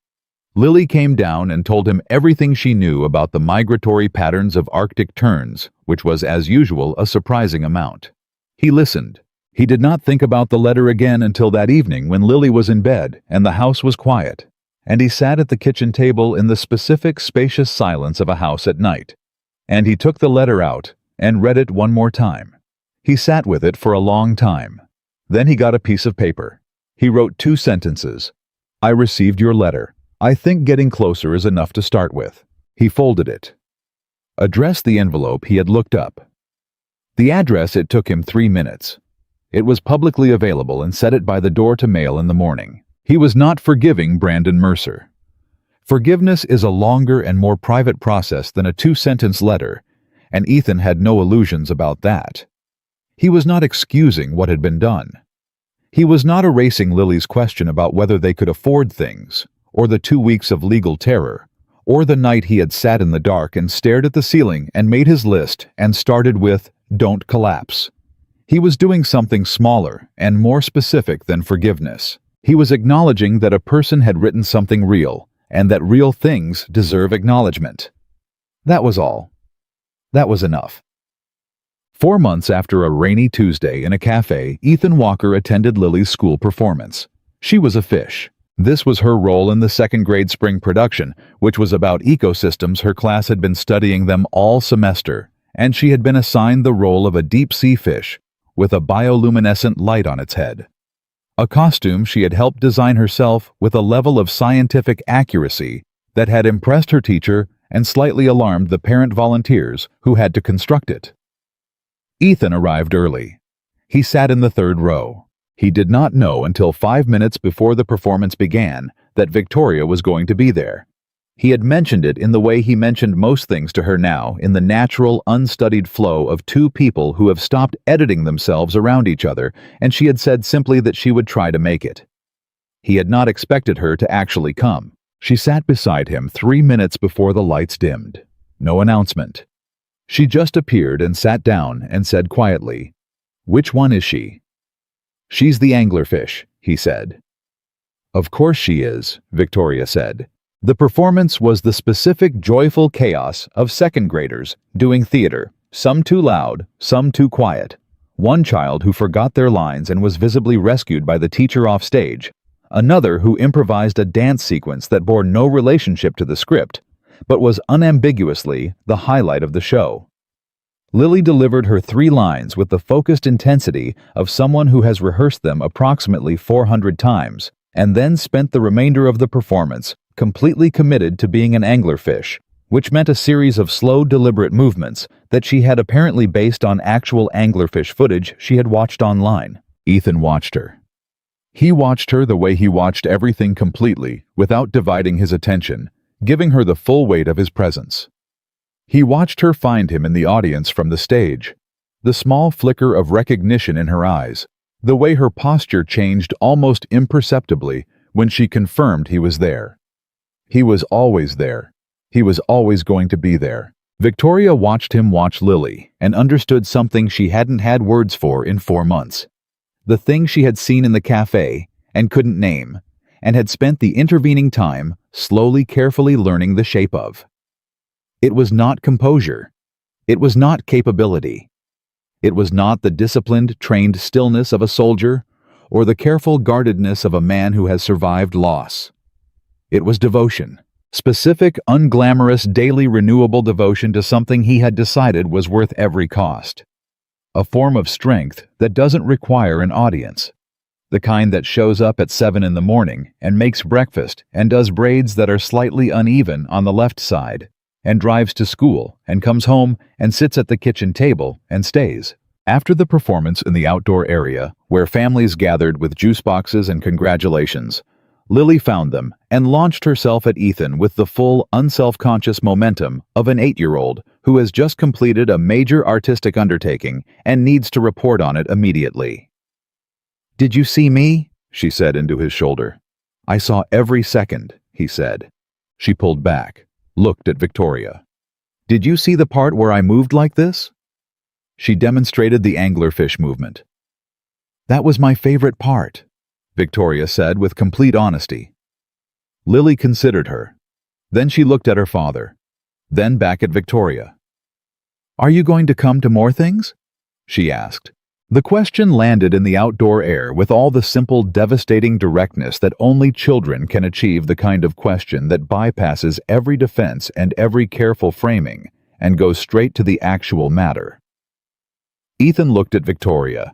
Lily came down and told him everything she knew about the migratory patterns of Arctic terns, which was, as usual, a surprising amount. He listened. He did not think about the letter again until that evening when Lily was in bed and the house was quiet, and he sat at the kitchen table in the specific, spacious silence of a house at night. And he took the letter out and read it one more time. He sat with it for a long time. Then he got a piece of paper. He wrote 2 sentences. I received your letter. I think getting closer is enough to start with. He folded it. Addressed the envelope he had looked up. The address, it took him 3 minutes. It was publicly available and set it by the door to mail in the morning. He was not forgiving Brandon Mercer. Forgiveness is a longer and more private process than a 2-sentence letter, and Ethan had no illusions about that. He was not excusing what had been done. He was not erasing Lily's question about whether they could afford things, or the 2 weeks of legal terror, or the night he had sat in the dark and stared at the ceiling and made his list and started with, "Don't collapse." He was doing something smaller and more specific than forgiveness. He was acknowledging that a person had written something real, and that real things deserve acknowledgement. That was all. That was enough. 4 months after a rainy Tuesday in a cafe, Ethan Walker attended Lily's school performance. She was a fish. This was her role in the 2nd grade spring production, which was about ecosystems. Her class had been studying them all semester, and she had been assigned the role of a deep-sea fish with a bioluminescent light on its head. A costume she had helped design herself with a level of scientific accuracy that had impressed her teacher and slightly alarmed the parent volunteers who had to construct it. Ethan arrived early. He sat in the 3rd row. He did not know until 5 minutes before the performance began that Victoria was going to be there. He had mentioned it in the way he mentioned most things to her now, in the natural, unstudied flow of 2 people who have stopped editing themselves around each other, and she had said simply that she would try to make it. He had not expected her to actually come. She sat beside him 3 minutes before the lights dimmed. No announcement. She just appeared and sat down and said quietly, "Which one is she?" "She's the anglerfish," he said. "Of course she is," Victoria said. The performance was the specific joyful chaos of 2nd graders doing theater, some too loud, some too quiet. One child who forgot their lines and was visibly rescued by the teacher off stage. Another who improvised a dance sequence that bore no relationship to the script, but was unambiguously the highlight of the show. Lily delivered her 3 lines with the focused intensity of someone who has rehearsed them approximately 400 times, and then spent the remainder of the performance completely committed to being an anglerfish, which meant a series of slow, deliberate movements that she had apparently based on actual anglerfish footage she had watched online. Ethan watched her. He watched her the way he watched everything completely, without dividing his attention, giving her the full weight of his presence. He watched her find him in the audience from the stage, the small flicker of recognition in her eyes, the way her posture changed almost imperceptibly when she confirmed he was there. He was always there. He was always going to be there. Victoria watched him watch Lily and understood something she hadn't had words for in 4 months. The thing she had seen in the cafe and couldn't name, and had spent the intervening time slowly, carefully learning the shape of. It was not composure. It was not capability. It was not the disciplined, trained stillness of a soldier or the careful guardedness of a man who has survived loss. It was devotion. Specific, unglamorous, daily renewable devotion to something he had decided was worth every cost. A form of strength that doesn't require an audience. The kind that shows up at 7 in the morning and makes breakfast and does braids that are slightly uneven on the left side, and drives to school and comes home and sits at the kitchen table and stays. After the performance in the outdoor area, where families gathered with juice boxes and congratulations, Lily found them and launched herself at Ethan with the full, unself-conscious momentum of an 8-year-old who has just completed a major artistic undertaking and needs to report on it immediately. "Did you see me?" she said into his shoulder. "I saw every second," he said. She pulled back, looked at Victoria. "Did you see the part where I moved like this?" She demonstrated the anglerfish movement. "That was my favorite part," Victoria said with complete honesty. Lily considered her. Then she looked at her father. Then back at Victoria. "Are you going to come to more things?" she asked. The question landed in the outdoor air with all the simple, devastating directness that only children can achieve, the kind of question that bypasses every defense and every careful framing and goes straight to the actual matter. Ethan looked at Victoria.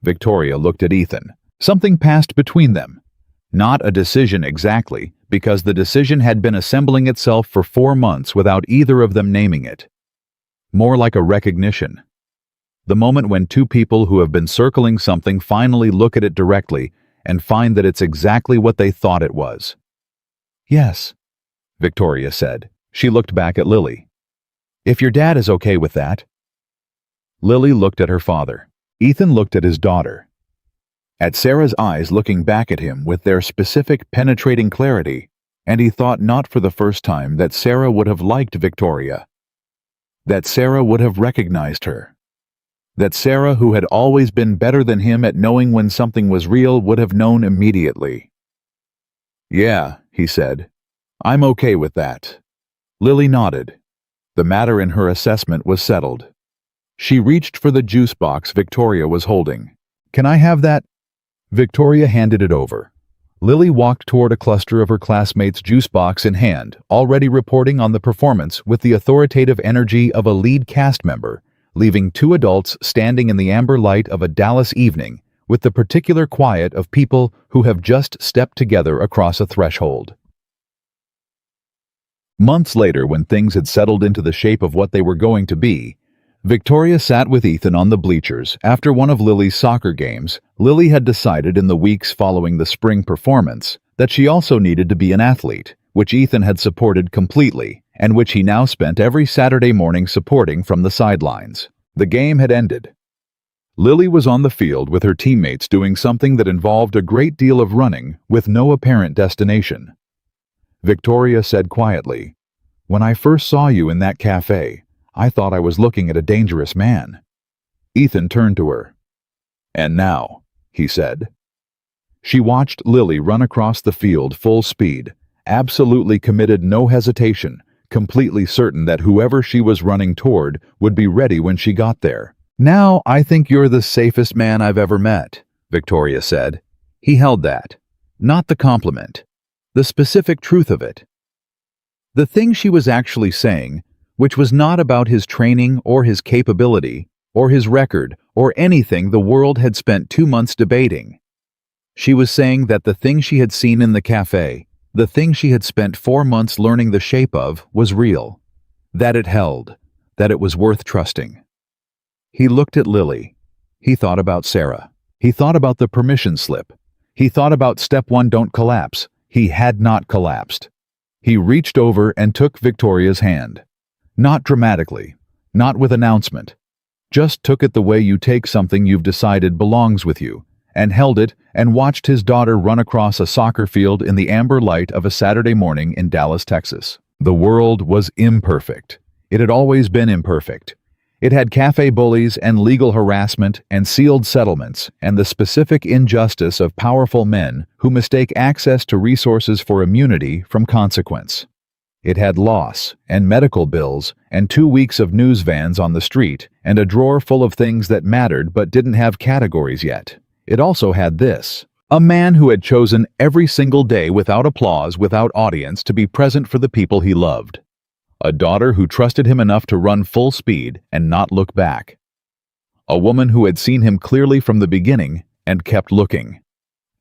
Victoria looked at Ethan. Something passed between them. Not a decision exactly, because the decision had been assembling itself for 4 months without either of them naming it. More like a recognition. The moment when two people who have been circling something finally look at it directly and find that it's exactly what they thought it was. "Yes," Victoria said. She looked back at Lily. "If your dad is okay with that." Lily looked at her father. Ethan looked at his daughter. At Sarah's eyes looking back at him with their specific, penetrating clarity, and he thought not for the first time that Sarah would have liked Victoria. That Sarah would have recognized her. That Sarah, who had always been better than him at knowing when something was real, would have known immediately. "Yeah," he said. "I'm okay with that." Lily nodded. The matter in her assessment was settled. She reached for the juice box Victoria was holding. "Can I have that?" Victoria handed it over. Lily walked toward a cluster of her classmates' juice box in hand, already reporting on the performance with the authoritative energy of a lead cast member, leaving 2 adults standing in the amber light of a Dallas evening with the particular quiet of people who have just stepped together across a threshold. Months later, when things had settled into the shape of what they were going to be, Victoria sat with Ethan on the bleachers after one of Lily's soccer games. Lily had decided in the weeks following the spring performance that she also needed to be an athlete, which Ethan had supported completely, and which he now spent every Saturday morning supporting from the sidelines. The game had ended. Lily was on the field with her teammates doing something that involved a great deal of running with no apparent destination. Victoria said quietly, "When I first saw you in that cafe, I thought I was looking at a dangerous man." Ethan turned to her. "And now," he said. She watched Lily run across the field full speed, absolutely committed, no hesitation, completely certain that whoever she was running toward would be ready when she got there. "Now I think you're the safest man I've ever met," Victoria said. He held that. Not the compliment. The specific truth of it. The thing she was actually saying, which was not about his training or his capability or his record or anything the world had spent 2 months debating. She was saying that the thing she had seen in the cafe, the thing she had spent 4 months learning the shape of, was real. That it held. That it was worth trusting. He looked at Lily. He thought about Sarah. He thought about the permission slip. He thought about step 1, don't collapse. He had not collapsed. He reached over and took Victoria's hand. Not dramatically, not with announcement. Just took it the way you take something you've decided belongs with you, and held it and watched his daughter run across a soccer field in the amber light of a Saturday morning in Dallas, Texas. The world was imperfect. It had always been imperfect. It had cafe bullies and legal harassment and sealed settlements and the specific injustice of powerful men who mistake access to resources for immunity from consequence. It had loss and medical bills and 2 weeks of news vans on the street and a drawer full of things that mattered but didn't have categories yet. It also had this: a man who had chosen every single day without applause, without audience, to be present for the people he loved. A daughter who trusted him enough to run full speed and not look back. A woman who had seen him clearly from the beginning and kept looking.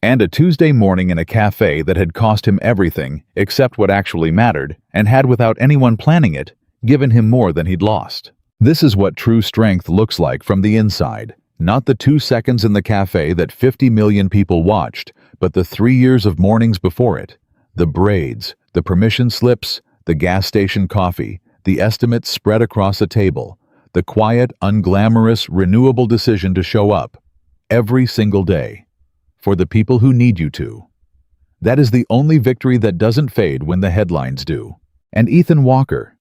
And a Tuesday morning in a cafe that had cost him everything except what actually mattered and had, without anyone planning it, given him more than he'd lost. This is what true strength looks like from the inside. Not the 2 seconds in the cafe that 50 million people watched, but the 3 years of mornings before it. The braids, the permission slips, the gas station coffee, the estimates spread across a table, the quiet, unglamorous, renewable decision to show up every single day for the people who need you to. That is the only victory that doesn't fade when the headlines do. And Ethan Walker,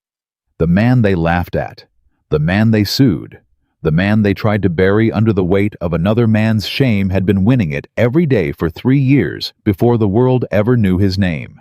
the man they laughed at, the man they sued, the man they tried to bury under the weight of another man's shame, had been winning it every day for 3 years before the world ever knew his name.